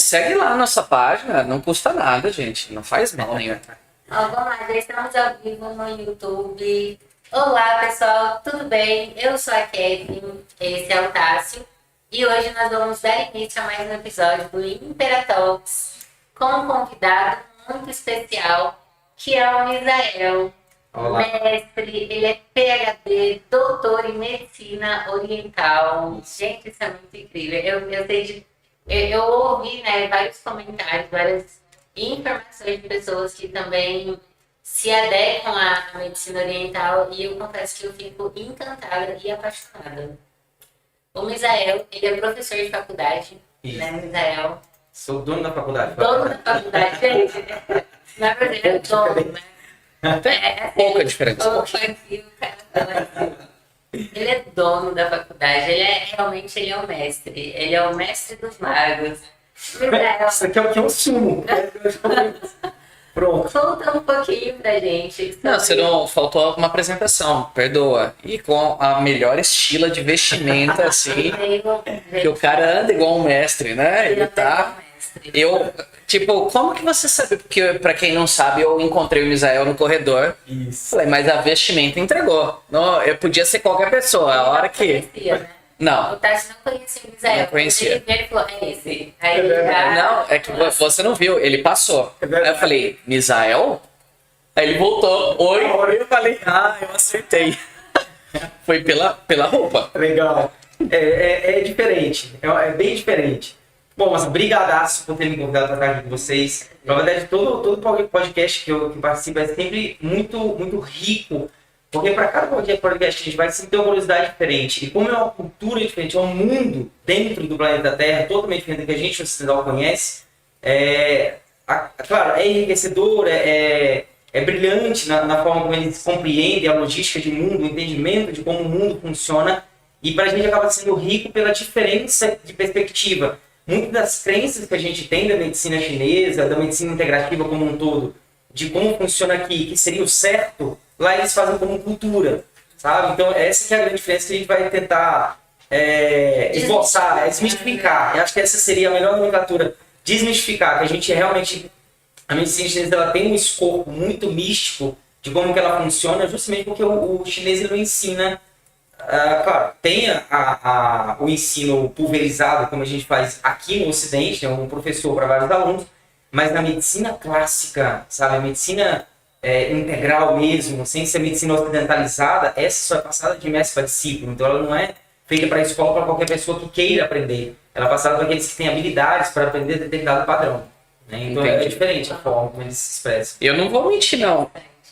segue lá a nossa página, não custa nada, gente. Não faz mal nenhum. Vamos lá, já estamos ao vivo no YouTube. Olá, pessoal, tudo bem? Eu sou a Kevin, esse é o Tássio. E hoje nós vamos dar início a mais um episódio do Imperatalks com um convidado muito especial, que é o Misael. Olá. Mestre, ele é PhD, doutor em Medicina Oriental. Gente, isso é muito incrível. Eu ouvi, né, vários comentários, várias informações de pessoas que também se adequam à medicina oriental e eu confesso que eu fico encantada e apaixonada. O Misael, ele é professor de faculdade, né, Misael? Sou dono da faculdade. Dono da faculdade, gente. Na verdade, ele é dono, né? Pouca diferença. Ele é dono da faculdade, ele é o mestre. Ele é o mestre dos magos. Misael, Isso aqui é um sumo. Pronto. conta um pouquinho pra gente. Não, você não faltou uma apresentação, perdoa. E com a melhor estila de vestimenta, assim, que o cara anda igual um mestre, né? Ele tá. Eu, tipo, como que você sabe? Porque, pra quem não sabe, eu encontrei o Misael no corredor. Isso. Falei, mas a vestimenta entregou. Não, eu podia ser qualquer pessoa, a hora que. Conhecia, né? Não. O Tassi não conhecia o Misael. Não conhecia. Ele veio e falou, é esse. Aí ele já... Não, é que você não viu, ele passou. Aí eu falei, Misael? Aí ele voltou, oi, eu falei, eu acertei. Foi pela roupa. Legal. É diferente. É bem diferente. Bom, mas brigadaço por ter me convidado para estar aqui com vocês. Na verdade, todo podcast que eu participo é sempre muito, muito rico. Porque para cada podcast a gente vai sempre ter uma curiosidade diferente. E como é uma cultura diferente, é um mundo dentro do planeta Terra, totalmente diferente do que a gente ocidental conhece, claro, é enriquecedor, é brilhante na forma como eles compreendem a logística de mundo, o entendimento de como o mundo funciona. E para a gente acaba sendo rico pela diferença de perspectiva. Muitas das crenças que a gente tem da medicina chinesa, da medicina integrativa como um todo, de como funciona aqui, que seria o certo, lá eles fazem como cultura, sabe? Então essa que é a grande diferença que a gente vai tentar esboçar, desmistificar. Eu acho que essa seria a melhor nomenclatura, desmistificar, que a gente realmente, a medicina chinesa ela tem um escopo muito místico de como que ela funciona, justamente porque o chinês ele não ensina. Claro, tem o ensino pulverizado, como a gente faz aqui no Ocidente, né, um professor para vários alunos, mas na medicina clássica, sabe, a medicina integral mesmo, sem ser medicina ocidentalizada, essa só é passada de mestre para discípulo, então ela não é feita para a escola para qualquer pessoa que queira aprender, ela é passada para aqueles que têm habilidades para aprender determinado padrão. Né? Então é diferente a forma como eles se expressam. Eu não vou mentir, não.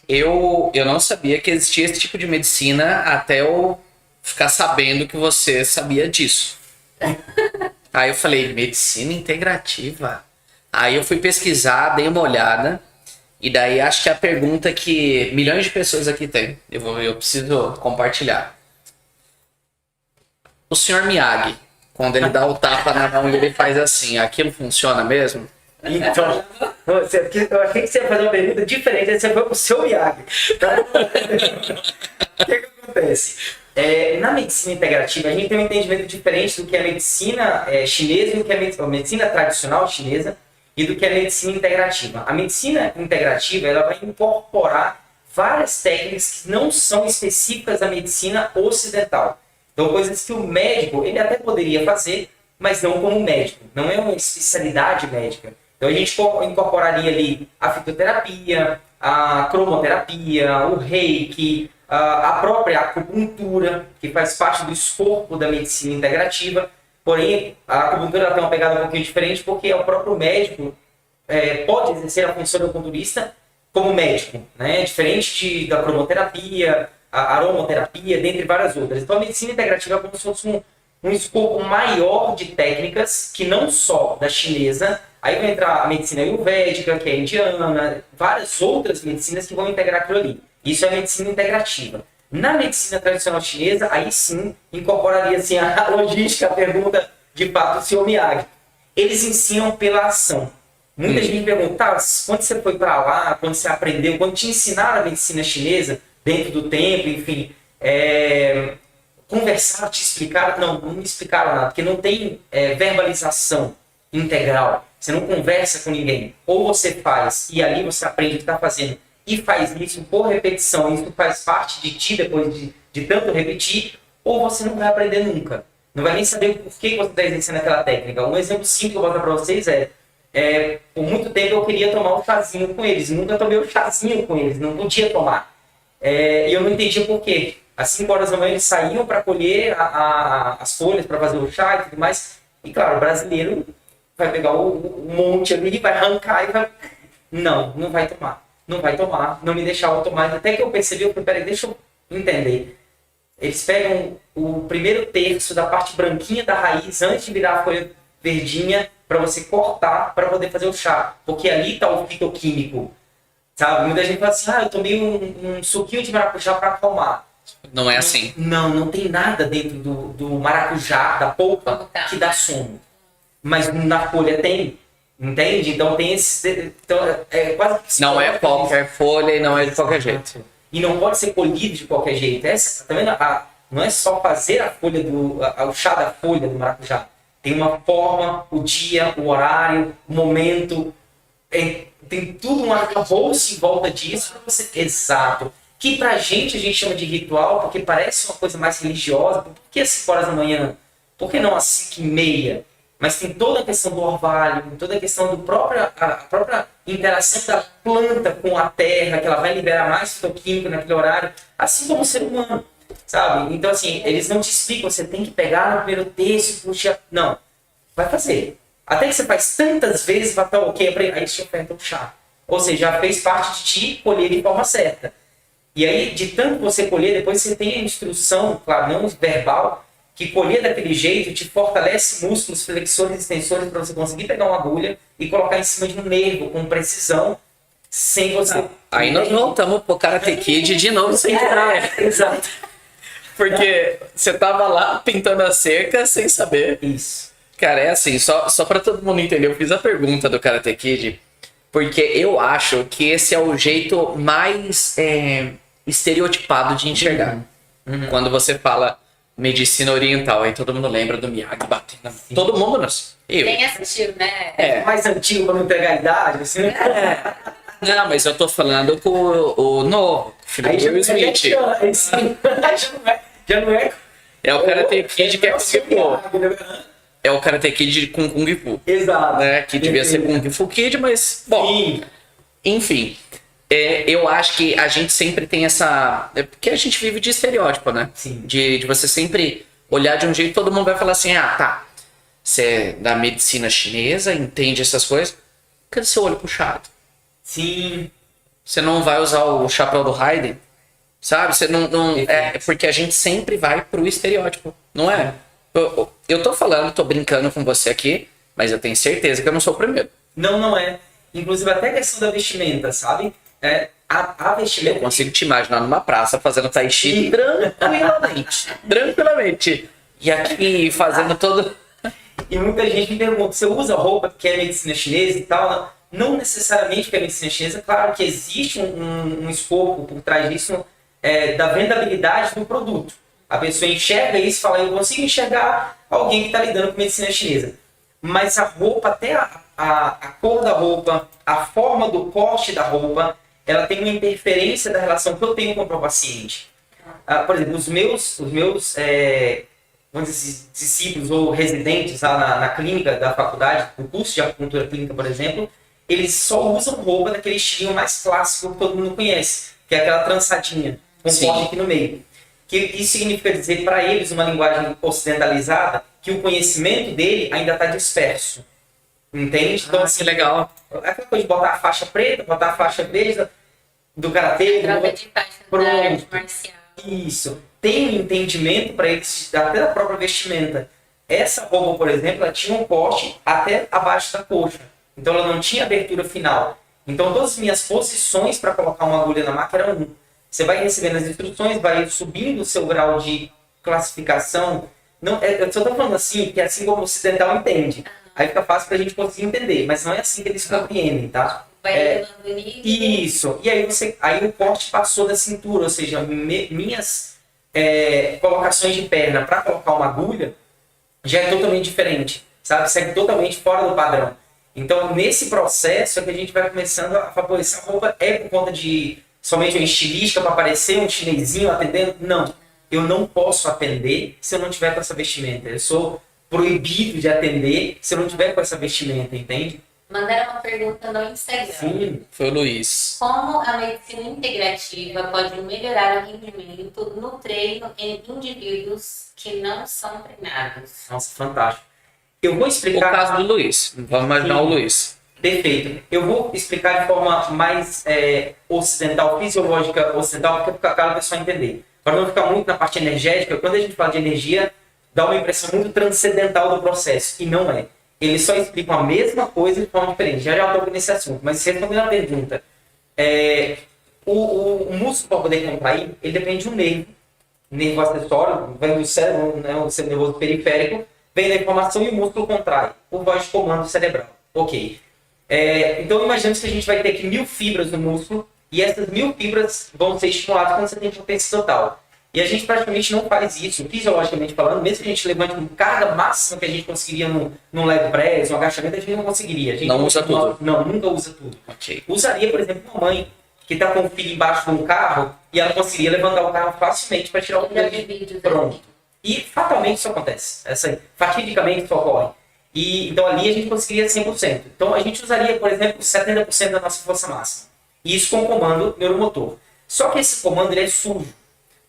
Eu não sabia que existia esse tipo de medicina até eu ficar sabendo que você sabia disso. Aí eu falei, medicina integrativa? Aí eu fui pesquisar, dei uma olhada, e daí acho que a pergunta que milhões de pessoas aqui têm, eu preciso compartilhar. O senhor Miyagi, quando ele dá o tapa na mão e ele faz assim, aquilo funciona mesmo? Então, eu achei que você ia fazer uma pergunta diferente, aí você foi pro seu Miyagi. Tá? O que acontece? Na medicina integrativa, a gente tem um entendimento diferente do que é a medicina chinesa e do que é a medicina tradicional chinesa e do que é a medicina integrativa. A medicina integrativa ela vai incorporar várias técnicas que não são específicas da medicina ocidental. Então, coisas que o médico ele até poderia fazer, mas não como médico. Não é uma especialidade médica. Então, a gente incorporaria ali a fitoterapia, a cromoterapia, o reiki, a própria acupuntura, que faz parte do escopo da medicina integrativa. Porém, a acupuntura tem uma pegada um pouquinho diferente, porque o próprio médico pode exercer a função do acupunturista como médico, né? Diferente da cromoterapia, a aromaterapia, dentre várias outras. Então, a medicina integrativa é como se fosse um escopo maior de técnicas, que não só da chinesa, aí vai entrar a medicina ayurvédica, que é indiana, várias outras medicinas que vão integrar aquilo ali. Isso é a medicina integrativa. Na medicina tradicional chinesa, aí sim, incorporaria assim, a logística, a pergunta de fato do senhor Miyagi. Eles ensinam pela ação. Muita gente pergunta, quando você foi para lá, quando você aprendeu, quando te ensinaram a medicina chinesa, dentro do templo, enfim, conversaram, te explicaram? Não me explicaram nada, porque não tem verbalização integral. Você não conversa com ninguém. Ou você faz e ali você aprende o que está fazendo e faz isso por repetição, isso faz parte de ti depois de tanto repetir, ou você não vai aprender nunca. Não vai nem saber por que você está exercendo aquela técnica. Um exemplo simples que eu vou dar para vocês por muito tempo eu queria tomar um chazinho com eles. Nunca tomei um chazinho com eles, não podia tomar. E eu não entendia por quê. Às 5 horas da manhã eles saíam para colher as folhas para fazer o chá e tudo mais. E claro, o brasileiro vai pegar o monte ali, vai arrancar e vai... Não vai tomar. Não vai tomar, não me deixava tomar. Até que eu percebi, eu falei, peraí, deixa eu entender. Eles pegam o primeiro terço da parte branquinha da raiz antes de virar a folha verdinha para você cortar para poder fazer o chá. Porque ali está o fitoquímico. Sabe? Muita gente fala assim, eu tomei um suquinho de maracujá para acalmar. Não é assim. Não tem nada dentro do maracujá, da polpa, que dá sono. Mas na folha tem. Entende? Então tem esse... Então, é quase não é qualquer folha e não é de qualquer jeito. E não pode ser colhido de qualquer jeito. Tá vendo? Não é só fazer a folha o chá da folha do maracujá. Tem uma forma, o dia, o horário, o momento. Tem tudo um arcabouço em volta disso para você. Exato. Que pra gente a gente chama de ritual, porque parece uma coisa mais religiosa. Por que às 5 horas da manhã? Por que não às 5h30? Mas tem toda a questão do orvalho, toda a questão a própria interação da planta com a terra, que ela vai liberar mais fitoquímico naquele horário, assim como o ser humano, sabe? Então, assim, eles não te explicam, você tem que pegar no primeiro terço, puxar. Não, vai fazer. Até que você faz tantas vezes, vai estar ok, aí te oferta o chá. Ou seja, já fez parte de ti colher de forma certa. E aí, de tanto você colher, depois você tem a instrução, claro, não verbal, que colher daquele jeito te fortalece músculos, flexores e extensores para você conseguir pegar uma agulha e colocar em cima de um nervo com precisão, sem você... Aí nós voltamos pro Karate Kid de novo sem entrar. Exato. Porque você tava lá pintando a cerca sem saber. Isso. Cara, é assim, só para todo mundo entender, eu fiz a pergunta do Karate Kid, porque eu acho que esse é o jeito mais estereotipado de enxergar. Quando você fala medicina oriental, aí todo mundo lembra do Miyagi batendo na mão. Todo mundo, nós. Quem assistiu, né? É mais antigo para não entregar a idade, assim, né? Não, mas eu tô falando com o novo, filho do Will Smith. Já não é. É o Karate Kid que é Kung Fu. É o Karate Kid com Kung Fu. Exato. Né? Que devia ser Kung Fu Kid, mas, bom. Sim. Enfim. Eu acho que a gente sempre tem essa... Porque a gente vive de estereótipo, né? Sim. De você sempre olhar de um jeito, todo mundo vai falar assim, tá, você é da medicina chinesa, entende essas coisas, cadê seu olho puxado? Sim. Você não vai usar o chapéu do Raiden? Sabe? Você não porque a gente sempre vai pro estereótipo, não é? Eu tô falando, tô brincando com você aqui, mas eu tenho certeza que eu não sou o primeiro. Não é. Inclusive até a questão da vestimenta, sabe? A vestimenta... Eu consigo te imaginar numa praça fazendo tai chi tranquilamente. E aqui fazendo todo... E muita gente me pergunta, você usa roupa que é medicina chinesa e tal? Não necessariamente que é medicina chinesa. Claro que existe um escopo por trás disso da vendabilidade do produto. A pessoa enxerga isso e fala, eu consigo enxergar alguém que está lidando com medicina chinesa. Mas a roupa, até a cor da roupa, a forma do corte da roupa, ela tem uma interferência da relação que eu tenho com o meu paciente. Por exemplo, os meus vamos dizer, discípulos ou residentes lá na clínica da faculdade, no curso de acupuntura clínica, por exemplo, eles só usam roupa daquele estilo mais clássico que todo mundo conhece, que é aquela trançadinha, com corte aqui no meio. Que isso significa dizer para eles, uma linguagem ocidentalizada, que o conhecimento dele ainda está disperso. Entende? Então, assim, legal. É aquela coisa de botar a faixa preta, botar a faixa verde do karatê. Troca de faixa da arte marcial. Isso. Tem um entendimento para eles, até da própria vestimenta. Essa roupa, por exemplo, ela tinha um corte até abaixo da coxa. Então ela não tinha abertura final. Então todas as minhas posições para colocar uma agulha na máquina eram Você vai recebendo as instruções, vai subindo o seu grau de classificação. Não, eu só estou falando assim, que é assim como o ocidental entende. Aí fica fácil para a gente conseguir entender, mas não é assim que eles compreendem, tá? Vai elevando o nível. Isso. E aí o corte passou da cintura, ou seja, minhas colocações de perna para colocar uma agulha já é totalmente diferente, sabe? Segue totalmente fora do padrão. Então, nesse processo é que a gente vai começando a favorecer a roupa. É por conta de somente uma estilística para parecer um chinesinho atendendo? Não. Eu não posso atender se eu não tiver com essa vestimenta. Eu sou proibido de atender se eu não tiver com essa vestimenta, entende? Mandaram uma pergunta no Instagram. Sim. Foi o Luiz. Como a medicina integrativa pode melhorar o rendimento no treino em indivíduos que não são treinados? Nossa, fantástico. Eu vou O explicar... caso do Luiz. Vamos imaginar o Luiz. Perfeito. Eu vou explicar de forma mais ocidental, fisiológica ocidental, porque para cada pessoa entender. Para não ficar muito na parte energética, quando a gente fala de energia, dá uma impressão muito transcendental do processo, e não é. Eles só explicam a mesma coisa de forma diferente. Já estou nesse assunto, mas respondendo a pergunta, o músculo para poder contrair, ele depende de um nervo acessório, vem do cérebro, né, o sistema nervoso periférico, vem da informação e o músculo contrai, por voz de comando cerebral. Ok. Então imaginemos que a gente vai ter aqui 1000 fibras no músculo, e essas 1000 fibras vão ser estimuladas quando você tem potência total. E a gente praticamente não faz isso, fisiologicamente falando, mesmo que a gente levante uma carga máxima que a gente conseguiria num leg press, um agachamento, a gente não conseguiria. A gente não usa tudo? Não, nunca usa tudo. Okay. Usaria, por exemplo, uma mãe que está com o filho embaixo de um carro e ela conseguiria levantar o carro facilmente para tirar o filho. Pronto. E fatalmente isso acontece. Fatidicamente isso ocorre. E, então ali a gente conseguiria 100%. Então a gente usaria, por exemplo, 70% da nossa força máxima. Isso com o comando neuromotor. Só que esse comando ele é sujo.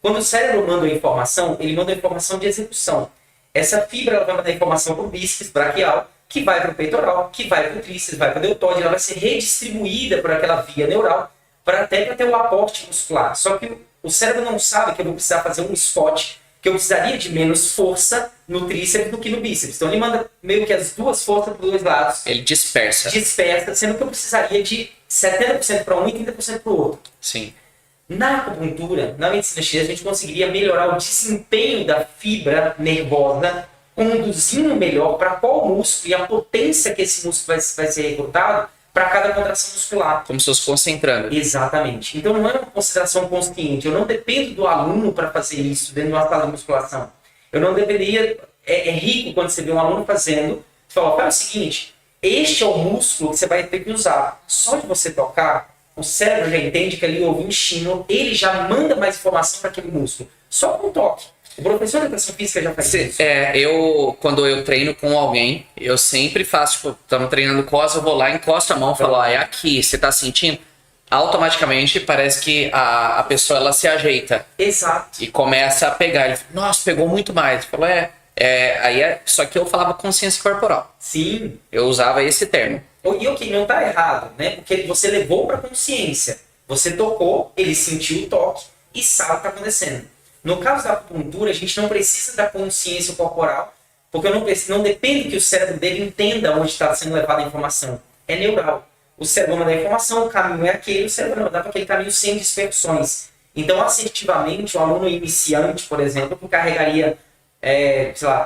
Quando o cérebro manda a informação, ele manda a informação de execução. Essa fibra ela vai mandar a informação para o bíceps braquial, que vai para o peitoral, que vai para o tríceps, vai para o deltoide, ela vai ser redistribuída por aquela via neural até para ter um aporte muscular. Só que o cérebro não sabe que eu vou precisar fazer um spot, que eu precisaria de menos força no tríceps do que no bíceps. Então ele manda meio que as duas forças para os dois lados. Ele dispersa. Dispersa, sendo que eu precisaria de 70% para um e 30% para o outro. Sim. Na acupuntura, na medicina chinesa, a gente conseguiria melhorar o desempenho da fibra nervosa, conduzindo melhor para qual músculo e a potência que esse músculo vai ser recrutado para cada contração muscular. Como se fosse concentrando. Exatamente. Então não é uma consideração consciente. Eu não dependo do aluno para fazer isso dentro de uma sala de musculação. Eu não deveria... É rico quando você vê um aluno fazendo. Você fala, olha o seguinte, este é o músculo que você vai ter que usar. Só de você tocar... O cérebro já entende que ali houve um estímulo, ele já manda mais informação para aquele músculo. Só com um toque. O professor de educação física já faz isso. Quando eu treino com alguém, eu sempre faço, tipo, estamos treinando costas, eu vou lá, encosto a mão e falo, é aqui, você tá sentindo? Automaticamente parece que a pessoa ela se ajeita. Exato. E começa a pegar. Ele fala, nossa, pegou muito mais. Eu falo, só que eu falava consciência corporal. Sim. Eu usava esse termo. E ok, não está errado, né? Porque você levou para consciência. Você tocou, ele sentiu o toque e sabe o que está acontecendo. No caso da acupuntura, a gente não precisa da consciência corporal, porque não depende que o cérebro dele entenda onde está sendo levada a informação. É neural. O cérebro manda a informação, o caminho é aquele, o cérebro manda para aquele caminho sem dispersões. Então, assertivamente, um aluno iniciante, por exemplo, que carregaria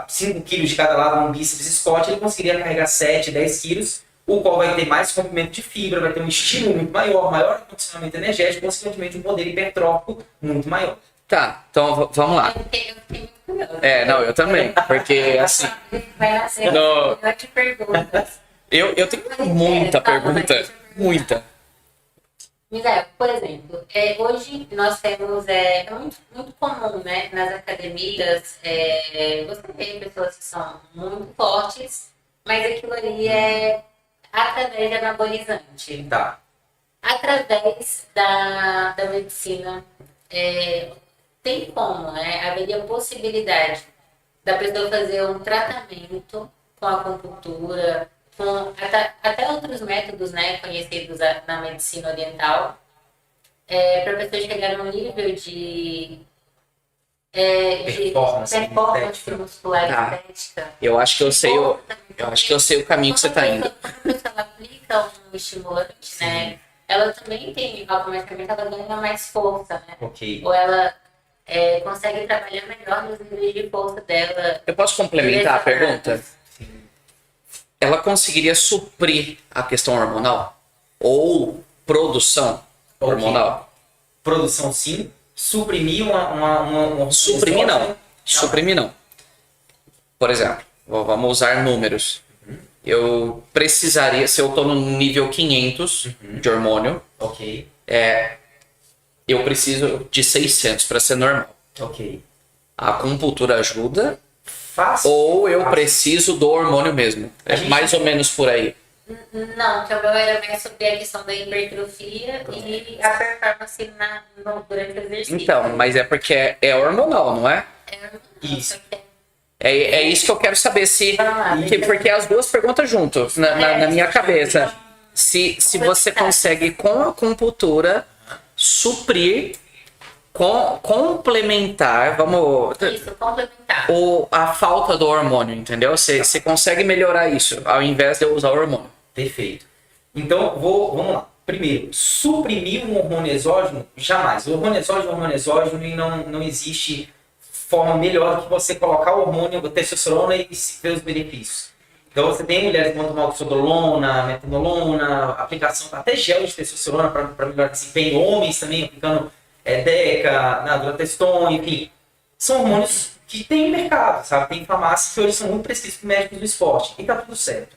5 quilos de cada lado num bíceps Scott, ele conseguiria carregar 7, 10 quilos, o qual vai ter mais comprimento de fibra, vai ter um estímulo muito maior condicionamento energético, consequentemente um poder hipertrófico muito maior. Tá, então vamos lá. Eu fiquei muito curiosa. Eu também, porque assim... Vai nascer eu te pergunto. Eu tenho muita pergunta, muita. Misael, por exemplo, hoje nós temos, muito, muito comum, né, nas academias, você vê pessoas que são muito fortes, mas aquilo ali é através de anabolizante. Tá. Através da medicina, tem como, né? Haveria possibilidade da pessoa fazer um tratamento com acupuntura, com até outros métodos, né, conhecidos na medicina oriental, para a pessoa chegar num nível de performance muscular estética. Eu acho que eu sei o caminho que você está indo. Quando a pessoa aplica um estimulante, sim, né, ela também tem, automaticamente, ela ganha mais força, né? Okay. Ou ela consegue trabalhar melhor nos níveis de força dela. Eu posso complementar a pergunta? Sim. Ela conseguiria suprir a questão hormonal? Ou produção hormonal? Produção, sim. Suprimir uma Suprimir não. Suprimir não. Por exemplo, vamos usar números. eu precisaria, se eu tô no nível 500 de hormônio, Ok, eu preciso de 600 para ser normal. ok. A acupuntura ajuda Fácil. ou eu Fácil. preciso do hormônio mesmo? A É gente- mais ou menos por aí. Não, que o meu era mais sobre a questão da hipertrofia e a performance durante o exercício. Então, mas é porque é hormonal, não é? Isso. É isso que eu quero saber, se Vamos lá, porque as duas perguntas juntas na minha cabeça. Se você consegue com a acupuntura suprir, complementar, vamos, Isso, complementar. a falta do hormônio, entendeu? Você consegue melhorar isso ao invés de eu usar o hormônio. Perfeito. Então, vamos lá. Primeiro, suprimir um hormônio exógeno? Jamais. O hormônio exógeno e não existe forma melhor do que você colocar o hormônio, a testosterona e ver os benefícios. Então, você tem mulheres que vão tomar oxandrolona, metanolona, aplicação até gel de testosterona para melhorar o desempenho. Homens também aplicando Deca, Durateston, enfim. São hormônios que tem mercado, sabe? Tem farmácias que hoje são muito prescritos por médicos do esporte. E tá tudo certo.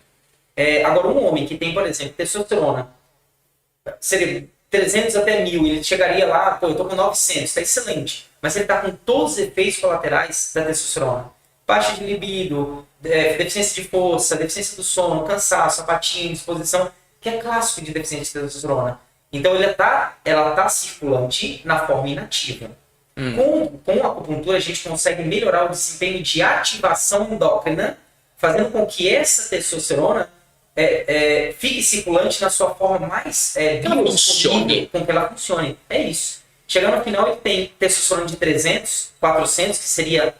Agora, um homem que tem, por exemplo, testosterona, seria 300 até 1000, ele chegaria lá, pô, eu tô com 900, tá excelente. Mas ele tá com todos os efeitos colaterais da testosterona. Baixa de libido, deficiência de força, deficiência do sono, cansaço, apatia, indisposição, que é clássico de deficiência de testosterona. Então, ela tá circulante na forma inativa. Com a acupuntura, a gente consegue melhorar o desempenho de ativação endócrina, fazendo com que essa testosterona fique circulante na sua forma mais biodisponível, com que ela funcione. É isso. Chegando no final, ele tem testosterona de 300, 400, que seria...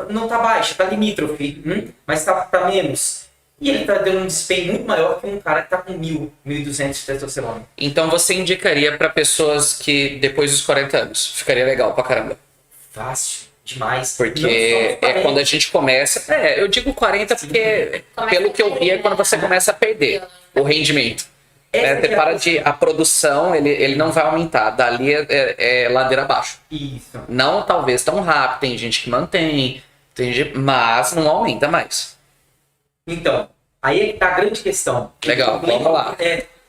Não está baixa, está limítrofe, mas está para menos. E ele está dando um desempenho muito maior que um cara que está com 1000, 1200 de testosterona. Então você indicaria para pessoas que depois dos 40 anos ficaria legal pra caramba. Fácil, demais. Porque quando a gente começa. Eu digo 40 porque, pelo que eu vi, é quando você começa a perder o rendimento. Você para a produção, ele não vai aumentar. Dali é ladeira abaixo. Isso. Não talvez tão rápido, tem gente que mantém, mas não aumenta mais. Então, aí é que tá a grande questão. Legal, vamos lá.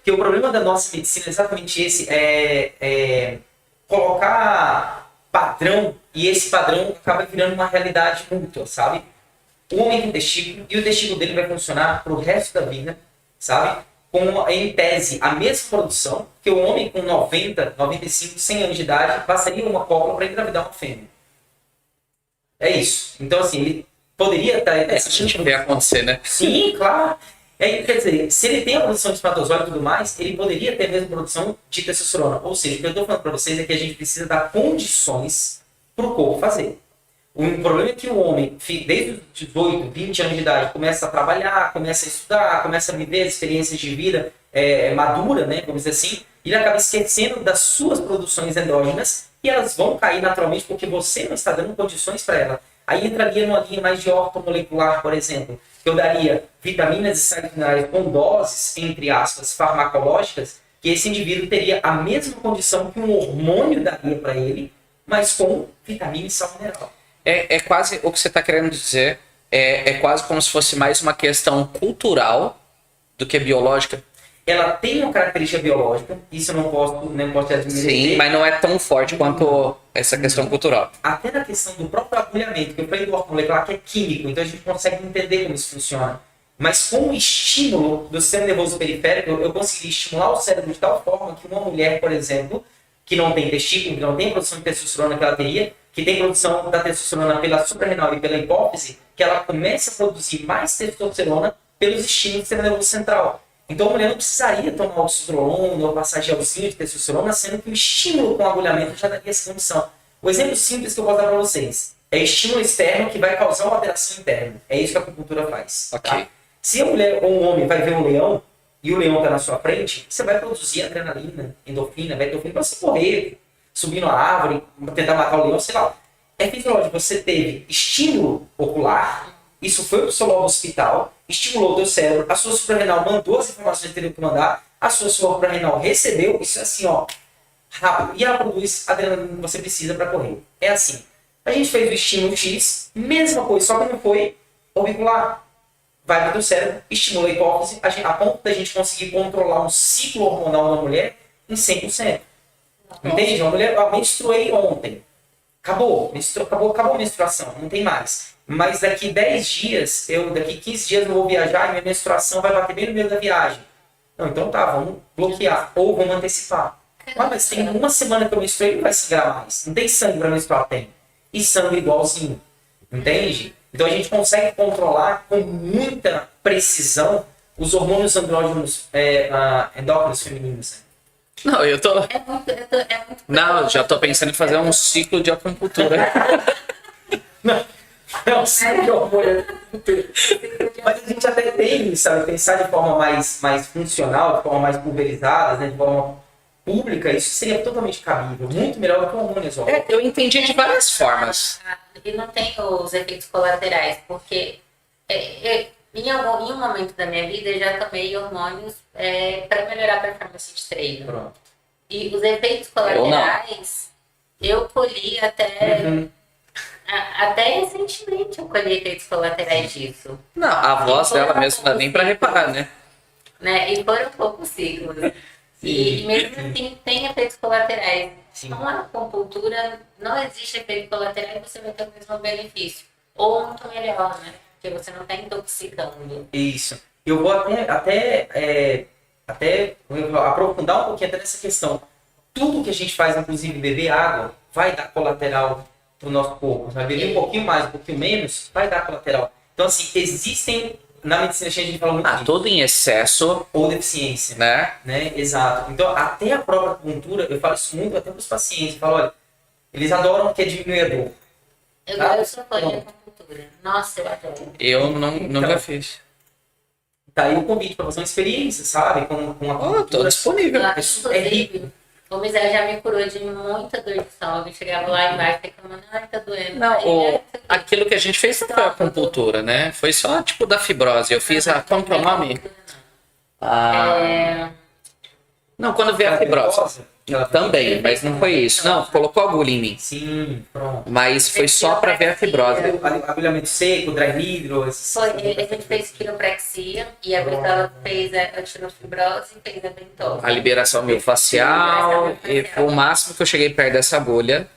Que o problema da nossa medicina é exatamente esse, colocar padrão, e esse padrão acaba virando uma realidade mútua, sabe? O homem tem testículo, e o testículo dele vai funcionar pro resto da vida, sabe? Com, em tese, a mesma produção que o homem com 90, 95, 100 anos de idade passaria uma cópula para engravidar uma fêmea. É isso. Então, assim, ele poderia estar... A gente vê acontecer, né? Sim, claro. Quer dizer, se ele tem a produção de espermatozoide e tudo mais, ele poderia ter a mesma produção de testosterona. Ou seja, o que eu estou falando para vocês é que a gente precisa dar condições para o corpo fazer. O problema é que o homem, desde os 18, 20 anos de idade, começa a trabalhar, começa a estudar, começa a viver experiências de vida madura, né, vamos dizer assim, e ele acaba esquecendo das suas produções endógenas e elas vão cair naturalmente porque você não está dando condições para ela. Aí entraria numa linha mais de ortomolecular, por exemplo, que eu daria vitaminas e sais minerais com doses, entre aspas, farmacológicas, que esse indivíduo teria a mesma condição que um hormônio daria para ele, mas com vitamina e sal mineral. É quase o que você está querendo dizer. É quase como se fosse mais uma questão cultural do que biológica. Ela tem uma característica biológica, isso eu não posso admitir. Sim, mas não é tão forte quanto essa questão cultural. Até na questão do próprio agulhamento, que eu falei do ortomolecular, que é químico, então a gente consegue entender como isso funciona. Mas com o estímulo do sistema nervoso periférico, eu consegui estimular o cérebro de tal forma que uma mulher, por exemplo, que não tem testículo, que não tem produção de testosterona que ela teria, que tem produção da testosterona pela suprarrenal e pela hipófise, que ela começa a produzir mais testosterona pelos estímulos do sistema nervoso central. Então a mulher não precisaria tomar oxandrolona ou passar gelzinho de testosterona, sendo que o estímulo com o agulhamento já daria essa condição. O exemplo simples que eu vou dar para vocês é estímulo externo que vai causar uma alteração interna. É isso que a acupuntura faz. Ok. Tá? Se a mulher ou um homem vai ver um leão, e o leão está na sua frente, você vai produzir adrenalina, endorfina, betofina para você correr, subir na árvore, tentar matar o leão, sei lá. É fisiológico, você teve estímulo ocular, isso foi para o seu lobo hospital, estimulou o teu cérebro, a sua suprarrenal mandou as informações que teria que mandar, a sua suprarrenal recebeu, isso é assim, ó, rápido, e ela produz a adrenalina que você precisa para correr. É assim. A gente fez o estímulo X, mesma coisa, só que não foi orbicular. vai para o cérebro, estimula a hipófise, a ponto da gente conseguir controlar um ciclo hormonal da mulher em 100%. Entende? Uma mulher, menstruei ontem. Acabou a menstruação, não tem mais. Mas daqui 10 dias, daqui 15 dias eu vou viajar e minha menstruação vai bater bem no meio da viagem. Não, então tá, vamos bloquear. Ou vamos antecipar. Mas tem uma semana que eu menstruei, não vai sangrar mais. Não tem sangue para menstruar, tem. E sangue igualzinho. Entende? Então a gente consegue controlar com muita precisão os hormônios andrógenos endócrinos femininos. Não, eu tô. É muito Não, já tô pensando em fazer um ciclo de acupuntura. Não sei que hormônio. Mas a gente até tem, sabe, pensar de forma mais funcional, de forma mais pulverizada, né, de forma pública, isso seria totalmente cabível, muito melhor do que o hormônio exótico. Eu entendi de várias formas. E não tem os efeitos colaterais, porque em um momento da minha vida eu já tomei hormônios para melhorar a performance de treino. Pronto. E os efeitos colaterais eu colhi até recentemente eu colhi efeitos colaterais disso. Não, a voz dela mesmo não dá nem pra reparar, né? E foram poucos ciclos. E mesmo assim tem efeitos colaterais. Sim. Com a acupuntura não existe efeito colateral e você vai ter o mesmo benefício. Ou muito melhor, né? Porque você não está intoxicando. Isso. Eu vou até aprofundar um pouquinho até nessa questão. Tudo que a gente faz, inclusive beber água, vai dar colateral para o nosso corpo. Vai beber um pouquinho mais, um pouquinho menos, vai dar colateral. Então, assim, existem, na medicina a gente fala muito disso. Tudo em excesso, Ou deficiência. né? Exato. Então, até a própria acupuntura, eu falo isso muito até para os pacientes. Eu falo, olha, eles adoram porque diminuir a dor. Eu sou fã de acupuntura. Nossa, eu adoro. Eu nunca fiz. Tá aí o convite para fazer uma experiência, sabe? Com a Tô acupuntura. disponível. Isso é rico. Inclusive, o Miséria já me curou de muita dor de estômago. Eu chegava lá embaixo e ficava, ai, tá doendo. Não, aquilo que a gente fez não foi acupuntura, né? Foi só tipo da fibrose. Eu fiz como que é o nome? Não, quando veio a fibrose. Também, mas não foi isso. Não, colocou agulha em mim. Sim, pronto. Mas foi só pra ver a fibrose. Agulhamento seco, dry hidro. A gente fez quiropraxia e a Britala fez a tirofibrose e fez a ventosa. A liberação miofascial. E foi o máximo que eu cheguei perto dessa agulha.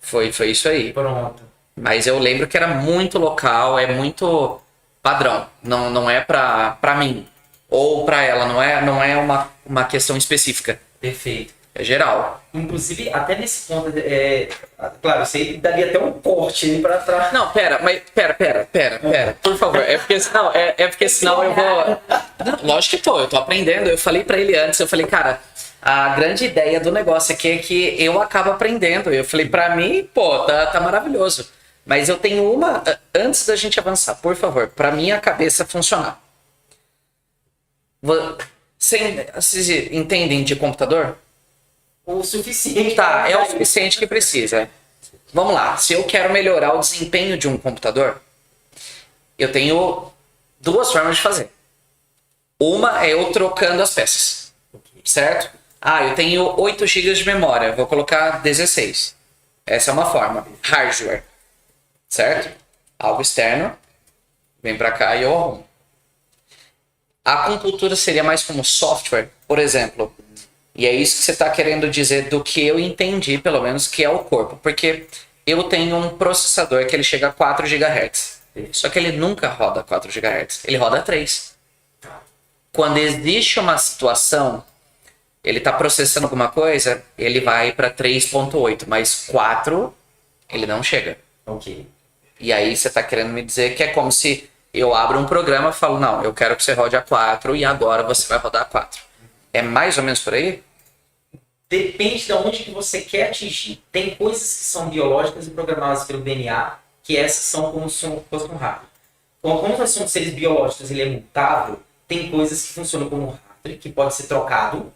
Foi isso aí. Pronto. Mas eu lembro que era muito local, é muito padrão. Não é pra mim. Ou pra ela, não é uma questão específica. Perfeito. É geral. Inclusive, até nesse ponto, claro, isso aí daria até um corte aí pra... Não, pera, por favor. É porque senão eu vou... Não, lógico que eu tô aprendendo. Eu falei pra ele antes, eu falei, cara, a grande ideia do negócio aqui é que eu acabo aprendendo. Eu falei, pra mim, tá maravilhoso. Mas eu tenho uma, antes da gente avançar, por favor, pra minha cabeça funcionar. Vocês entendem de computador? O suficiente. Tá, é o suficiente que precisa. Vamos lá, se eu quero melhorar o desempenho de um computador, eu tenho duas formas de fazer. Uma é eu trocando as peças, certo? Eu tenho 8 GB de memória, vou colocar 16. Essa é uma forma. Hardware, certo? Algo externo, vem pra cá e eu arrumo. A acupuntura seria mais como software, por exemplo. E é isso que você está querendo dizer do que eu entendi, pelo menos, que é o corpo. Porque eu tenho um processador que ele chega a 4 GHz. Só que ele nunca roda 4 GHz. Ele roda 3. Quando existe uma situação, ele está processando alguma coisa, ele vai para 3.8. Mas 4, ele não chega. Ok. E aí você está querendo me dizer que é como se eu abro um programa e falo, não, eu quero que você rode a 4 e agora você vai rodar a 4. É mais ou menos por aí? Depende de onde que você quer atingir. Tem coisas que são biológicas e programadas pelo DNA, que essas são como funcionam rápido. Como nós somos seres biológicos, ele é mutável, tem coisas que funcionam como hardware, que pode ser trocado.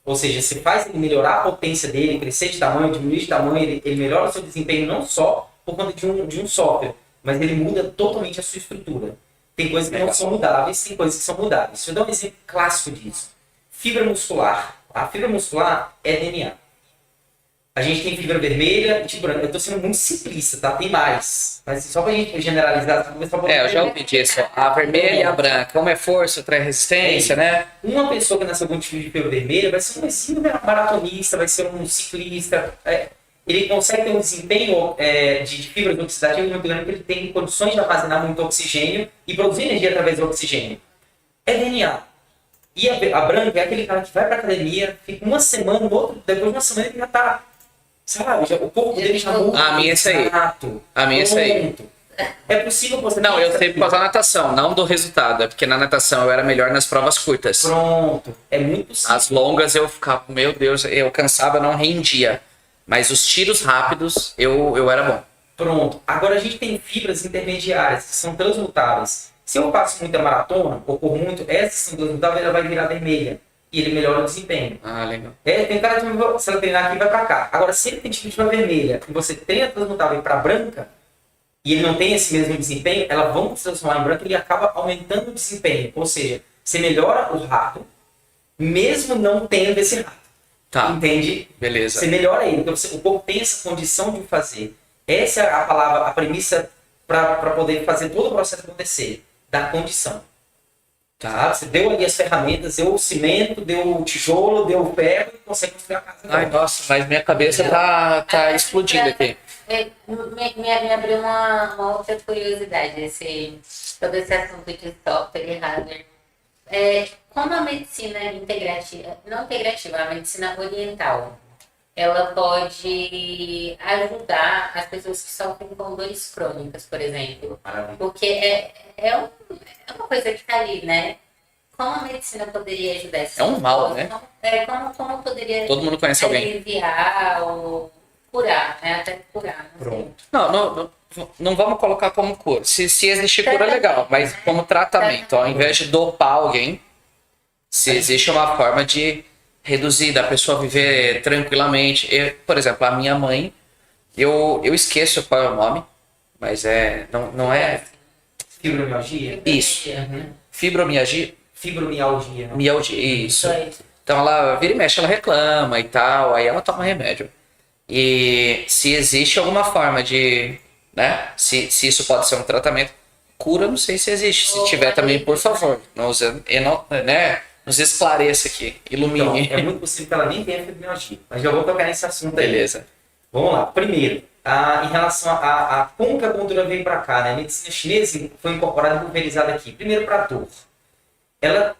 Ou seja, você faz ele melhorar a potência dele, crescer de tamanho, diminuir de tamanho, ele melhora o seu desempenho não só por conta de um software, mas ele muda totalmente a sua estrutura. Tem coisas que não são mudáveis, tem coisas que são mudáveis. Deixa eu dar um exemplo clássico disso. Fibra muscular. A fibra muscular é DNA. A gente tem fibra vermelha e tipo branca. Eu tô sendo muito simplista, tá? Tem mais. Mas só pra gente generalizar, Eu já ouvi disso. A vermelha e a branca. Uma é força, outra é resistência, né? Uma pessoa que nasceu com tipo de fibra vermelha vai ser um ensino maratonista, vai ser um ciclista. Ele consegue ter um desempenho de fibras oxidativas muito grande, porque ele tem condições de armazenar muito oxigênio e produzir energia através do oxigênio. É DNA. E a branca é aquele cara que vai pra academia, fica uma semana, depois de uma semana ele já tá, sabe, o corpo dele já muda. A minha é isso aí. A minha é isso aí. É possível você... Não, eu sei por causa da natação, não do resultado. É porque na natação eu era melhor nas provas curtas. Pronto. É muito possível. As longas eu ficava, meu Deus, eu cansava, não rendia. Mas os tiros rápidos eu era bom. Pronto. Agora a gente tem fibras intermediárias que são transmutáveis. Se eu passo muita maratona, ou corro muito, essa são transmutáveis, ela vai virar vermelha. E ele melhora o desempenho. Ah, legal. Tem cara que se ela treinar aqui vai pra cá. Agora, se ele tem tipo de fibra vermelha e você treina transmutável para branca, e ele não tem esse mesmo desempenho, elas vão se transformar em branca e ele acaba aumentando o desempenho. Ou seja, você melhora o rato, mesmo não tendo esse rato. Tá. Entende? Beleza. Você melhora ele. Então, o corpo tem essa condição de fazer. Essa é a palavra, a premissa para poder fazer todo o processo acontecer. Da condição. Tá? Você deu ali as ferramentas, deu o cimento, deu o tijolo, deu o ferro e consegue construir a casa. Ai, nossa, mas minha cabeça tá explodindo aqui. Me abriu uma outra curiosidade sobre esse assunto de software e hardware. Como a medicina integrativa, não integrativa, a medicina oriental, ela pode ajudar as pessoas que sofrem com dores crônicas, por exemplo. Maravilha. Porque é uma coisa que está ali, né? Como a medicina poderia ajudar essas É um mal, pessoas? né? Como poderia Todo mundo conhece alguém. aliviar ou curar, né? Até curar, não sei. Não, não vamos colocar como cura. Se existir cura, legal. Mas como tratamento, ao invés de dopar alguém, se existe uma forma de reduzir, da pessoa viver tranquilamente. Por exemplo, a minha mãe, eu esqueço qual é o nome, mas não é Fibromialgia? isso. Fibromialgia? Fibromialgia. Mialgia, isso. Então ela vira e mexe, ela reclama e tal, aí ela toma remédio. E se existe alguma forma de, né, se isso pode ser um tratamento, cura, não sei se existe. Se tiver também, por favor, nos esclareça aqui, ilumine. Então, é muito possível que ela nem tenha fibromialgia. Mas já vou tocar nesse assunto aí. Beleza. Vamos lá. Primeiro, em relação a como que a cultura veio para cá, né? A medicina chinesa foi incorporada e pulverizada aqui. Primeiro, para dor. Ela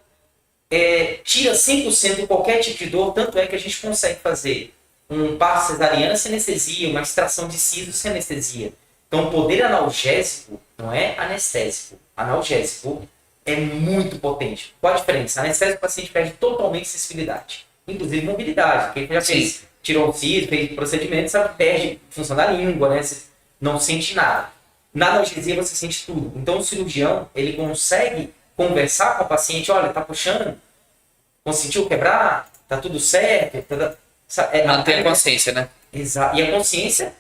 tira 100% qualquer tipo de dor, tanto é que a gente consegue fazer um parto cesariano sem anestesia, uma extração de siso sem anestesia. Então, o poder analgésico não é anestésico. Analgésico é muito potente. Qual a diferença? Anestésico, o paciente perde totalmente sensibilidade, inclusive mobilidade. Quem já fez, tirou o siso, fez procedimento, sabe que perde função da língua, né? Você não sente nada. Na analgesia você sente tudo. Então, o cirurgião, ele consegue conversar com o paciente, olha, tá puxando, conseguiu quebrar, tá tudo certo, Manter a consciência, né? Exato. E a consciência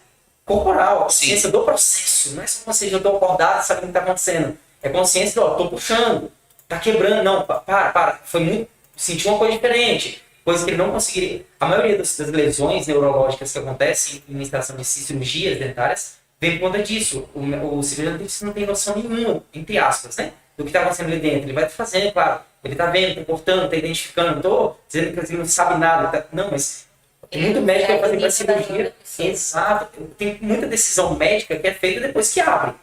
corporal, a consciência do processo. Não é só consciência, eu estou acordado, sabe o que está acontecendo. É consciência do, estou puxando, tá quebrando, não, para. Foi muito, senti uma coisa diferente. Coisa que ele não conseguiria. A maioria das lesões neurológicas que acontecem em extração de cirurgias dentárias vem por conta disso. O cirurgião não tem noção nenhuma, entre aspas, né? Do que está acontecendo ali dentro. Ele vai fazendo, claro. Ele está vendo, está cortando, está identificando. Não estou dizendo que ele não sabe nada. Não, mas tem muito médico que vai fazer para cirurgia. Exato. Tem muita decisão médica que é feita depois que abre.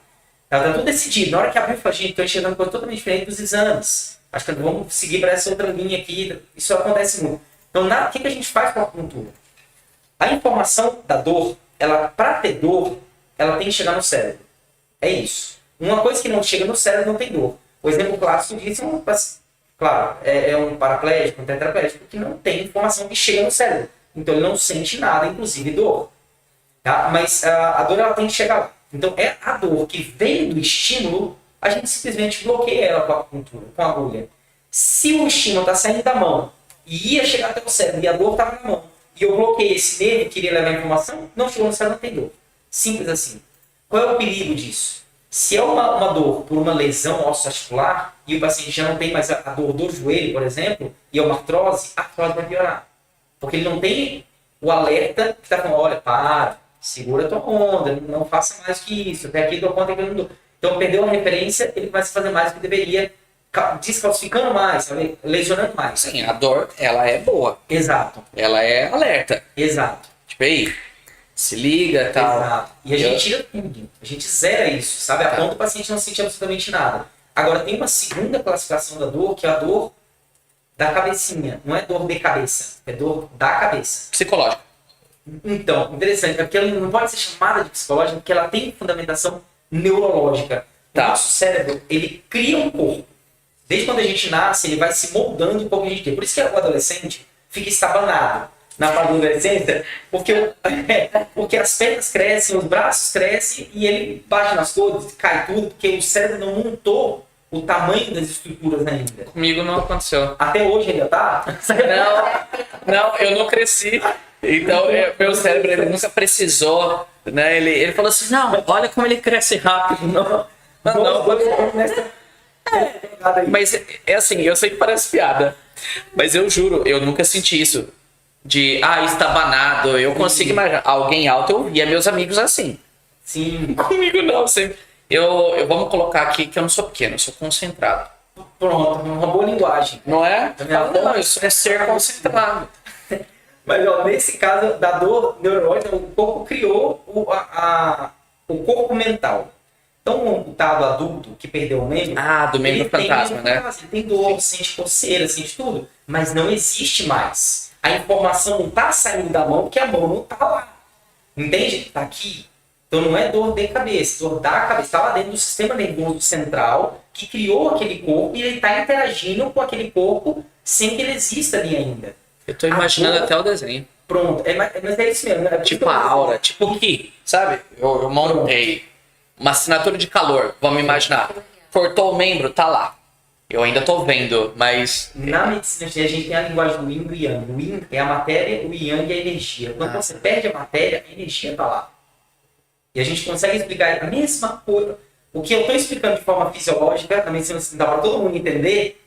Ela está tudo decidido. Na hora que abriu, eu falei, gente, estou enxergando coisa totalmente diferente dos exames. Acho que vamos seguir para essa outra linha aqui. Isso acontece muito. Então, o que a gente faz com a acupuntura? A informação da dor, para ter dor, ela tem que chegar no cérebro. É isso. Uma coisa que não chega no cérebro não tem dor. O exemplo clássico disso é um paraplégico, um tetraplégico, que não tem informação que chega no cérebro. Então ele não sente nada, inclusive dor. Tá? Mas a dor ela tem que chegar lá. Então é a dor que vem do estímulo, a gente simplesmente bloqueia ela com a acupuntura, com a agulha. Se o estímulo está saindo da mão e ia chegar até o cérebro e a dor estava na mão, e eu bloqueei esse nervo que queria levar a informação, não chegou no cérebro, não tem dor. Simples assim. Qual é o perigo disso? Se é uma dor por uma lesão osteoarticular e o paciente já não tem mais a dor do joelho, por exemplo, e é uma artrose, a artrose vai piorar. Porque ele não tem o alerta que tá falando, olha, para, segura a tua onda, não faça mais que isso, até aqui dou conta que eu não dou. Então perdeu a referência, ele começa a fazer mais do que deveria, descalcificando mais, sabe? Lesionando mais. Sim, a dor, ela é boa. Exato, Ela é alerta. exato. Tipo, aí, se liga e tal. Exato. E a gente tira tudo. A gente zera isso, sabe? A ponto do paciente não sentir absolutamente nada. Agora, tem uma segunda classificação da dor, que é a dor da cabecinha. Não é dor de cabeça, é dor da cabeça. Psicológico. Então, interessante, é porque ela não pode ser chamada de psicológica, porque ela tem fundamentação neurológica. Tá. O nosso cérebro, ele cria um corpo. Desde quando a gente nasce, ele vai se moldando um pouco que a gente tem. Por isso que o adolescente fica estabanado na fase da adolescência, porque as pernas crescem, os braços crescem e ele bate nas coisas, cai tudo, porque o cérebro não montou o tamanho das estruturas ainda. Comigo não aconteceu. Até hoje ainda tá? Não, eu não cresci. Então, meu cérebro ele nunca precisou, né? Ele falou assim, não, olha como ele cresce rápido. Não. Mas é assim, eu sei que parece piada, mas eu juro, eu nunca senti isso. De, estabanado, eu consigo imaginar. Alguém alto, eu via meus amigos assim. Sim. Comigo não, sempre. Vamos colocar aqui que eu não sou pequeno, eu sou concentrado. Pronto, uma boa linguagem. Não é? Não, isso é ser concentrado. Mas ó, nesse caso da dor neurológica, o corpo criou o corpo mental. Então, um amputado adulto que perdeu o membro, Do membro fantasma, né? Ele tem dor, sente coceira, sente tudo, mas não existe mais. A informação não está saindo da mão porque a mão não está lá. Entende? Está aqui. Então não é dor de cabeça, dor da cabeça. Está lá dentro do sistema nervoso central que criou aquele corpo e ele está interagindo com aquele corpo sem que ele exista ali ainda. Eu tô imaginando dor, até o desenho. Pronto, mas é isso mesmo. Né? Tipo a aura, tipo o que, sabe? Eu montei uma assinatura de calor, vamos imaginar. Cortou o membro, tá lá. Eu ainda tô vendo, mas... Na medicina a gente tem a linguagem do yin e do yang. O yin é a matéria, o yang é a energia. Quando você perde a matéria, a energia tá lá. E a gente consegue explicar a mesma coisa. O que eu estou explicando de forma fisiológica, na medicina ocidental, para todo mundo entender,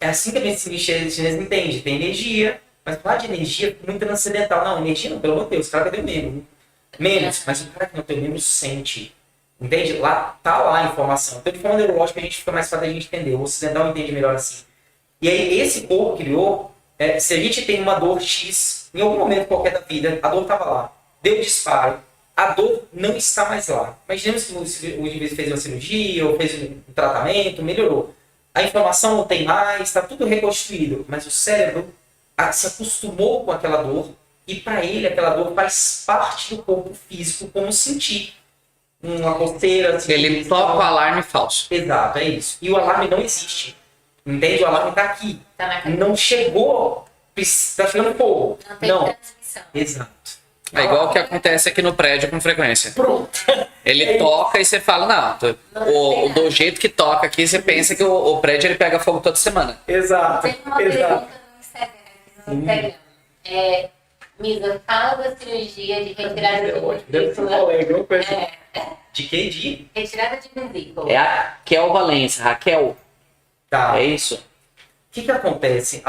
é assim que a medicina chinesa entende. Tem energia, mas falar de energia é muito transcendental. Não, energia não, pelo amor de Deus, o cara cadê o membro? Menos, mas o cara que não tem o membro sente. Entende? Lá tá lá a informação. Então, de forma neurológica, a gente fica mais fácil de a gente entender. O ocidental entende melhor assim. E aí, esse corpo criou, se a gente tem uma dor X, em algum momento qualquer da vida, a dor estava lá, deu disparo, a dor não está mais lá. Imaginemos que o indivíduo fez uma cirurgia ou fez um tratamento, melhorou. A inflamação não tem mais, está tudo reconstruído, mas o cérebro se acostumou com aquela dor e para ele aquela dor faz parte do corpo físico, como sentir uma coceira. Assim, ele toca o alarme falso. Exato, é isso. E o alarme não existe. Entende? O alarme está aqui. Tá na cabeça. Não chegou, está chegando fogo. Não tem Não. transmissão. Exato. É igual o que acontece aqui no prédio com frequência. Pronto. Ele toca e você fala, não, do jeito que toca aqui, você pensa que o prédio ele pega fogo toda semana. Exato. Tem uma pergunta no Instagram. Misa, fala da cirurgia de retirada de vesícula. De que? De? Retirada de vesícula. É a Raquel Valência. Raquel, Tá. é isso? O que acontece?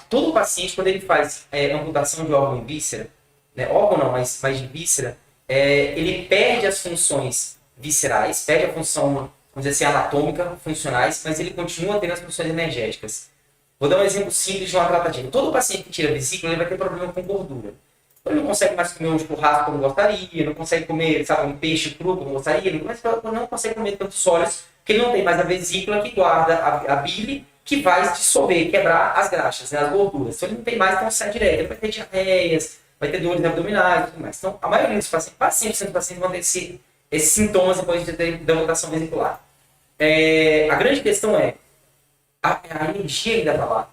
Todo paciente, quando ele faz amputação de órgão e víscera, né, órgão não, mas de víscera, ele perde as funções viscerais, perde a função, vamos dizer assim, anatômica, funcionais, mas ele continua tendo as funções energéticas. Vou dar um exemplo simples de uma tratativa. Todo paciente que tira vesícula, ele vai ter problema com gordura. Ele não consegue mais comer um churrasco como gostaria, não consegue comer, sabe, um peixe cru como gostaria, não consegue comer tantos sólidos, porque ele não tem mais a vesícula que guarda a bile, que vai dissolver, quebrar as graxas, né, as gorduras. Então ele não tem mais, então sai direto. Ele vai ter diarreias, vai ter dores abdominais e tudo mais. Então, a maioria dos pacientes, 100% dos pacientes vão ter esses sintomas depois da amputação vesicular. A grande questão é, a energia ainda está lá.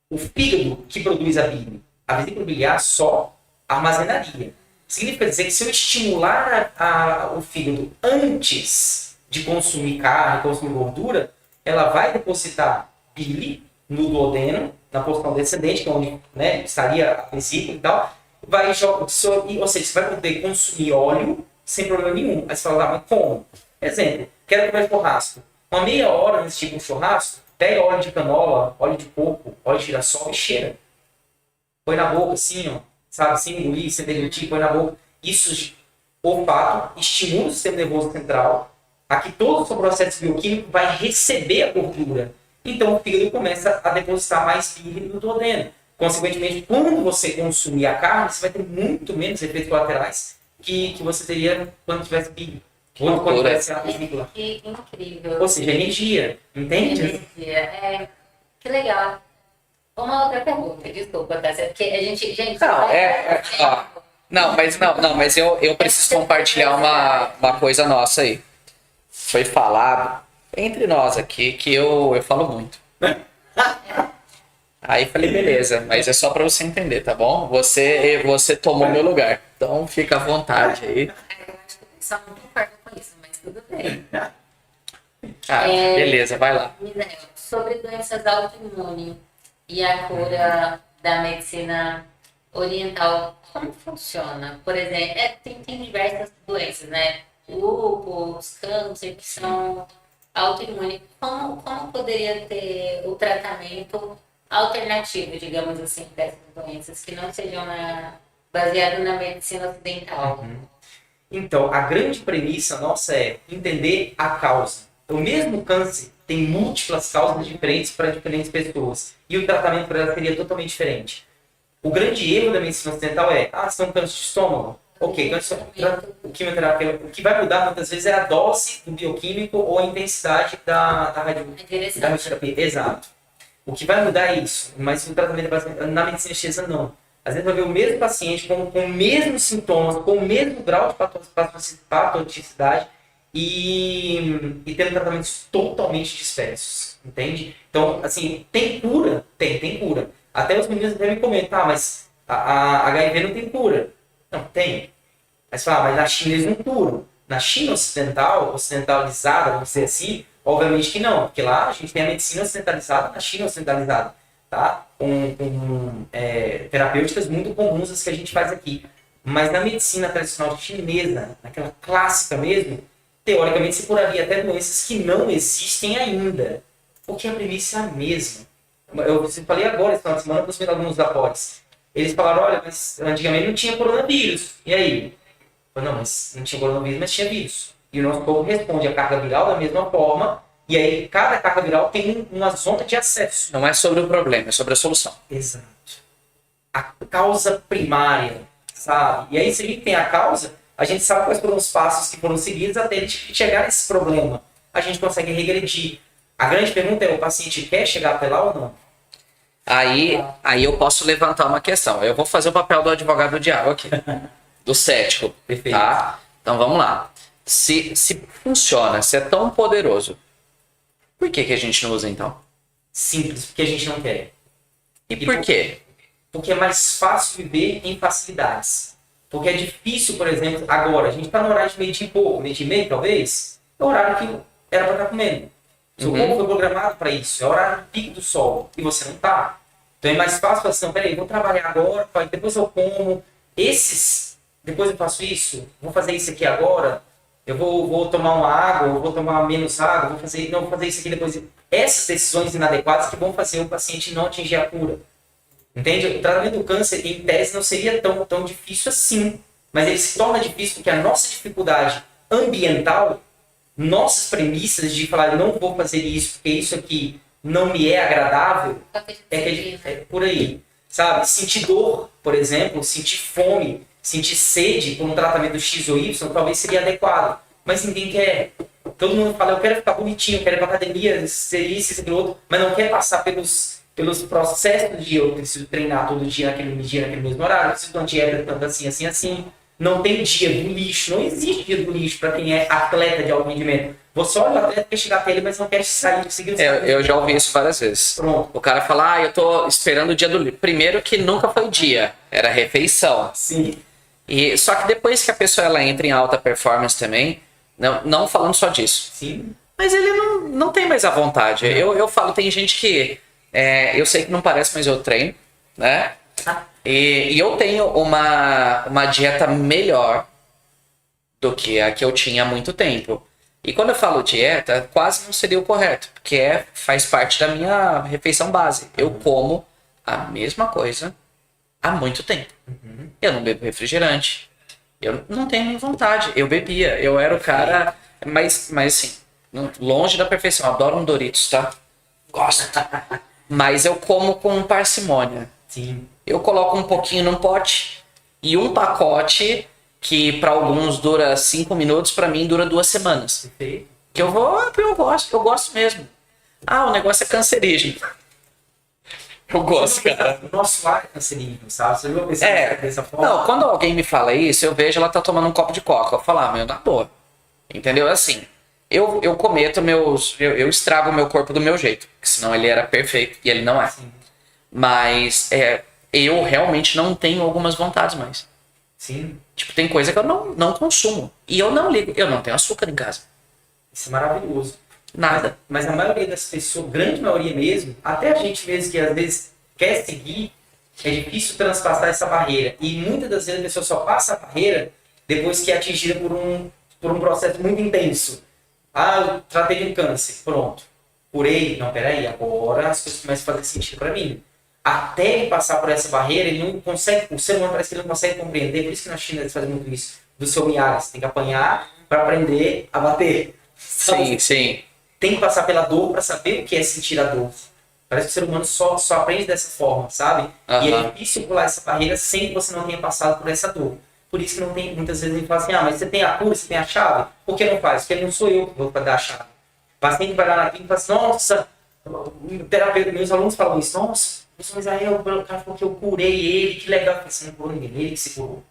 O fígado que produz a bile, a vesícula biliar só armazenaria. Significa dizer que se eu estimular o fígado antes de consumir carne, consumir gordura, ela vai depositar bile no duodeno, na porção descendente, que é onde, né, estaria a vesícula e tal, ou seja, você vai poder consumir óleo sem problema nenhum. Aí você fala, mas como? Exemplo, quero comer churrasco. Uma meia hora antes de ir um churrasco, pega óleo de canola, óleo de coco, óleo de girassol e cheira. Põe na boca assim, ó. sabe? Sem engolir, sem deglutir, põe na boca. Isso, olfato, estimula o sistema nervoso central. Aqui todo o seu processo bioquímico vai receber a gordura. Então o fígado começa a depositar mais bile no duodeno. Consequentemente, quando você consumir a carne, você vai ter muito menos efeitos colaterais que você teria quando tivesse bile. Ou quando tivesse a vesícula. Que incrível. Ou seja, energia. Entende? Energia. Que legal. Uma outra pergunta, desculpa, tá? Porque a gente Não, mas eu preciso compartilhar uma coisa nossa aí. Foi falado entre nós aqui que eu falo muito. Aí falei, beleza, mas é só pra você entender, tá bom? Você tomou meu lugar, então fica à vontade aí. Eu acho que o pessoal não concorda com isso, mas tudo bem. Beleza, vai lá. Misael, sobre doenças autoimunes e a cura da medicina oriental, como funciona? Por exemplo, tem diversas doenças, né? Lúpus, câncer, que são autoimunes. Como poderia ter o tratamento alternativo, digamos assim, dessas doenças, que não sejam baseado na medicina ocidental? Então, a grande premissa nossa é entender a causa. O mesmo câncer tem múltiplas causas diferentes para diferentes pessoas. E o tratamento para elas seria totalmente diferente. O grande erro da medicina ocidental é, você tem um câncer de estômago. Ok, quimioterapia. O que vai mudar muitas vezes é a dose do bioquímico ou a intensidade da radioterapia. Exato. O que vai mudar é isso. Mas o tratamento na medicina chinesa não. Às vezes vai ver o mesmo paciente com os mesmos sintomas, com o mesmo grau de patologicidade e tendo tratamentos totalmente dispersos. Entende? Então, assim, tem cura? Tem cura. Até os meninos até me comentam, mas a HIV não tem cura. Não, tem. Mas fala, mas na China eles não curam. Na China ocidentalizada, vamos dizer assim, obviamente que não. Porque lá a gente tem a medicina ocidentalizada, na China ocidentalizada. Tá? Com terapêuticas muito comuns as que a gente faz aqui. Mas na medicina tradicional chinesa, naquela clássica mesmo, teoricamente se curaria até doenças que não existem ainda. Porque a premissa é a mesma. Eu falei agora, esse final de semana, com alguns da POTS. Eles falaram, olha, mas antigamente não tinha coronavírus. E aí? Eu falei, não, mas não tinha coronavírus, mas tinha vírus. E o nosso corpo responde à carga viral da mesma forma. E aí, cada carga viral tem uma zona de acesso. Não é sobre o problema, é sobre a solução. Exato. A causa primária, sabe? E aí, se a gente tem a causa, a gente sabe quais foram os passos que foram seguidos até ele chegar nesse problema. A gente consegue regredir. A grande pergunta é, o paciente quer chegar até lá ou não? Aí eu posso levantar uma questão. Eu vou fazer o papel do advogado do diabo aqui. Do cético. Perfeito. Tá? Então vamos lá. Se funciona, se é tão poderoso, por que a gente não usa então? Simples, porque a gente não quer. E por quê? Porque é mais fácil viver em facilidades. Porque é difícil, por exemplo, agora, a gente está no horário de meio-dia e pouco, meio-dia e meio talvez, é o horário que era para estar comendo. Seu corpo foi programado para isso, é o horário do pico do sol, e você não está. Então é mais fácil falar assim, peraí, vou trabalhar agora, depois eu como, depois eu faço isso, vou fazer isso aqui agora, eu vou tomar uma água, eu vou tomar menos água, vou fazer isso aqui depois. Essas decisões inadequadas que vão fazer o paciente não atingir a cura. Entende? O tratamento do câncer, em tese, não seria tão difícil assim, mas ele se torna difícil porque a nossa dificuldade ambiental, nossas premissas de falar, não vou fazer isso porque isso aqui não me é agradável, é por aí, sabe? Sentir dor, por exemplo, sentir fome, sentir sede por um tratamento X ou Y, talvez seria adequado, mas ninguém quer. Todo mundo fala, eu quero ficar bonitinho, eu quero ir pra academia, ser isso, aquilo outro, mas não quer passar pelos processos de eu preciso treinar todo dia naquele mesmo horário, eu preciso de uma dieta tanto assim. Não tem dia do lixo, não existe dia do lixo para quem é atleta de alto rendimento. Você olha o atleta que quer chegar até ele, mas não quer sair seguir Eu já ouvi isso várias vezes. Pronto. O cara fala, eu tô esperando o dia do lixo. Primeiro que nunca foi dia, era refeição. Sim. Só que depois que a pessoa ela entra em alta performance também, não falando só disso. Sim. Mas ele não tem mais a vontade. Eu falo, tem gente que, eu sei que não parece, mas eu treino, né? E eu tenho uma dieta melhor do que a que eu tinha há muito tempo. E quando eu falo dieta, quase não seria o correto, porque faz parte da minha refeição base. Eu como a mesma coisa há muito tempo. Eu não bebo refrigerante. Eu não tenho nem vontade. Eu bebia. Eu era o cara... Mas assim, longe da perfeição. Eu adoro um Doritos, tá? Gosto. Mas eu como com parcimônia. Sim. Eu coloco um pouquinho num pote. E um pacote que para alguns dura 5 minutos, para mim dura 2 semanas. Perfeito. Que eu gosto mesmo. Ah, o negócio é cancerígeno. Eu gosto, cara. O nosso ar é cancerígeno, sabe? Você viu pensar dessa forma? Não, quando alguém me fala isso, eu vejo ela tá tomando um copo de coca. Eu falo, meu, na boa. Entendeu? Assim, eu cometo eu estrago o meu corpo do meu jeito. Porque senão ele era perfeito e ele não é. Sim. Mas eu realmente não tenho algumas vontades mais. Sim. Tipo, tem coisa que eu não consumo. E eu não ligo. Eu não tenho açúcar em casa. Isso é maravilhoso. Nada. Mas a maioria das pessoas, grande maioria mesmo, até a gente mesmo que às vezes quer seguir, é difícil transpassar essa barreira. E muitas das vezes a pessoa só passa a barreira depois que é atingida por um processo muito intenso. Ah, eu tratei de um câncer, pronto. Curei, não, peraí, agora as coisas começam a fazer sentido para mim. Até ele passar por essa barreira, ele não consegue, o ser humano parece que ele não consegue compreender, por isso que na China eles fazem muito isso, do seu Miyagi, você tem que apanhar para aprender a bater. Sim, sim. Tem que passar pela dor para saber o que é sentir a dor. Parece que o ser humano só aprende dessa forma, sabe? E é difícil pular essa barreira sem que você não tenha passado por essa dor. Por isso que não tem, muitas vezes ele fala assim, mas você tem a cura, você tem a chave? Por que não faz? Porque não sou eu que vou dar a chave. O paciente vai lá na clínica e fala assim, nossa, terapeuta, meus alunos falam isso, nossa, mas aí o cara falou que eu curei ele, que legal. Eu falei, você não curou ninguém, ele que se curou.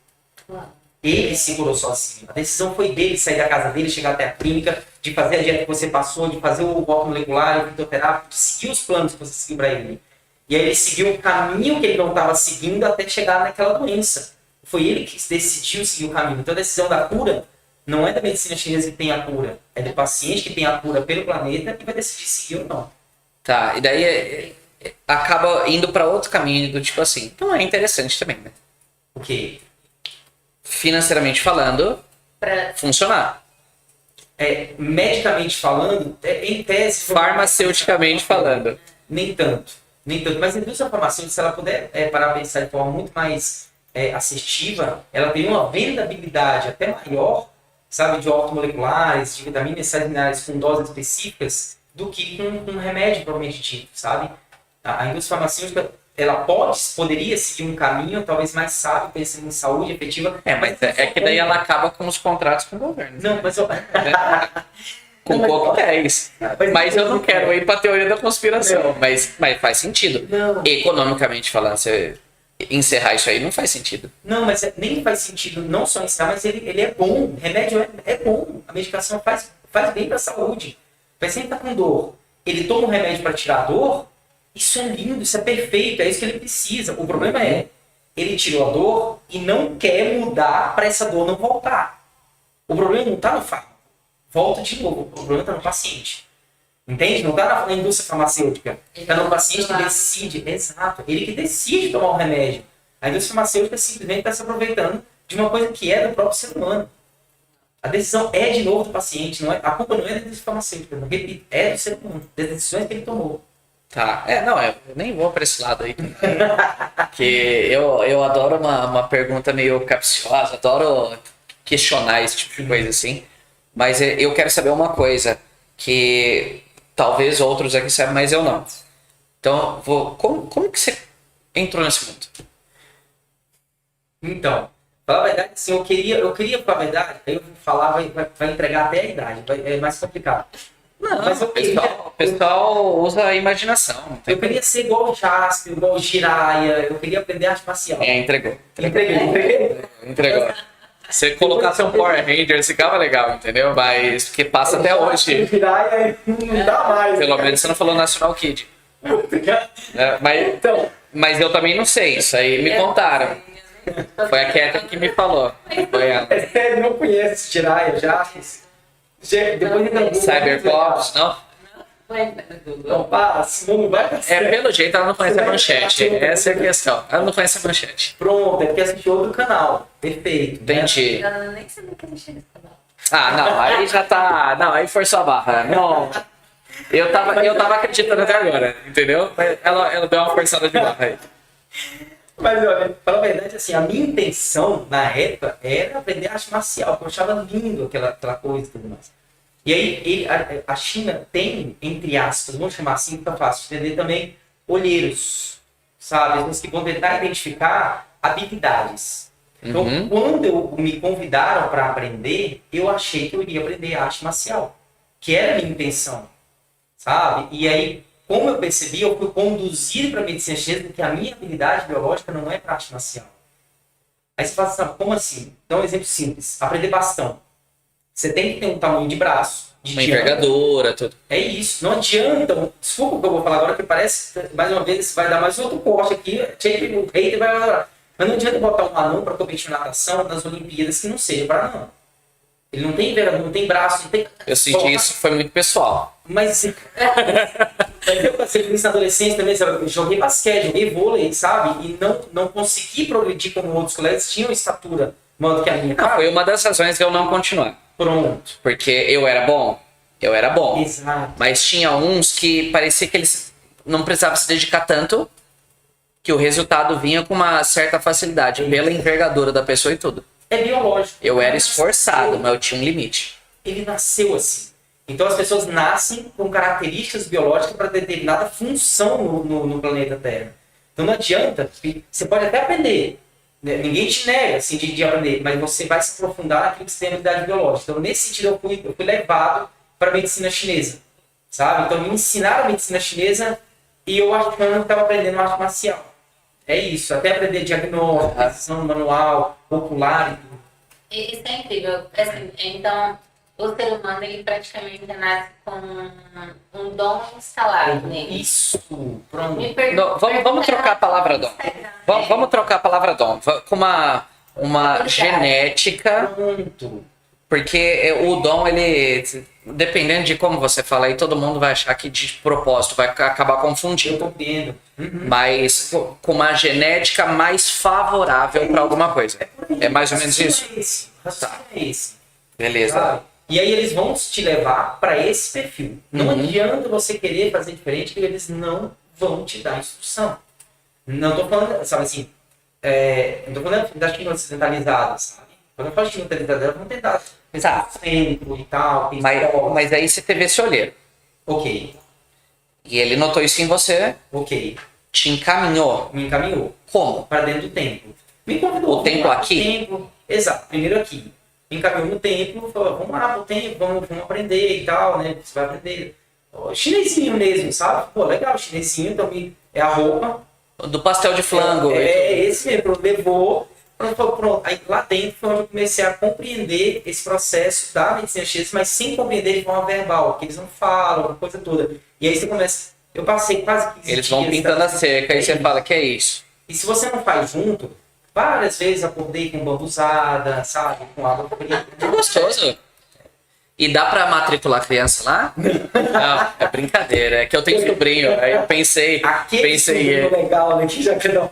Ele se curou sozinho. A decisão foi dele sair da casa dele, chegar até a clínica, de fazer a dieta que você passou, de fazer o voto molecular, o fitoterápico, de seguir os planos que você seguiu para ele. E aí ele seguiu o caminho que ele não estava seguindo até chegar naquela doença. Foi ele que decidiu seguir o caminho. Então a decisão da cura não é da medicina chinesa que tem a cura, é do paciente que tem a cura pelo planeta e vai decidir seguir ou não. Tá, e daí acaba indo para outro caminho do tipo assim. Então é interessante também, né? O quê? Financeiramente falando, funcionar. Medicamente falando, em tese... Farmaceuticamente falando. Nem tanto. Mas a indústria farmacêutica, se ela puder parar a pensar de forma muito mais assertiva, ela tem uma vendabilidade até maior, sabe, de ortomoleculares, de vitaminas e sais minerais com doses específicas, do que com um remédio propriamente dito, sabe? A indústria farmacêutica, ela poderia seguir um caminho talvez mais sábio, pensando em saúde efetiva. Mas é que daí ela acaba com os contratos com o governo. Não, mas eu... Com coquetéis. Mas eu não quero ir pra teoria da conspiração. Mas faz sentido. Não. Economicamente falando, você encerrar isso aí não faz sentido. Não, mas nem faz sentido não só ensinar, mas ele é bom. O remédio é bom. A medicação faz bem pra saúde. O paciente tá com dor. Ele toma um remédio para tirar a dor. Isso é lindo, isso é perfeito, é isso que ele precisa. O problema é, ele tirou a dor e não quer mudar para essa dor não voltar. O problema não está no fármaco. Volta de novo. O problema está no paciente. Entende? Não está na indústria farmacêutica. Está no paciente que decide. Exato. Ele que decide tomar o remédio. A indústria farmacêutica simplesmente está se aproveitando de uma coisa que é do próprio ser humano. A decisão é de novo do paciente. Não é, a culpa não é da indústria farmacêutica. Não repito, é do ser humano. Das decisões que ele tomou. Tá, eu nem vou pra esse lado aí. Porque eu adoro uma pergunta meio capciosa, adoro questionar esse tipo de coisa assim. Mas eu quero saber uma coisa, que talvez outros aqui saibam, mas eu não. Então, como que você entrou nesse mundo? Então, falar a verdade, assim, eu queria falar a verdade, aí eu vou falar, vai entregar até a idade, é mais complicado. Não, mas o pessoal usa a imaginação. Eu queria ser igual o Jasper, igual o Jiraiya, eu queria aprender arte marcial. Entregou. Entreguei. Se colocasse um Power Ranger, ficava legal, entendeu? Mas porque passa até hoje. Jiraiya não dá mais. Pelo menos você não falou National Kid. Mas eu também não sei, isso aí me contaram. Foi a Catherine que me falou. Foi ela. É sério, não conheço Jiraiya, Jasper. Depois Cybercops, não? Não, para, senão não vai dar certo. Pelo jeito ela não conhece a manchete. Essa é a questão. Ela não conhece a manchete. Pronto, é porque assistiu outro canal. Perfeito. Entendi. Eu nem sabia que existia esse canal. Não, aí já tá. Não, aí forçou a barra. Não. Eu tava acreditando até agora, entendeu? Ela deu uma forçada de barra aí. Mas olha, pra falar a verdade, assim, a minha intenção na época era aprender arte marcial, porque eu achava lindo aquela coisa e tudo mais. E aí, a China tem, entre aspas, vamos chamar assim, fica fácil de entender também, olheiros, sabe? Pessoas que vão tentar identificar habilidades. Então, quando me convidaram para aprender, eu achei que eu iria aprender arte marcial, que era a minha intenção, sabe? E aí, como eu percebi, eu fui conduzido para a medicina chinesa, porque a minha habilidade biológica não é para arte marcial. Aí você fala assim, como assim? Dá um exemplo simples. Aprender bastão. Você tem que ter um tamanho de braço, de Uma diâmetro. envergadura, tudo. É isso. Não adianta. Desculpa o que eu vou falar agora, que parece, mais uma vez, vai dar mais outro corte aqui. O hater vai adorar. Mas não adianta botar um anão para competir na natação nas Olimpíadas que não seja para anão. Ele não tem envergadura, não tem braço, não tem... Eu senti isso, foi muito pessoal. Mas eu passei por isso na adolescência também, sabe? Eu joguei basquete, joguei vôlei, sabe? E não consegui progredir como outros colegas que tinham estatura maior do que a minha. Não, foi uma das razões de eu não continuar. Pronto. Porque eu era bom. Exato. Mas tinha uns que parecia que eles não precisavam se dedicar tanto, que o resultado vinha com uma certa facilidade, pela envergadura da pessoa e tudo. É biológico. Eu era esforçado, mas eu tinha um limite. Ele nasceu assim. Então as pessoas nascem com características biológicas para determinada função no planeta Terra. Então não adianta, você pode até aprender, né? Ninguém te nega assim, de aprender, mas você vai se aprofundar naquilo que você tem habilidade biológica. Então nesse sentido eu fui levado para a medicina chinesa, sabe? Então me ensinaram a medicina chinesa e eu achando que estava aprendendo arte marcial. É isso, até aprender diagnóstico, precisão manual, popular e tudo. Isso é incrível. Assim, então, o ser humano, ele praticamente nasce com um dom instalado nele. Isso, pronto. Me pergunta- Vamos trocar a palavra dom. Vamos trocar a palavra dom. Com uma genética, Pronto. porque o dom, ele, dependendo de como você fala aí, todo mundo vai achar que de propósito vai acabar Eu confundindo. compreendo. Mas com uma genética mais favorável para alguma coisa. É mais ou menos isso? O raciocínio é esse. Beleza. Sabe? E aí eles vão te levar para esse perfil. Não adianta você querer fazer diferente, que eles não vão te dar instrução. Não tô falando, sabe assim, não tô falando da China ocidentalizada, sabe? Quando eu falo China ocidentalizada, vamos tentar Exato. centro e tal, tem escola. Mas aí você teve esse olheiro. Ok, E ele notou isso em você, ok. te encaminhou. Me encaminhou Como? para dentro do templo. Me convidou. O templo vamos lá aqui? pro templo. Exato, primeiro aqui. Me encaminhou no templo, falou, vamos lá pro templo, vamos aprender e tal, né? Você vai aprender. Chinesinho mesmo, sabe? Pô, legal, chinesinho, então é a roupa. Do pastel de flango. É esse mesmo, levou. Pronto. Aí lá dentro foi onde eu comecei a compreender esse processo da medicina chinesa, mas sem compreender de forma verbal, que eles não falam, a coisa toda. E aí você começa. Eu passei quase 15 Eles vão dias, pintando tá? a cerca e você fala que é isso. E se você não faz junto, várias vezes acordei com bambuzada, sabe? Com água fria. Que gostoso. E dá pra matricular criança lá? Não, é brincadeira. É que eu tenho sobrinho. Aí eu pensei Aquele legal, né? Que já que não.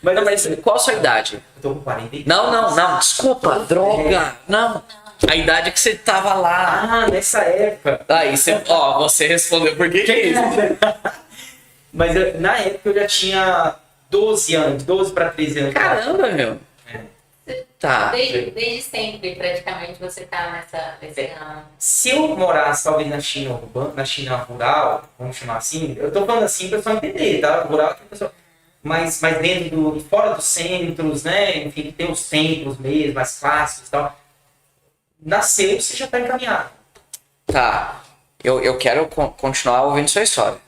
Mas, Não, mas qual a sua idade? eu tô com 40. Não, desculpa, droga. Não. A idade que você tava lá. Ah, nessa época. Aí você respondeu por que é isso? Mas na época eu já tinha 12 anos, 12 para 13 anos. Caramba, meu. Tá. Desde sempre, praticamente, você tá nesse ramo. Se eu morasse talvez na China urbana, na China rural, vamos chamar assim, eu tô falando assim para o pessoal entender, tá? Rural é que o pessoal... Mas dentro fora dos centros, né? Enfim, que tem os templos mesmo, as clássicos e tal. Nasceu, você já tá encaminhado. Tá. Eu quero continuar ouvindo sua história.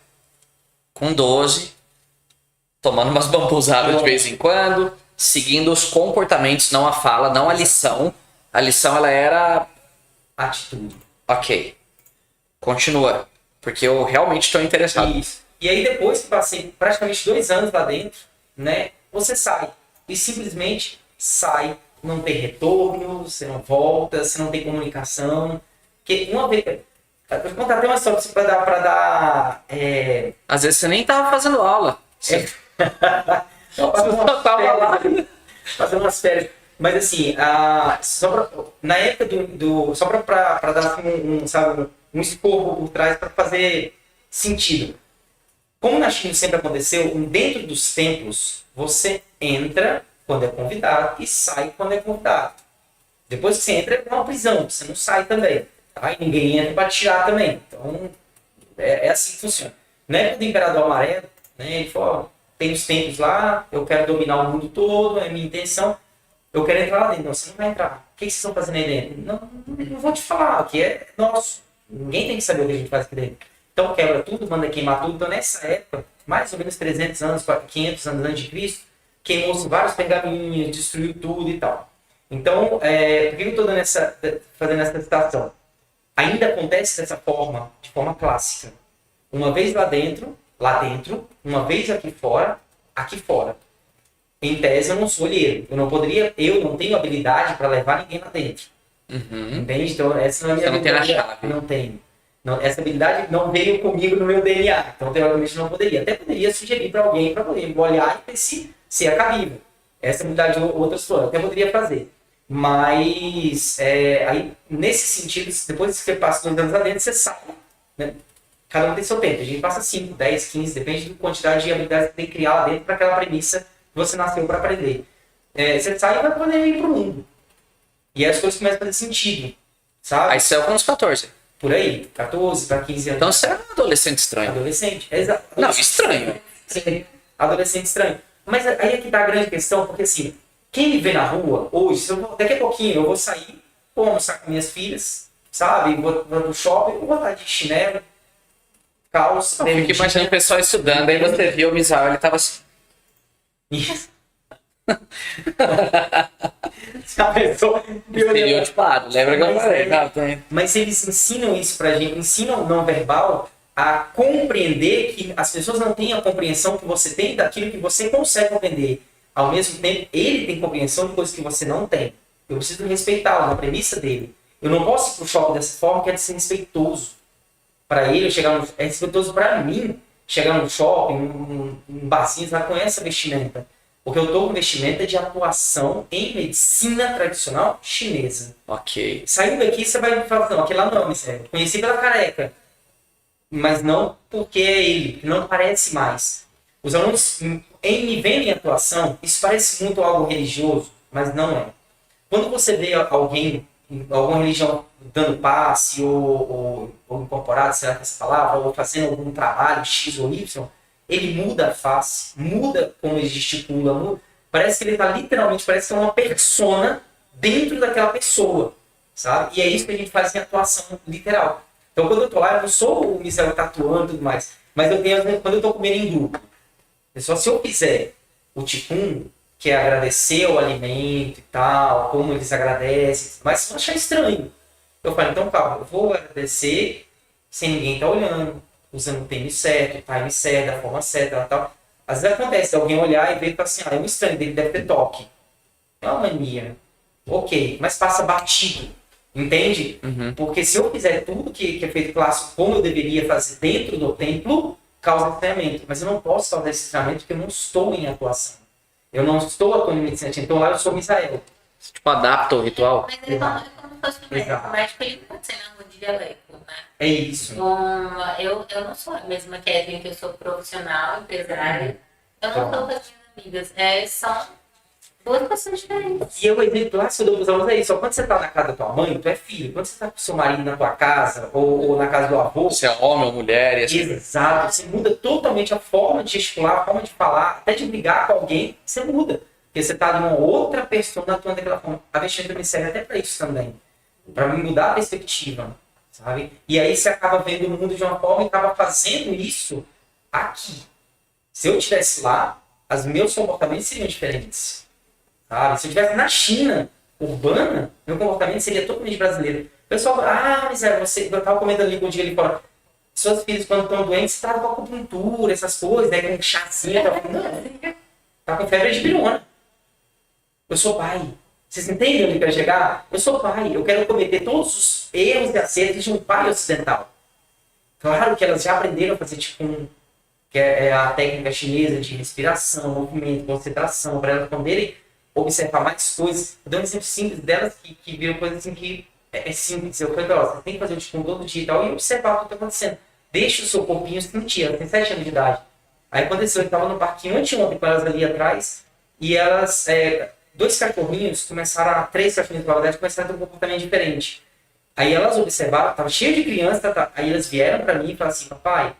Com 12, tomando umas bambuzadas de vez em quando, seguindo os comportamentos, não a fala, não a lição. A lição, ela era... Atitude. Ok. Continua. Porque eu realmente estou interessado. Isso. E aí depois que passei praticamente 2 anos lá dentro, né? Você sai. E simplesmente sai. Não tem retorno, você não volta, você não tem comunicação. Porque uma vez... Eu vou contar até uma história para dar... Às vezes você nem tava fazendo aula. Você Só tava lá. Fazendo umas férias. Mas assim, na época só para dar assim, sabe, um esporro por trás para fazer sentido. Como na China sempre aconteceu, dentro dos templos, você entra quando é convidado e sai quando é convidado. Depois que você entra, é uma prisão, você não sai também. Tá? E ninguém entra para tirar também. Então, é assim que funciona. Na época do Imperador Amarelo, né, ele falou, ó, tem os templos lá, eu quero dominar o mundo todo, é a minha intenção, eu quero entrar lá dentro. Não, você não vai entrar. O que vocês estão fazendo aí dentro? Não vou te falar, aqui é nosso. Ninguém tem que saber o que a gente faz aqui dentro. Então quebra tudo, manda queimar tudo. Então nessa época, mais ou menos 300 anos, 500 anos antes de Cristo, queimou-se vários pergaminhos, destruiu tudo e tal. Então, por que eu estou fazendo essa citação? Ainda acontece dessa forma, de forma clássica. Uma vez lá dentro, uma vez aqui fora. Em tese eu não sou olheiro. Eu não tenho habilidade para levar ninguém lá dentro. Uhum. Entende? Então essa não é a minha Você não tem a habilidade. chave. Não tenho. Não, essa habilidade não veio comigo no meu DNA. Então, teoricamente, não poderia. Até poderia sugerir para alguém para poder olhar e ver se é cabível. Essa habilidade outras pessoas até poderia fazer. Mas, aí, nesse sentido, depois que você passa 2 anos lá dentro, você sabe. Né? Cada um tem seu tempo. A gente passa 5, 10, 15, depende da quantidade de habilidades que tem que criar lá dentro para aquela premissa que você nasceu para aprender. Você sai e vai poder ir para o mundo. E aí as coisas começam a fazer sentido. Sabe? Aí saiu com uns 14. Por aí, 14 para 15 anos. Então você é um adolescente estranho. Adolescente, exato. Não, estranho. Sim, adolescente estranho. Mas aí é que tá a grande questão, porque assim, quem me vê na rua hoje, daqui a pouquinho eu vou sair, vou almoçar com minhas filhas, sabe? Vou no shopping, vou estar de chinelo, calça. Eu fico imaginando o pessoal estudando, aí você viu o Misael, ele tava assim. Isso. Se a pessoa... Estereotipado, lembra que eu falei? Não, tem. Mas eles ensinam isso pra gente, ensinam o não verbal a compreender que as pessoas não têm a compreensão que você tem daquilo que você consegue compreender. Ao mesmo tempo, ele tem compreensão de coisas que você não tem. Eu preciso respeitá-lo na premissa dele. Eu não posso ir pro shopping dessa forma, que é desrespeitoso. Para ele, é respeitoso para mim chegar num shopping, num barzinho, com essa vestimenta. Porque eu estou com vestimenta de atuação em medicina tradicional chinesa. Ok. Saindo daqui, você vai falar, não, aquele lá não, miséria. Conheci pela careca. Mas não porque é ele, não parece mais. Os alunos, me vendo em atuação, isso parece muito algo religioso, mas não é. Quando você vê alguém, alguma religião, dando passe, ou incorporado, será que é essa palavra, ou fazendo algum trabalho X ou Y, ele muda a face, muda como ele gesticula, muda. Parece que ele está literalmente, parece que é uma persona dentro daquela pessoa, sabe? E é isso que a gente faz em atuação literal. Então, quando eu tô lá, eu não sou o Misael tatuando e tudo mais, mas eu tenho, quando eu tô comendo em grupo, pessoal, se eu fizer o Qigong, que é agradecer o alimento e tal, como eles agradecem, mas se eu achar estranho, eu falo, então calma, eu vou agradecer sem ninguém estar olhando, usando o tempo certo, o time certo, da forma certa e tal. Às vezes acontece alguém olhar e ver e falar assim, é um estranho dele, deve ter toque. É uma mania. Ok, mas passa batido. Entende? Uhum. Porque se eu fizer tudo que é feito clássico como eu deveria fazer dentro do templo, causa estranhamento. Mas eu não posso causar esse estranhamento porque eu não estou em atuação. Eu não estou atuando em medicina. Então lá eu sou Misael. Você, tipo, adapta o ritual? Mas é como se fosse o médico. O médico ele pode ser na rua de dialeto, né? É isso. Eu não sou a mesma Kevin, que eu sou profissional, empresária. Eu não estou com as minhas amigas. São duas pessoas diferentes. E eu exemplo lá, se eu dou pros alunos, é isso. Ó, quando você está na casa da tua mãe, tu é filho. Quando você está com o seu marido na tua casa, ou na casa do avô, Você é homem ou mulher e assim. exato, você muda totalmente a forma de gesticular, a forma de falar, até de brigar com alguém, você muda. Porque você está numa outra pessoa atuando daquela forma. A vestimenta me serve até para isso também. Para me mudar a perspectiva, sabe? E aí você acaba vendo o mundo de uma forma e acaba fazendo isso aqui. Se eu estivesse lá, os meus comportamentos seriam diferentes. Sabe? Se eu estivesse na China, urbana, meu comportamento seria totalmente brasileiro. O pessoal, mas você, eu estava comendo ali um dia ali fora. Suas filhas, quando estão doentes, você estava com acupuntura, essas coisas, né? Com chazinho, tá com febre de pirona. Eu sou pai. Vocês entendem onde eu quero chegar? Eu sou pai. Eu quero cometer todos os erros e acertos de um pai ocidental. Claro que elas já aprenderam a fazer Qigong, que é a técnica chinesa de respiração, movimento, concentração, para elas poderem observar mais coisas. Eu dou um exemplo simples delas que viram coisas assim que é simples. Eu falei, você tem que fazer o Qigong todo dia e tal, e observar o que está acontecendo. deixa o seu corpinho sentir. Ela tem 7 anos de idade. Aí aconteceu, eu tava no parquinho anteontem com elas ali atrás, e elas, 2 cachorrinhos começaram, 3 cachorrinhos, na verdade, começaram a ter um comportamento diferente. Aí elas observaram, tava cheio de criança, aí elas vieram pra mim e falaram assim, papai,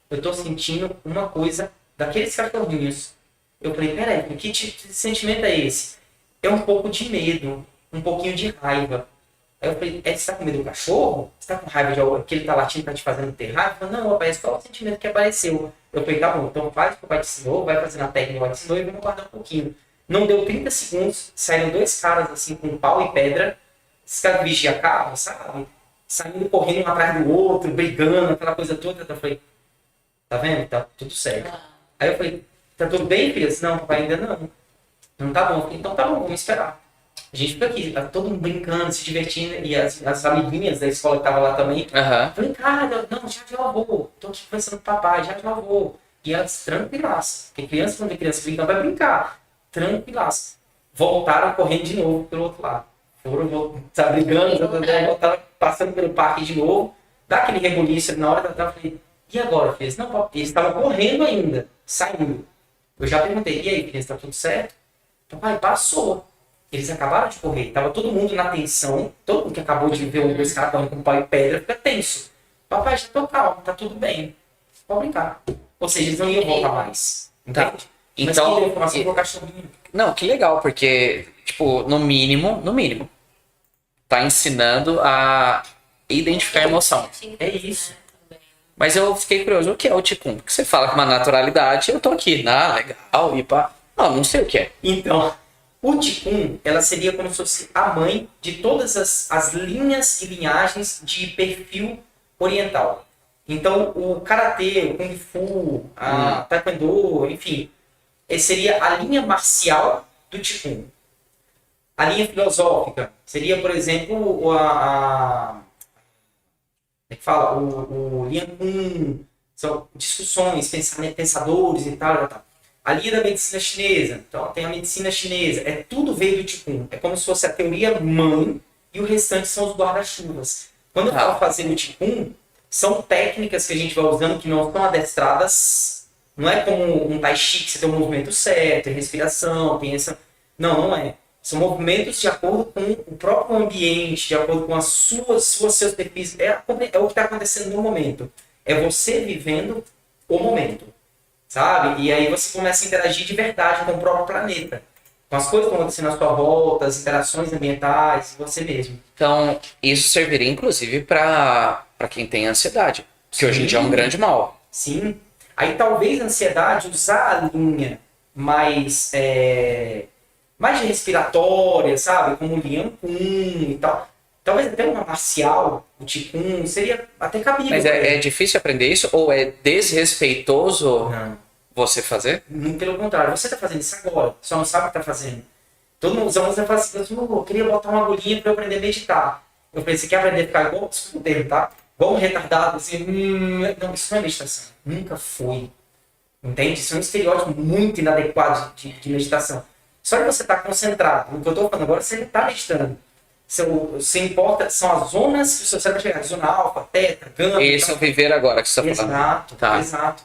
eu tô sentindo uma coisa daqueles cachorrinhos. Eu falei, peraí, que sentimento é esse? É um pouco de medo, um pouquinho de raiva. Aí eu falei, você tá com medo do cachorro? Você tá com raiva de algo que ele tá latindo, tá te fazendo ter raiva? Eu falei, não, papai, é só o sentimento que apareceu. Eu falei, tá bom, então faz o que o pai te ensinou, vai fazendo a técnica que o pai te ensinou e vamos guardar um pouquinho. Não deu 30 segundos, saíram 2 caras assim com pau e pedra, esses caras vigiam carro, sabe? Saindo correndo um atrás do outro, brigando, aquela coisa toda. Eu falei, tá vendo? Tá tudo certo. Aí eu falei, tá tudo bem, filha? Não, papai, ainda não. Não tá bom. Eu falei, então tá bom, vamos esperar. A gente ficou aqui, tá todo mundo brincando, se divertindo, e as amiguinhas da escola que estavam lá também. Aham. Falei, cara, não, já eu vou. Tô aqui conversando com o papai, já eu vou. E elas tranquilaças. Porque criança, quando vê criança brincando, vai brincar. Tranquilaças. Voltaram correndo de novo pelo outro lado. Foram, tá brigando, voltaram passando pelo parque de novo. Dá aquele rebuliço na hora da eu falei, e agora, filha? Não, papai, eles estavam correndo ainda, saindo. Eu já perguntei, e aí, filha, tá tudo certo? Papai, passou. Eles acabaram de correr, tava todo mundo na tensão, todo mundo que acabou de ver os caras falando com pau e pedra fica tenso. Papai, já tô calmo, tá tudo bem, pode brincar. Ou seja, eles não iam voltar mais, entende? Tá. Mas Então, que informação pro cachorrinho. não, que legal, porque, tipo, no mínimo, tá ensinando a identificar a emoção. É isso. Mas eu fiquei curioso, o que é o Ticum? Porque você fala com uma naturalidade, eu tô aqui, legal, e pá. Não sei o que é. Então, o Ticum, ela seria como se fosse a mãe de todas as linhas e linhagens de perfil oriental. Então, o Karatê, o Kung Fu, a Taekwondo, enfim, seria a linha marcial do Ticum. A linha filosófica seria, por exemplo, como é que fala? O Lian Kun, são discussões, pensadores e tal. A linha da medicina chinesa, então tem a medicina chinesa, tudo veio do Ticum. É como se fosse a teoria mãe e o restante são os guarda-chuvas. Quando eu falo fazendo Ticum, são técnicas que a gente vai usando que não são adestradas. Não é como um tai chi que você tem um movimento certo, tem respiração, tem essa... Não é. São movimentos de acordo com o próprio ambiente, de acordo com seus perfis. É o que está acontecendo no momento. É você vivendo o momento, sabe? E aí você começa a interagir de verdade com o próprio planeta. Com as coisas que estão acontecendo à sua volta, as interações ambientais, você mesmo. Então, isso serviria, inclusive, para quem tem ansiedade. Que hoje em dia é um grande mal. Sim. Aí talvez a ansiedade usar a linha mais de respiratória, sabe? Como o Lian Kun e tal. Talvez até uma marcial, o Ticum, seria até cabível. Mas é difícil aprender isso? Ou é desrespeitoso você fazer? Pelo contrário, você está fazendo isso agora, só não sabe o que está fazendo. Todo mundo, os alunos vai falar assim, eu queria botar uma agulhinha para eu aprender a meditar. Eu falei, você quer aprender a ficar igual, desculpa o termo, tá? Igual um retardado, assim, não, isso não é meditação. Nunca foi. Entende? Isso é um estereótipo muito inadequado de meditação. Só que você está concentrado no que eu estou falando agora, você está meditando. Você importa, são as zonas que o seu cérebro vai chegar. Zona alfa, teta, gama. Esse é o viver agora que você está falando. Exato, Tá. exato.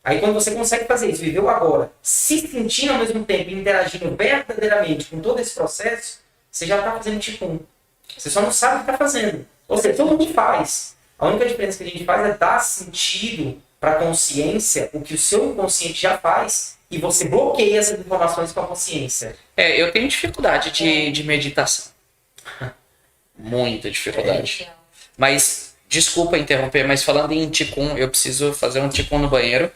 Aí quando você consegue fazer isso, viveu agora, se sentindo ao mesmo tempo, interagindo verdadeiramente com todo esse processo, você já está fazendo Ticum. Você só não sabe o que está fazendo. Ou seja, todo mundo faz. A única diferença que a gente faz é dar sentido para a consciência o que o seu inconsciente já faz e você bloqueia essas informações com a consciência. Eu tenho dificuldade de meditação. Muita dificuldade. Mas, desculpa interromper, mas falando em Ticum, eu preciso fazer um Ticum no banheiro.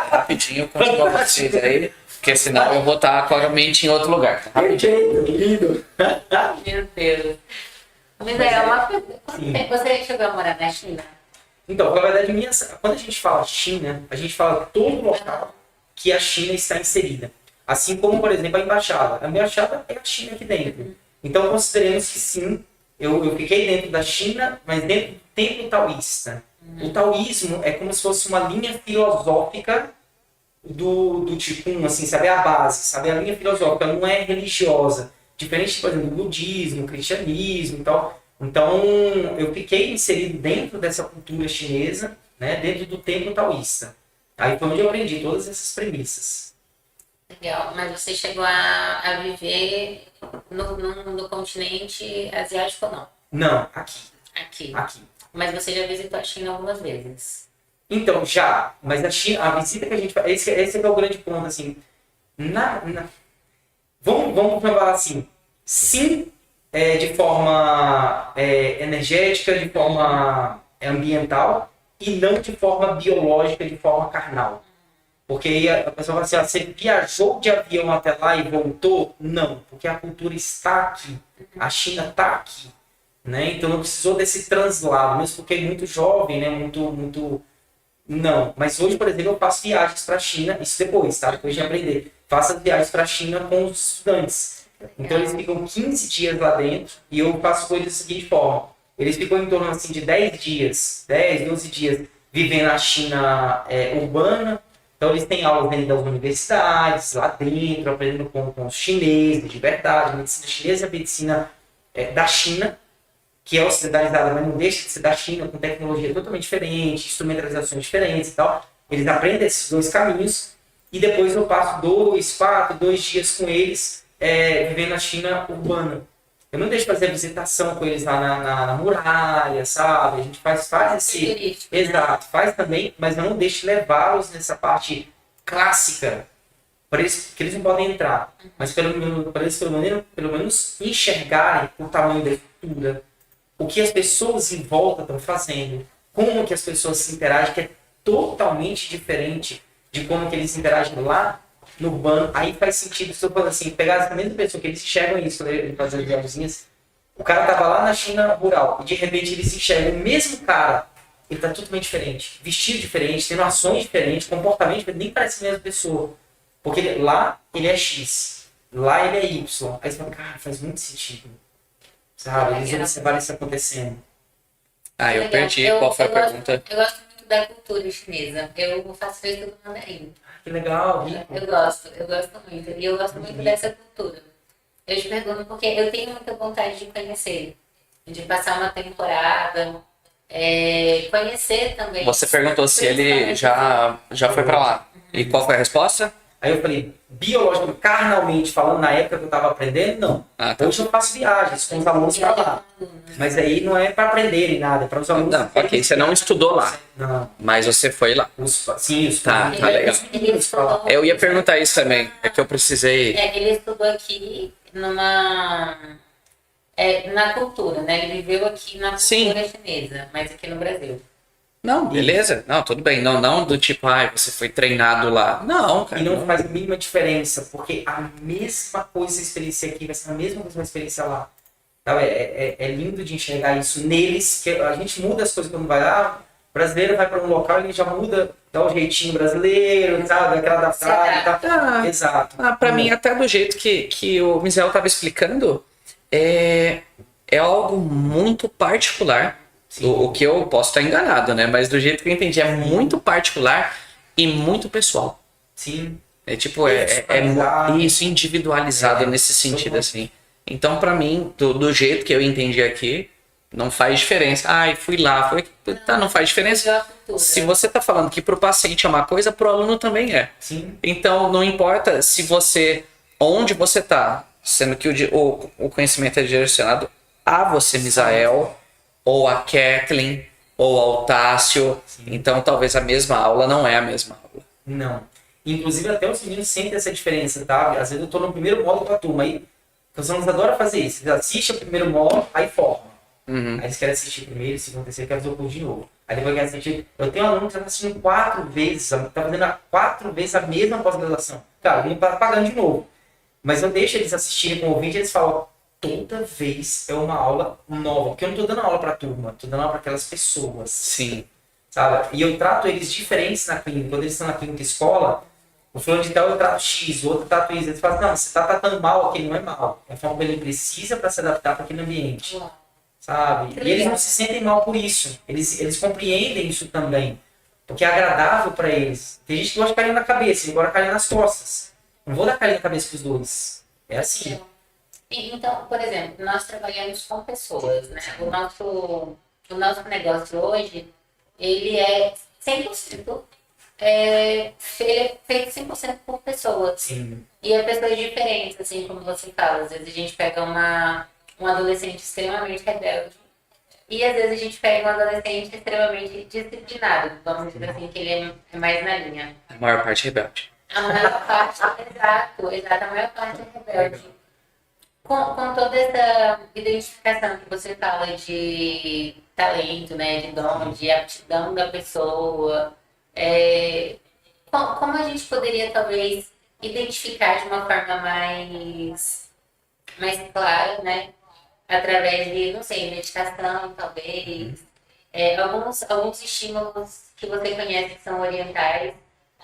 Rapidinho, eu conto pra vocês aí. Porque senão eu vou estar com a mente em outro lugar. Rapidinho. Lindo. Meu Deus. Mas uma coisa. Quanto tempo você chegou a morar na China? Então, na verdade, quando a gente fala China, a gente fala todo local que a China está inserida. Assim como, por exemplo, a embaixada. A embaixada é a China aqui dentro. Então, consideremos que sim, eu fiquei dentro da China, mas dentro do templo taoísta. O taoísmo é como se fosse uma linha filosófica do Ticum, assim, sabe? A base, sabe? A linha filosófica não é religiosa. Diferente, por exemplo, do budismo, cristianismo e tal. Então, eu fiquei inserido dentro dessa cultura chinesa, né, dentro do templo taoísta. Aí foi onde eu aprendi todas essas premissas. Legal, mas você chegou a viver no continente asiático ou não? Não, aqui. Aqui. Mas você já visitou a China algumas vezes. Então, já, mas a China, a visita que a gente faz, esse é o grande ponto, assim, vamos falar assim, sim, de forma energética, de forma ambiental, e não de forma biológica, de forma carnal. Porque aí a pessoa fala assim, ah, você viajou de avião até lá e voltou? Não, porque a cultura está aqui, a China está aqui, né? Então não precisou desse translado, mesmo porque é muito jovem, né? Muito... Não, mas hoje, por exemplo, eu faço viagens para a China, isso depois, tá? Depois de aprender. Faço viagens para a China com os estudantes. Então eles ficam 15 dias lá dentro e eu faço coisas da seguinte forma. Eles ficam em torno assim, de 10 dias, 10, 12 dias, vivendo na China urbana. Então eles têm aulas dentro das universidades, lá dentro, aprendendo com os chineses de verdade, a medicina chinesa e a medicina da China, que é ocidentalizada, mas não deixa de ser da China, com tecnologia totalmente diferente, instrumentalizações diferentes e tal. Eles aprendem esses dois caminhos e depois eu passo 2 dias com eles vivendo na China urbana. Eu não deixo de fazer a visitação com eles lá na muralha, sabe? A gente faz esse... Turístico, Exato, faz também, mas eu não deixo de levá-los nessa parte clássica, para eles, que eles não podem entrar. Mas para eles pelo menos enxergarem o tamanho da estrutura, o que as pessoas em volta estão fazendo, como que as pessoas se interagem, que é totalmente diferente de como que eles interagem lá no urbano. Aí faz sentido, se eu falar assim, pegar essa mesma pessoa que eles enxergam isso, né, ele fazendo viagens, o cara tava lá na China rural e de repente eles enxergam o mesmo cara, ele tá totalmente diferente, vestido diferente, tendo ações diferentes, comportamento diferente, nem parece a mesma pessoa. Porque lá ele é X, lá ele é Y. Aí você fala, cara, faz muito sentido. Sabe? Eles observaram isso acontecendo. Ah, eu perdi. Qual foi a pergunta? Eu gosto muito da cultura chinesa. Eu faço isso do mandarim. Que legal, rico. Eu gosto muito. E eu gosto muito dessa cultura. Eu te pergunto porque eu tenho muita vontade de conhecer. De passar uma temporada. Conhecer também. Você perguntou se ele já foi pra lá. E qual foi a resposta? Aí eu falei, biologicamente, carnalmente, falando na época que eu estava aprendendo, não. Ah, tá. Hoje eu faço viagens com os alunos para lá. Mas aí não é para aprenderem nada, é para os alunos... Não, ok, você não estudou lá, Não. mas você foi lá. Sim, os Tá legal. meninos para lá. Eu ia perguntar isso também, é que eu precisei... Ele estudou aqui na cultura, né? Ele viveu aqui na cultura chinesa, mas aqui no Brasil. Não, beleza. Não, tudo bem. Não do tipo, você foi treinado lá. Não, cara. E não faz a mínima diferença, porque a mesma coisa a experiência aqui vai ser a mesma coisa a experiência lá. Então, é lindo de enxergar isso neles, que a gente muda as coisas quando vai lá. O brasileiro vai para um local e ele já muda, dá o jeitinho brasileiro, sabe? Aquela adaptada e tal. Exato. Pra mim, até do jeito que o Misael estava explicando, é algo muito particular. O que eu posso estar enganado, né? Mas do jeito que eu entendi, é muito particular e muito pessoal. Sim. É tipo, isso, individualizado nesse sentido, assim. Então, pra mim, do jeito que eu entendi aqui, não faz diferença. Fui lá, não faz diferença. Se você tá falando que pro paciente é uma coisa, pro aluno também é. Sim. Então, não importa se onde você tá, sendo que o conhecimento é direcionado a você, Misael, ou a Kathleen, ou ao Tássio. Então, talvez a mesma aula não é a mesma aula. Não. Inclusive, até os meninos sentem essa diferença, tá? Às vezes eu tô no primeiro módulo com a turma, aí os alunos adoram fazer isso. Eles assistem o primeiro módulo, aí formam. Aí eles querem assistir primeiro, segundo, terceiro, querem fazer o curso de novo. Aí depois querem assistir... Eu tenho um aluno que tá assistindo 4 vezes, tá fazendo 4 vezes a mesma pós-graduação. Cara, não tá pagando de novo. Mas eu deixo eles assistirem com o vídeo e eles falam, toda vez é uma aula nova. Porque eu não tô dando aula pra turma, tô dando aula pra aquelas pessoas. Sim. Sabe? E eu trato eles diferentes na clínica. Quando eles estão na clínica escola, o fulano de tal eu trato X, o outro trato Y. Eles falam, não, você tá tratando mal, aquele não é mal. É a forma que ele precisa para se adaptar para aquele ambiente. Sabe? E eles não se sentem mal por isso. Eles compreendem isso também. Porque é agradável para eles. Tem gente que gosta de carinho na cabeça, agora carinho nas costas. Não vou dar carinho na cabeça pros dois. É assim. Então, por exemplo, nós trabalhamos com pessoas, né? O nosso negócio hoje, ele é 100% feito 100% por pessoas. Sim. E é pessoas diferentes, assim, como você fala. Às vezes a gente pega um adolescente extremamente rebelde. E às vezes a gente pega um adolescente extremamente disciplinado. Vamos dizer assim, que ele é mais na linha. A maior parte rebelde. A maior parte, exato, a maior parte é rebelde. Com toda essa identificação que você fala de talento, né, de dom, de aptidão da pessoa, como a gente poderia talvez identificar de uma forma mais clara, né, através de, não sei, meditação, talvez, alguns estímulos que você conhece que são orientais,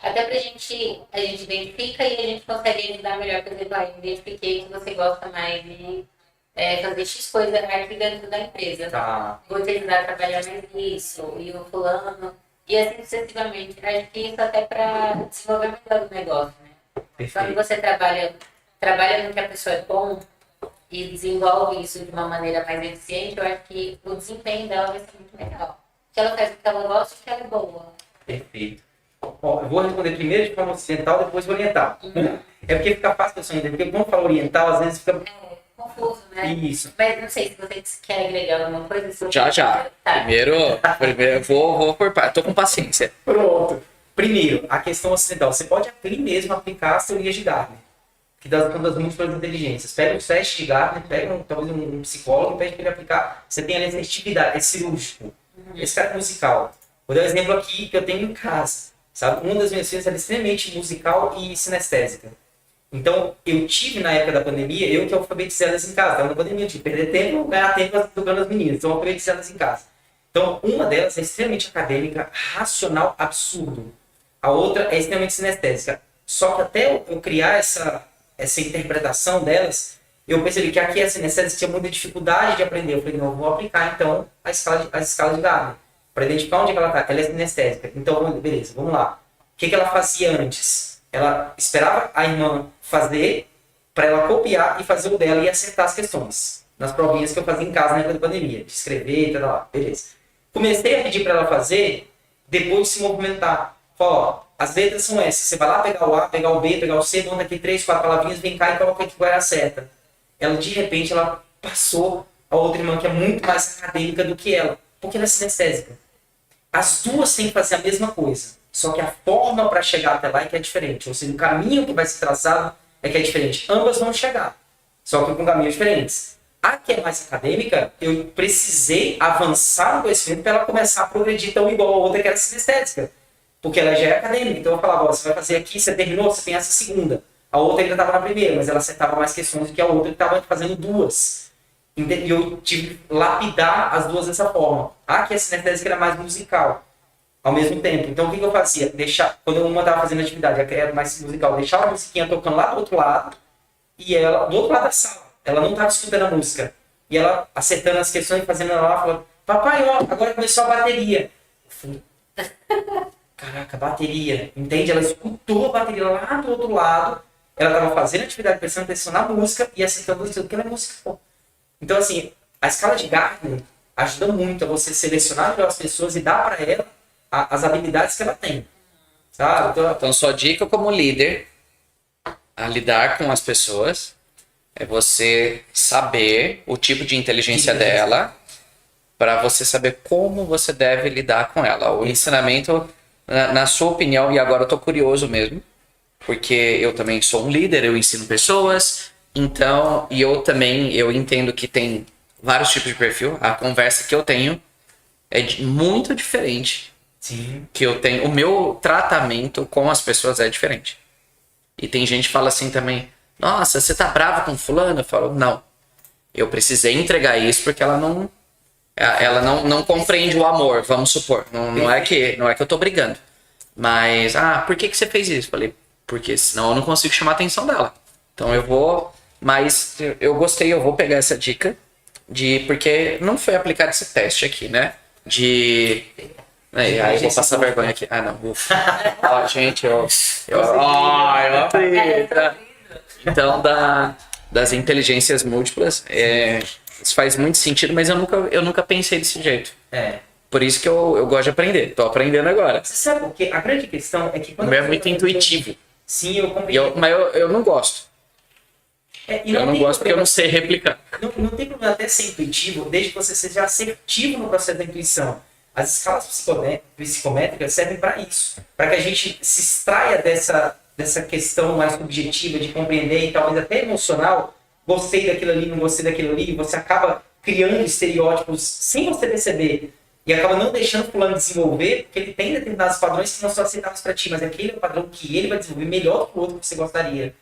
até pra a gente identifica e a gente consegue ajudar melhor, por exemplo, eu identifiquei que você gosta mais de fazer X coisa aqui dentro da empresa. Tá. Vou te ajudar a trabalhar mais nisso, e o fulano, e assim sucessivamente. Acho que isso até para desenvolver melhor o negócio, né? Quando Perfeito. você trabalha no que a pessoa é bom e desenvolve isso de uma maneira mais eficiente, eu acho que o desempenho dela vai ser muito legal. Que ela faz o que ela gosta e que ela é boa. Perfeito. Ó, eu vou responder primeiro de forma ocidental, depois oriental. É porque fica fácil a pessoa entender, porque quando fala oriental, às vezes fica... Confuso, né? Isso. Mas não sei se vocês querem agregar alguma coisa. Já. Tá. Primeiro vou por parte. Tô com paciência. Pronto. Primeiro, a questão ocidental. Você pode mesmo aplicar as teorias de Gardner, que são das múltiplas inteligências. Pega os testes de Gardner, pega talvez um psicólogo e pede para ele aplicar. Você tem a assertividade, é cirúrgico. Esse cara é musical. Vou dar um exemplo aqui que eu tenho em casa. Sabe? Uma das minhas filhas era extremamente musical e sinestésica. Então, eu tive na época da pandemia, eu que alfabetizei elas em casa. Estava na pandemia, eu tive que perder tempo, ganhar tempo educando as meninas. Então, eu alfabetizei elas em casa. Então, uma delas é extremamente acadêmica, racional, absurdo. A outra é extremamente sinestésica. Só que até eu criar essa interpretação delas, eu percebi que aqui a sinestésica tinha muita dificuldade de aprender. Eu falei, não, eu vou aplicar então as escalas de Gardner, para identificar onde ela está. Ela é sinestésica. Então, beleza, vamos lá. O que ela fazia antes? Ela esperava a irmã fazer, para ela copiar e fazer o dela e acertar as questões. Nas provinhas que eu fazia em casa na época da pandemia. De escrever e tal, lá. Beleza. Comecei a pedir para ela fazer, depois de se movimentar. Ó, as letras são essas. Você vai lá pegar o A, pegar o B, pegar o C, manda aqui 3, 4 palavrinhas, vem cá e coloca aqui qual é a certa. Ela, de repente, ela passou a outra irmã que é muito mais acadêmica do que ela. Porque ela é sinestésica. As duas têm que fazer a mesma coisa. Só que a forma para chegar até lá é que é diferente. Ou seja, o caminho que vai ser traçado é que é diferente. Ambas vão chegar. Só que com caminhos diferentes. A que é mais acadêmica, eu precisei avançar no conhecimento para ela começar a progredir tão igual a outra que era sinestésica. Porque ela já é acadêmica. Então eu falava, ó, você vai fazer aqui, você terminou, você tem essa segunda. A outra ainda estava na primeira, mas ela acertava mais questões do que a outra que estava fazendo duas. E eu tive que lapidar as duas dessa forma. A que é sinestésica era mais musical, ao mesmo tempo. Então o que eu fazia? Quando uma estava fazendo atividade, a que era mais musical, deixava a musiquinha tocando lá do outro lado, e ela, do outro lado da sala, ela não estava escutando a música. E ela acertando as questões, fazendo ela lá, falando, papai, ó, agora começou a bateria. Eu falei, caraca, bateria, entende? Ela escutou a bateria lá do outro lado, ela estava fazendo atividade, prestando atenção na música e acertando tudo que ela é música. Pô. Então, assim, a escala de Gardner ajuda muito a você selecionar melhor as pessoas e dar para ela as habilidades que ela tem. Sabe? Então, sua dica como líder a lidar com as pessoas é você saber o tipo de inteligência dela para você saber como você deve lidar com ela. O ensinamento, na sua opinião, e agora eu tô curioso mesmo, porque eu também sou um líder, eu ensino pessoas, então, e eu entendo que tem vários tipos de perfil. A conversa que eu tenho é muito diferente. Sim. Que eu tenho, o meu tratamento com as pessoas é diferente. E tem gente que fala assim também, nossa, você tá bravo com fulano? Eu falo, não. Eu precisei entregar isso porque ela não compreende o amor, vamos supor. Não é que eu tô brigando. Mas, por que você fez isso? Falei, porque senão eu não consigo chamar a atenção dela. Então eu vou, mas eu gostei, eu vou pegar essa dica porque não foi aplicado esse teste aqui, né? Aí eu vou passar vergonha aqui. Não, ufa. Gente, eu acredito. Então, das inteligências múltiplas. Isso faz muito sentido, mas eu nunca pensei desse jeito. Por isso que eu gosto de aprender. Tô aprendendo agora. Você sabe por quê? A grande questão é que O quando... meu é muito intuitivo. Sim, eu compreendo. Mas eu não gosto. E Eu não tem gosto porque eu problema. não sei replicar. Não tem problema até ser intuitivo, desde que você seja assertivo no processo da intuição. As escalas psicométricas servem para isso, para que a gente se extraia dessa questão mais subjetiva de compreender e talvez até emocional. Gostei daquilo ali, não gostei daquilo ali, você acaba criando estereótipos sem você perceber e acaba não deixando o fulano desenvolver, porque ele tem determinados padrões que não são aceitáveis para ti, mas aquele é o padrão que ele vai desenvolver melhor do que o outro que você gostaria.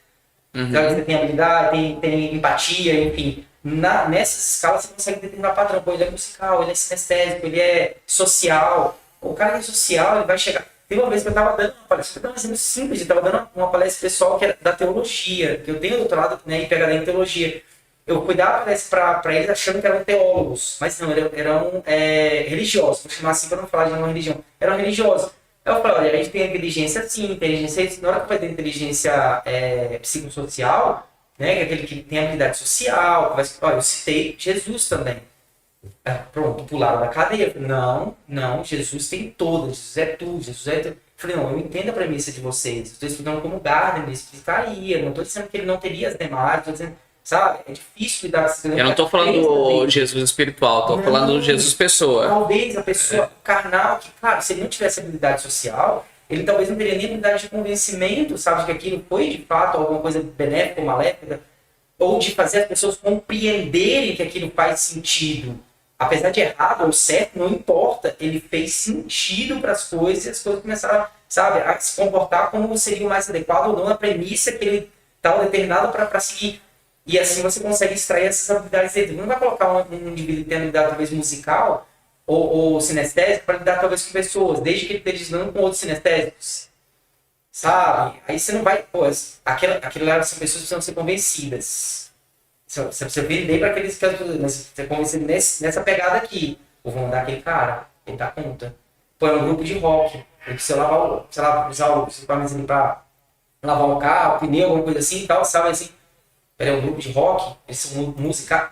Então, você tem habilidade, tem empatia, enfim. Nessas escalas você consegue determinar padrão. Pô, ele é musical, ele é sinestésico, ele é social. O cara que é social, ele vai chegar... Tem uma vez que eu estava dando uma palestra, eu exemplo simples, eu estava dando uma palestra pessoal que era da teologia, que eu tenho doutorado, né, em PhD em teologia. Eu fui dar a palestra para eles achando que eram teólogos, mas não, eram religiosos, vou chamar assim para não falar de uma religião. Eram religiosos. Eu falei, olha, a gente tem inteligência sim, inteligência, na hora que vai ter inteligência psicossocial, né, que é aquele que tem habilidade social, olha, eu citei Jesus também. Pronto, pularam da cadeira. Não, Jesus tem todas, Jesus é tu, Jesus é tu. Eu falei, não, eu entendo a premissa de vocês, estou estudando como Gardner, ele explicaria, não estou dizendo que ele não teria as demais, estou dizendo, sabe, é difícil lidar com essas Eu não tô falando do Jesus espiritual, tô falando do Jesus pessoa. Talvez a pessoa carnal, que, claro, se ele não tivesse habilidade social, ele talvez não teria nem habilidade de convencimento, sabe, de que aquilo foi de fato alguma coisa benéfica ou maléfica, ou de fazer as pessoas compreenderem que aquilo faz sentido. Apesar de errado ou certo, não importa, ele fez sentido para as coisas e as coisas começaram, sabe, a se comportar como seria o mais adequado ou não, a premissa que ele estava determinado para seguir. E assim você consegue extrair essas habilidades dele. Não vai colocar um indivíduo que tem habilidade talvez musical ou sinestésico para lidar talvez com pessoas, desde que ele esteja lidando com outros sinestésicos. Sabe? Aí você não vai... Pô, aquele lado são pessoas que precisam ser convencidas. Você precisa vender para aqueles que você convencido nessa pegada aqui. Ou vão dar aquele cara, ele dá conta. Pô, é um grupo de rock. Ele precisa usar o equipamento para lavar um carro, pneu, alguma coisa assim e tal, sabe assim. É um grupo de rock, eles são musical.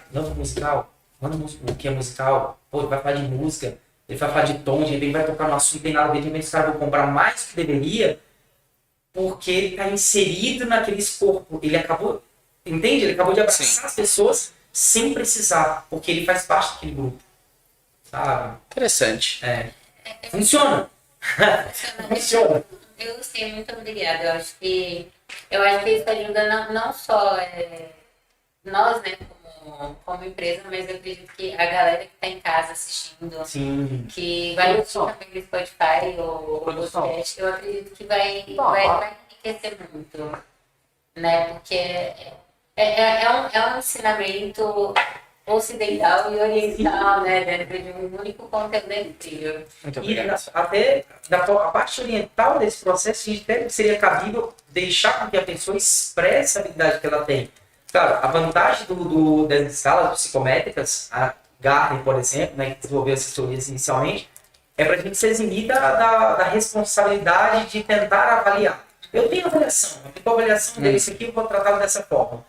Manda o que é musical? Pô, ele vai falar de música, ele vai falar de tom, de repente vai tocar no assunto, tem nada a ver, de repente os caras vão comprar mais do que deveria, porque ele está inserido naqueles corpos. Ele acabou, entende? Ele acabou de abraçar as pessoas sem precisar, porque ele faz parte daquele grupo. Sabe? Interessante. Funciona. Funciona. Eu gostei, muito obrigada. Eu acho que isso ajuda não só nós, né, como empresa, mas eu acredito que a galera que está em casa assistindo, Sim. que vai ouvir também do Spotify ou podcast, eu acredito que vai enriquecer muito, né, porque é um ensinamento ocidental e oriental, né, dentro de um único conteúdo incrível. Muito E obrigado. até a parte oriental desse processo, a gente até seria cabível deixar com que a pessoa expresse a habilidade que ela tem. Claro, a vantagem das escalas psicométricas, a Gardner, por exemplo, né, que desenvolveu essas teorias inicialmente, é para a gente se eximir da responsabilidade de tentar avaliar. Eu tenho avaliação, a avaliação desse aqui eu vou tratá-lo dessa forma.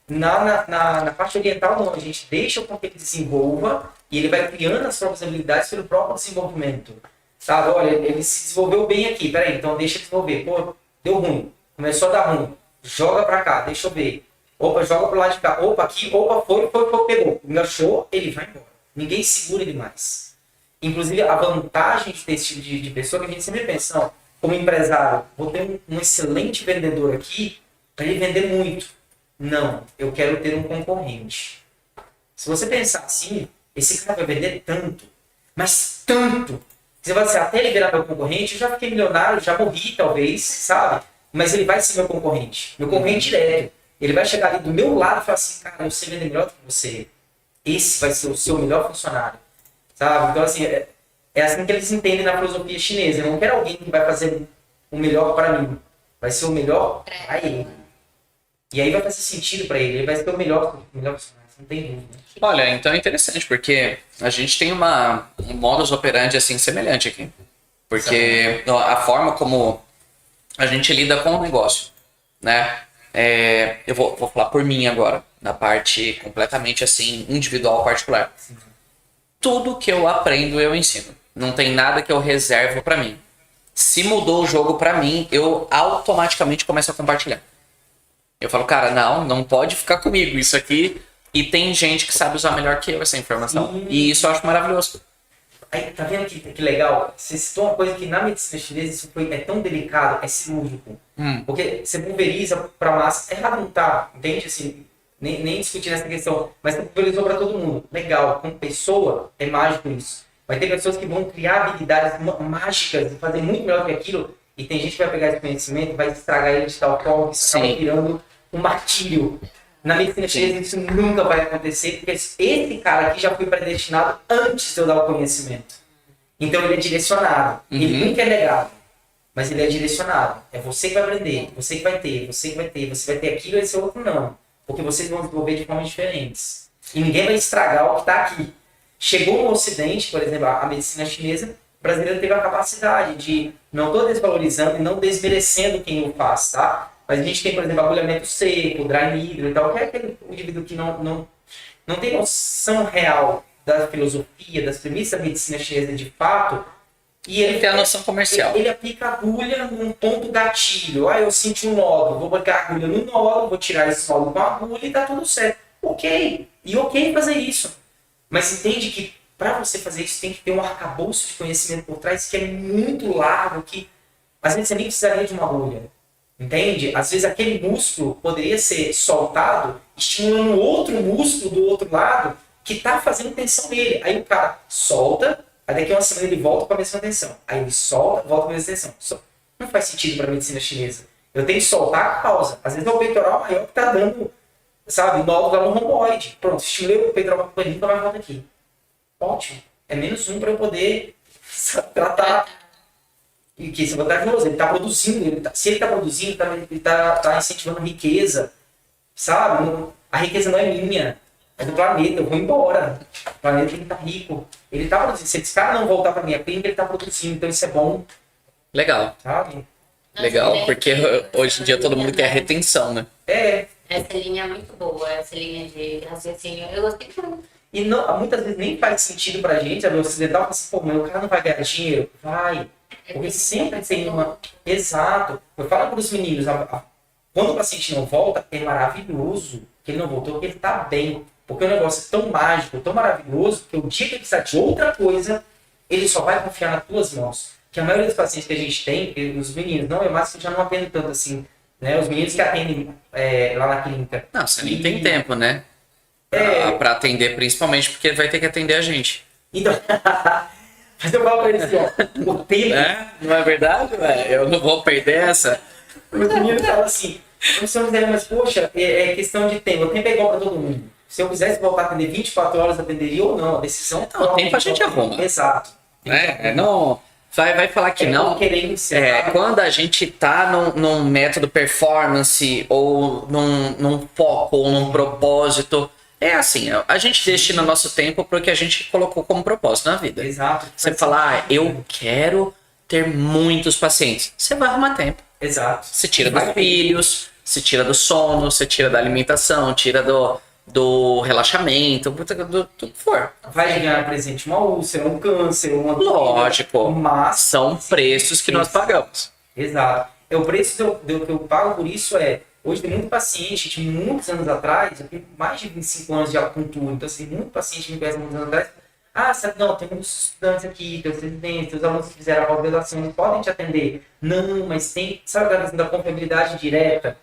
Na parte oriental, não. A gente deixa com que ele desenvolva e ele vai criando as próprias habilidades pelo próprio desenvolvimento. Sabe? Olha, ele se desenvolveu bem aqui. Peraí, então deixa ele desenvolver. Pô, deu ruim. Começou a dar ruim. Joga pra cá, deixa eu ver. Opa, joga pro lado de cá. Opa, aqui. Opa, foi, pegou. Enganchou, ele vai embora. Ninguém segura ele mais. Inclusive, a vantagem de ter esse tipo de pessoa, que a gente sempre pensa, não, como empresário, vou ter um excelente vendedor aqui para ele vender muito. Não, eu quero ter um concorrente. Se você pensar assim, esse cara vai vender tanto, mas tanto. Você vai dizer, até ele virar meu concorrente, eu já fiquei milionário, já morri talvez, sabe? Mas ele vai ser meu concorrente direto. Ele vai chegar ali do meu lado e falar assim, cara, eu sei vender melhor do que você. Esse vai ser o seu melhor funcionário. Sabe? Então assim, é assim que eles entendem na filosofia chinesa. Eu não quero alguém que vai fazer o melhor para mim. Vai ser o melhor para ele. E aí vai fazer sentido para ele. Ele vai ser o melhor funcionário. Não tem dúvida. Olha, então é interessante, porque a gente tem um modus operandi assim semelhante aqui. Porque a forma como a gente lida com o negócio, né? Eu vou falar por mim agora. Na parte completamente assim, individual, particular. Tudo que eu aprendo, eu ensino. Não tem nada que eu reservo pra mim. Se mudou o jogo pra mim, eu automaticamente começo a compartilhar. Eu falo, cara, não pode ficar comigo isso aqui. E tem gente que sabe usar melhor que eu essa informação. Sim. E isso eu acho maravilhoso. Aí, tá vendo que legal? Você citou uma coisa que na medicina chinesa isso é tão delicado, é cirúrgico. Porque você pulveriza pra massa, errado não tá, entende? Assim, nem discutir essa questão, mas você pulverizou pra todo mundo. Legal, com pessoa, é mágico isso. Vai ter pessoas que vão criar habilidades mágicas e fazer muito melhor que aquilo, e tem gente que vai pegar esse conhecimento e vai estragar ele de tal forma que isso acaba virando um martírio. Na medicina chinesa isso nunca vai acontecer, porque esse cara aqui já foi predestinado antes de eu dar o conhecimento. Então ele é direcionado. Ele nunca é legado, mas ele é direcionado. É você que vai aprender, você que vai ter, você que vai ter, você vai ter aquilo e esse outro não. Porque vocês vão desenvolver de formas diferentes. E ninguém vai estragar o que está aqui. Chegou no Ocidente, por exemplo, a medicina chinesa, o brasileiro teve a capacidade de, não estou desvalorizando e não desmerecendo quem o faz, tá? Mas a gente tem, por exemplo, agulhamento seco, dry needle e tal, que é aquele indivíduo que não tem noção real da filosofia, das premissas da medicina chinesa de fato, e ele tem a noção comercial. Ele aplica a agulha num ponto gatilho. Eu senti um nódulo, vou botar a agulha no nódulo, vou tirar esse nódulo com a agulha e tá tudo certo. Ok, fazer isso. Mas entende que para você fazer isso tem que ter um arcabouço de conhecimento por trás que é muito largo, que às vezes você nem precisaria de uma agulha. Entende? Às vezes aquele músculo poderia ser soltado, estimulando outro músculo do outro lado que está fazendo tensão nele. Aí o cara solta, aí daqui a uma semana ele volta com a mesma tensão. Aí ele solta, volta com a mesma tensão. Não faz sentido para a medicina chinesa. Eu tenho que soltar a causa. Às vezes é o peitoral maior que está dando, sabe, nódulo lá no romboide. Pronto, estimulei o peitoral maior, nunca mais volta aqui. Ótimo. É menos um para eu poder tratar. E que esse vantajoso, ele está produzindo, se ele está produzindo, ele está incentivando riqueza, sabe? A riqueza não é minha, é do planeta, eu vou embora. O planeta tem que estar rico. Ele está produzindo, se esse cara não voltar para minha clínica, ele está produzindo, então isso é bom. Legal. Sabe? Legal, porque hoje em dia todo mundo quer retenção, né? Essa linha é muito boa, essa linha de raciocínio, eu gostei muito. E não, muitas vezes nem faz sentido pra gente, a ocidental, fala assim, pô, mas o cara não vai ganhar dinheiro? Vai. Porque sempre tem uma... Exato. Eu falo para os meninos, quando o paciente não volta, é maravilhoso que ele não voltou, porque ele está bem. Porque o negócio é tão mágico, tão maravilhoso, que o dia que ele precisar de outra coisa, ele só vai confiar nas tuas mãos. Que a maioria dos pacientes que a gente tem, os meninos, não é mais que eu já não atendo tanto assim, né? Os meninos que atendem lá na clínica. Não, você nem tem tempo, né? Pra atender, principalmente porque vai ter que atender a gente. Então... Mas eu falo pra eles assim, ó, o tempo... Não é verdade, velho? Eu não vou perder essa. Os meninos falam assim, mas poxa, é questão de tempo. O tempo é igual pra todo mundo. Se eu quisesse voltar a atender 24 horas, atenderia ou não. A decisão... Não, o tempo a gente arruma. Exato. Não... Vai falar que não. Quando a gente tá num método performance, ou num foco, ou num propósito... É assim, a gente destina nosso tempo para o que a gente colocou como propósito na vida. Exato. Você fala, eu quero ter muitos pacientes. Você vai arrumar tempo. Exato. Você tira dos filhos, você tira do sono, você tira da alimentação, tira do relaxamento, do que for. Vai ganhar presente uma úlcera, um câncer, uma... Lógico, mas são preços que nós pagamos. Exato. O preço que eu pago por isso hoje tem muito paciente, de muitos anos atrás, eu tenho mais de 25 anos de acupuntura, então assim, muito paciente me conhece muitos anos atrás, sabe, não, tem muitos estudantes aqui, teus residentes, teus alunos que fizeram a pós-graduação, eles podem te atender. Não, mas tem, sabe a questão da confiabilidade direta?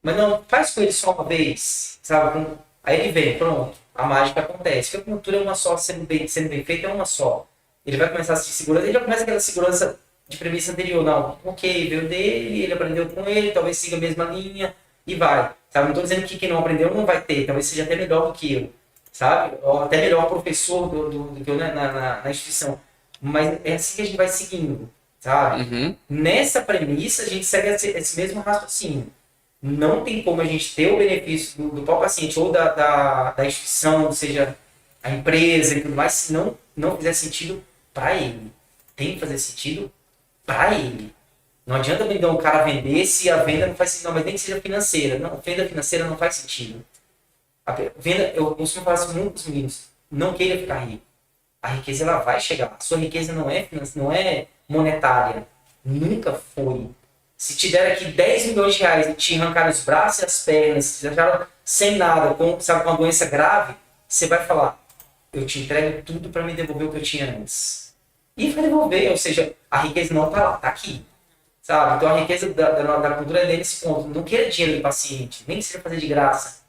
Mas não, faz com ele só uma vez, sabe? Aí ele vem, pronto, a mágica acontece. Porque a acupuntura é uma só, sendo bem feita é uma só. Ele vai começar a sentir segurança, ele já começa aquela segurança de premissa anterior, não, ok, veio dele, ele aprendeu com ele, talvez siga a mesma linha e vai, sabe? Não estou dizendo que quem não aprendeu não vai ter, talvez seja até melhor do que eu, sabe? Ou até melhor professor do que eu na instituição, mas é assim que a gente vai seguindo, sabe? Uhum. Nessa premissa a gente segue esse mesmo raciocínio. Não tem como a gente ter o benefício do próprio paciente ou da instituição, ou seja, a empresa e tudo mais, se não fizer sentido para ele. Tem que fazer sentido para ele. Não adianta vender um cara vender se a venda não faz sentido, não, mas nem que seja financeira. Não, venda financeira não faz sentido. Eu costumo falar assim muito com os meninos, não queira ficar rico. A riqueza ela vai chegar lá. Sua riqueza não é monetária. Nunca foi. Se te der aqui 10 milhões de reais e te arrancar os braços e as pernas, se deixaram sem nada, com uma doença grave, você vai falar, eu te entrego tudo para me devolver o que eu tinha antes. E vai devolver, ou seja, a riqueza não está lá, está aqui. Sabe? Então a riqueza da cultura é nesse ponto. Não queira dinheiro do paciente, nem que seja fazer de graça.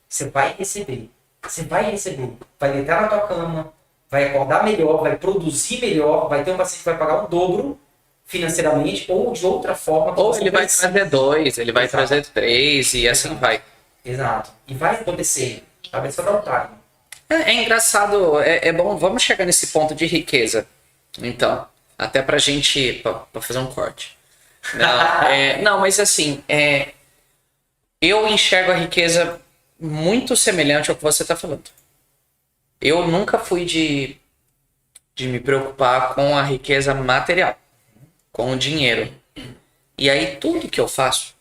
Você vai receber. Você vai receber. Vai deitar na tua cama, vai acordar melhor, vai produzir melhor, vai ter um paciente que vai pagar o dobro financeiramente ou de outra forma. Ou ele vai trazer 2, ele vai trazer 3 e assim vai. Exato. E vai acontecer. Talvez só dar o time. É engraçado, é bom, vamos chegar nesse ponto de riqueza. Então, até pra gente, pra fazer um corte. Não, mas assim, eu enxergo a riqueza muito semelhante ao que você está falando. Eu nunca fui de me preocupar com a riqueza material, com o dinheiro. E aí tudo que eu faço,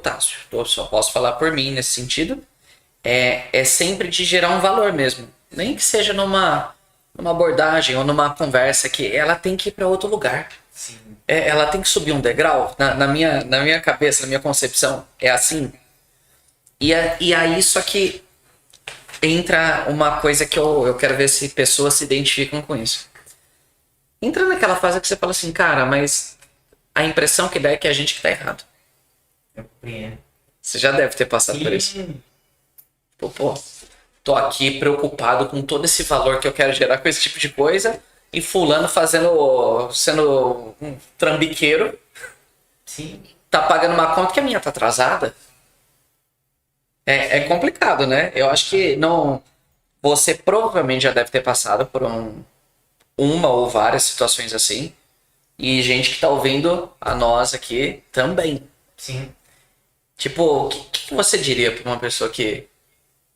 Tássio, eu só posso falar por mim nesse sentido, é sempre de gerar um valor mesmo. Nem que seja numa abordagem ou numa conversa que ela tem que ir para outro lugar. Sim. Ela tem que subir um degrau. Na minha cabeça, na minha concepção, é assim. E aí, só que entra uma coisa que eu quero ver se pessoas se identificam com isso. Entra naquela fase que você fala assim, cara, mas a impressão que dá é que é a gente que tá errado. Eu compreendo. Você já deve ter passado por isso. Pô, tô aqui preocupado com todo esse valor que eu quero gerar com esse tipo de coisa e fulano sendo um trambiqueiro. Sim. Tá pagando uma conta que a minha tá atrasada. É complicado, né? Eu acho que não. Você provavelmente já deve ter passado por uma ou várias situações assim. E gente que tá ouvindo a nós aqui também. Sim. Tipo, o que você diria pra uma pessoa que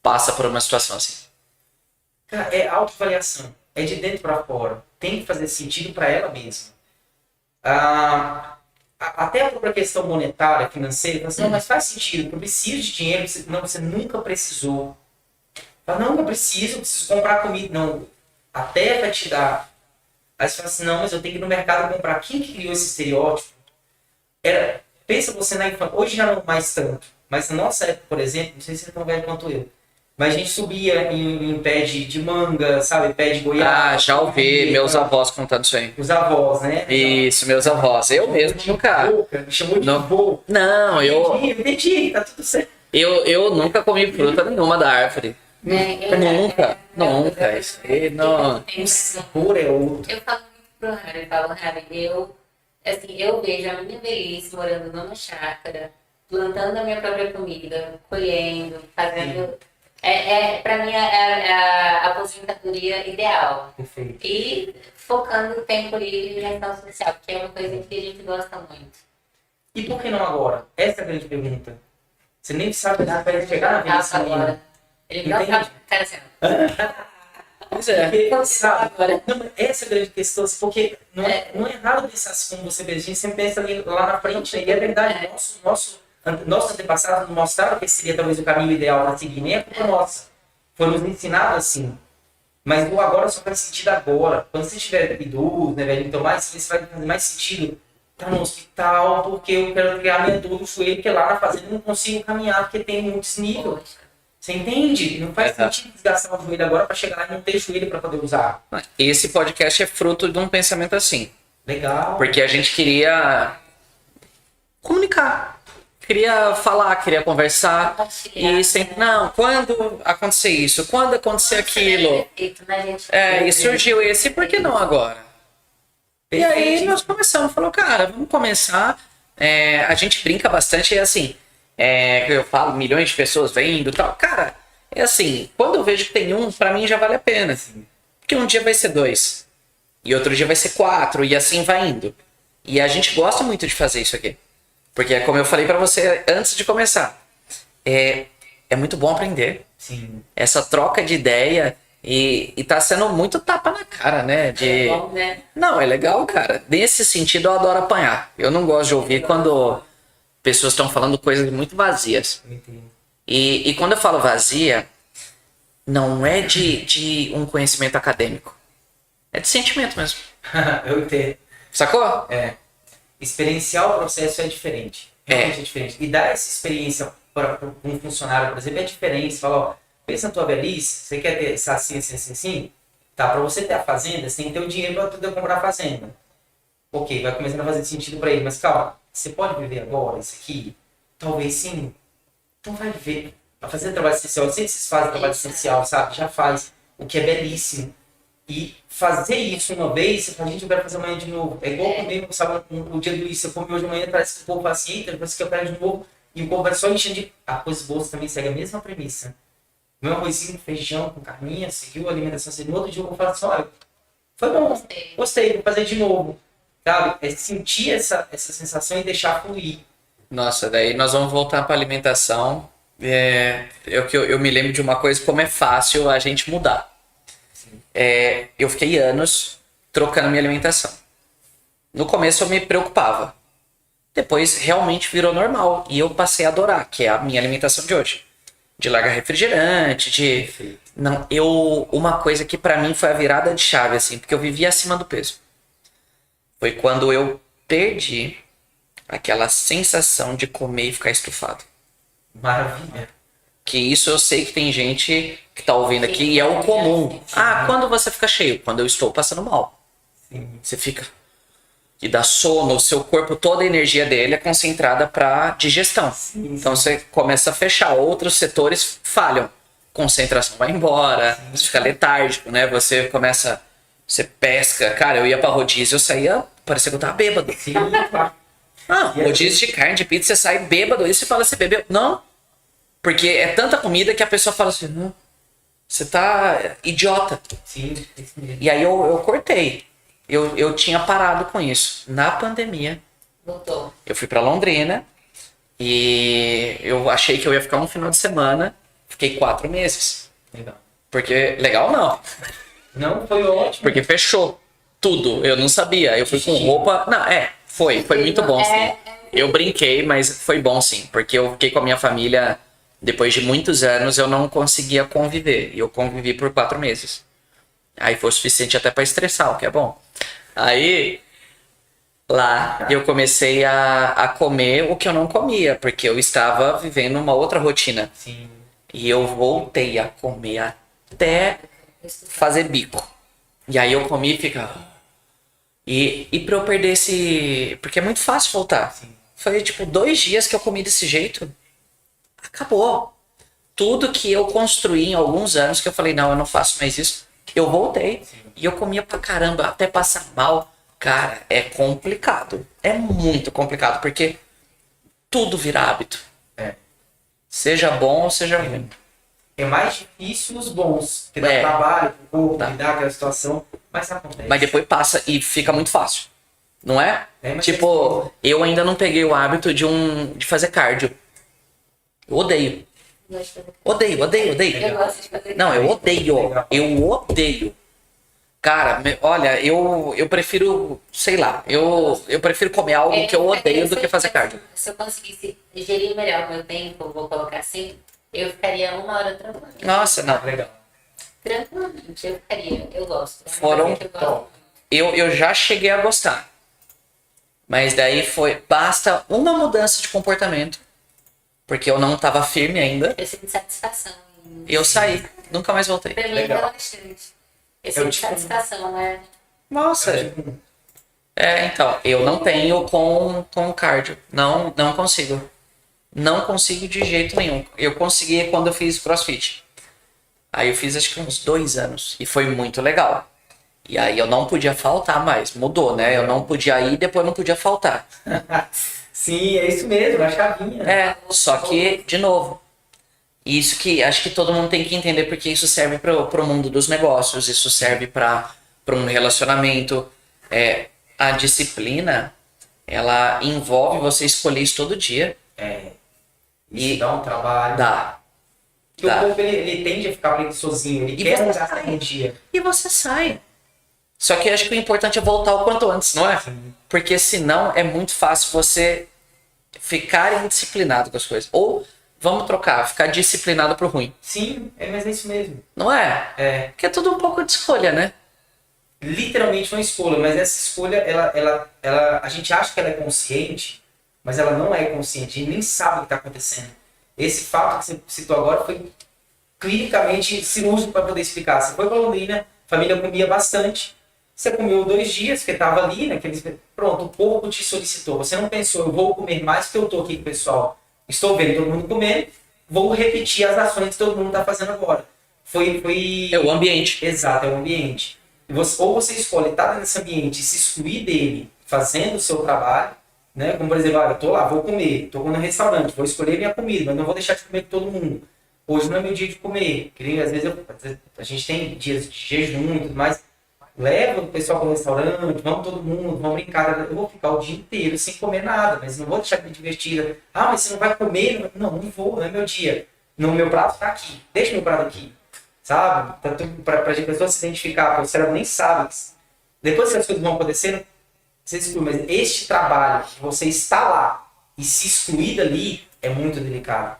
passa por uma situação assim? Cara, é autoavaliação. É de dentro para fora. Tem que fazer sentido para ela mesma. Até a própria questão monetária, financeira, não, mas faz sentido, eu preciso de dinheiro, você nunca precisou. Fala, não, eu preciso comprar comida. Não, até vai te dar. Aí você fala assim, não, mas eu tenho que ir no mercado comprar. Quem que criou esse estereótipo? Pensa você na infância, hoje já não mais tanto, mas na nossa época, por exemplo, não sei se você é tão velho quanto eu, mas a gente subia em pé de manga, sabe, pé de goiaba. Já ouvi meus avós contando isso aí. Os avós, né? Isso, meus avós. Eu mesmo nunca. Me chamou de avô. Não, Entendi, tá tudo certo. Eu nunca comi fruta nenhuma da árvore. Nunca. Isso aí não. O sabor é outro. Eu falo muito pro Harry, eu vejo a minha velhice morando numa chácara, plantando a minha própria comida, colhendo, fazendo. Pra mim é a aposentadoria ideal. Perfeito. E focando o tempo livre em ação social, que é uma coisa que a gente gosta muito. E por que não agora? Essa é a grande pergunta. Você nem sabe nada para chegar na velhice Agora. Ele não sabe, cara, assim. Pois é. Porque, sabe, não, essa é a grande questão, porque não é errado pensar assim como você vê, a gente sempre pensa ali lá na frente, né? E é verdade, nossos antepassados mostraram que esse seria talvez o caminho ideal para seguir, nem é culpa nossa. Foi nos ensinado assim. Mas o agora só faz sentido agora. Quando você estiver idoso, né, velho, então isso vai fazer mais sentido. Tá no hospital, porque eu quero criar minha dor do joelho, porque lá na fazenda eu não consigo caminhar, porque tem muito desnível. Você entende? Não faz sentido desgastar o joelho agora para chegar lá e não ter joelho para poder usar. Esse podcast é fruto de um pensamento assim. Legal. Porque a gente queria comunicar. Queria falar, queria conversar. E sempre, não, quando acontecer isso? Quando acontecer aquilo? E surgiu esse, por que não agora? E aí nós começamos, falou, cara, vamos começar. A gente brinca bastante, é assim, eu falo, milhões de pessoas vendo e tal. Cara, é assim, quando eu vejo que tem um, pra mim já vale a pena. Assim, porque um dia vai ser 2, e outro dia vai ser 4, e assim vai indo. E a gente gosta muito de fazer isso aqui. Porque, como eu falei pra você antes de começar, é muito bom aprender. Sim. Essa troca de ideia e tá sendo muito tapa na cara, né? É bom, né? Não, é legal, cara. Nesse sentido, eu adoro apanhar. Eu não gosto de ouvir quando pessoas estão falando coisas muito vazias. Entendi. E quando eu falo vazia, Não é de um conhecimento acadêmico. É de sentimento mesmo. Eu entendo. Sacou? Experienciar o processo é diferente. Realmente é diferente. E dar essa experiência para um funcionário, por exemplo, é diferente. Você fala, ó, pensa na tua velhice, você quer ter essa assim. Tá, para você ter a fazenda, você tem que ter o dinheiro para poder comprar a fazenda. Ok, vai começando a fazer sentido para ele, mas calma, você pode viver agora isso aqui? Talvez sim. Então vai viver. Vai fazer trabalho essencial. Eu sei que vocês fazem trabalho essencial, sabe? Já faz. O que é belíssimo. E fazer isso uma vez, você fala, gente, eu quero fazer amanhã de novo. É igual comer, sabe, o dia do isso, eu comi hoje de manhã, parece que o povo vai assim, eita, parece que eu quero de novo. E o povo vai só enchendo de arroz boas também, segue a mesma premissa. Meu arrozinho, feijão com carninha, seguiu a alimentação assim. No outro dia eu vou falar assim, olha, foi bom, gostei, vou fazer de novo. Sabe? É sentir essa sensação e deixar fluir. Nossa, daí nós vamos voltar para alimentação. Eu me lembro de uma coisa, como é fácil a gente mudar. Eu fiquei anos trocando minha alimentação. No começo eu me preocupava. Depois realmente virou normal. E eu passei a adorar, que é a minha alimentação de hoje. De largar refrigerante, de... Não, uma coisa que pra mim foi a virada de chave, assim, porque eu vivia acima do peso. Foi quando eu perdi aquela sensação de comer e ficar estufado. Maravilha. Que isso eu sei que tem gente que tá ouvindo aqui e é o comum. Quando você fica cheio? Quando eu estou passando mal. Sim. Você fica... E dá sono, o seu corpo, toda a energia dele é concentrada para digestão. Sim. Então você começa a fechar, outros setores falham. Concentração vai embora, você fica letárgico, né? Você pesca. Cara, eu ia pra rodízio, eu saía, parecia que eu tava bêbado. Sim, claro. Rodízio de carne, de pizza, você sai bêbado, aí você fala, você bebeu? Não. Porque é tanta comida que a pessoa fala assim, não, você tá idiota. Sim, isso mesmo. E aí eu cortei. Eu tinha parado com isso. Na pandemia, Voltou. eu fui pra Londrina e eu achei que eu ia ficar um final de semana. Fiquei 4 meses. Legal. Porque, legal não. Não, foi ótimo. Porque fechou tudo. Eu não sabia. Eu fui com roupa... Não, foi muito bom, sim. Eu brinquei, mas foi bom, sim. Porque eu fiquei com a minha família... Depois de muitos anos, eu não conseguia conviver. E eu convivi por 4 meses. Aí foi o suficiente até pra estressar, o que é bom. Aí, lá, eu comecei a comer o que eu não comia. Porque eu estava vivendo uma outra rotina. Sim. E eu voltei a comer até fazer bico. E aí eu comi e fica... E pra eu perder esse... Porque é muito fácil voltar. Sim. Foi tipo 2 dias que eu comi desse jeito. Acabou. Tudo que eu construí em alguns anos, que eu falei, não, eu não faço mais isso. Eu voltei. Sim. E eu comia pra caramba, até passar mal. Cara, é complicado. É muito complicado, porque tudo vira hábito. Seja bom ou seja ruim. É mais difícil os bons. Que dá trabalho pro corpo, lidar com aquela situação. Mas acontece. Mas depois passa e fica muito fácil. Não é? Mas Tipo, eu ainda não peguei o hábito de fazer cardio. Eu odeio. Odeio. Eu gosto de fazer. Não, eu odeio. Legal. Eu odeio. Cara, olha, eu prefiro, sei lá, eu prefiro comer algo que eu odeio do que fazer cardio. Se eu conseguisse gerir melhor o meu tempo, vou colocar assim, eu ficaria 1 hora tranquilamente. Nossa, não. Legal. Tranquilamente, eu ficaria. Eu gosto. É uma Foram coisa que eu gosto. Eu já cheguei a gostar. Mas daí basta uma mudança de comportamento. Porque eu não tava firme ainda. Eu sinto satisfação. Eu saí, nunca mais voltei. Pra mim é Legal. relaxante. Eu sinto satisfação, né? Nossa. Então, eu não tenho com cardio. Não consigo. Não consigo de jeito nenhum. Eu consegui quando eu fiz CrossFit. Aí eu fiz acho que uns 2 anos. E foi muito legal. E aí eu não podia faltar mais. Mudou, né? Eu não podia ir, depois não podia faltar. Sim, é isso mesmo, a chavinha. Só que, de novo, isso que acho que todo mundo tem que entender, porque isso serve pro mundo dos negócios, isso serve para um relacionamento. A disciplina, ela envolve você escolher isso todo dia. Isso dá um trabalho. Dá. Porque o povo, ele tende a ficar preguiçosinho, ele quer gastar um dia. E você sai. Só que acho que o importante é voltar o quanto antes, não é? Sim. Porque senão é muito fácil você ficar indisciplinado com as coisas. Ou vamos trocar, ficar disciplinado pro ruim. Sim, mas é isso mesmo. Não é? É, Porque é tudo um pouco de escolha, né? literalmente uma escolha, mas essa escolha, a gente acha que ela é consciente, mas ela não é consciente, a gente nem sabe o que está acontecendo. Esse fato que você citou agora foi clinicamente cirúrgico para poder explicar. Você foi para Londrina, a família comia bastante, você comeu 2 dias, porque estava ali, pronto, o corpo te solicitou. Você não pensou, eu vou comer mais porque eu estou aqui com o pessoal, estou vendo todo mundo comendo, vou repetir as ações que todo mundo está fazendo agora. Foi... É o ambiente. Exato, é o ambiente. Ou você escolhe estar nesse ambiente e se excluir dele, fazendo o seu trabalho, né? Como por exemplo, eu estou lá, vou comer, estou no restaurante, vou escolher minha comida, mas não vou deixar de comer com todo mundo. Hoje não é meu dia de comer. Às vezes a gente tem dias de jejum e tudo mais. Leva o pessoal para o restaurante, vamos todo mundo, vamos brincar. Eu vou ficar o dia inteiro sem comer nada, mas não vou deixar de me divertir. Ah, mas você não vai comer? Não vou, não é meu dia. No meu prato está aqui, deixa meu prato aqui. Sabe? Para a pessoa se identificar, porque o cérebro nem sabe. Depois que as coisas vão acontecendo, você exclui. Mas este trabalho, de você estar lá e se excluir dali, é muito delicado.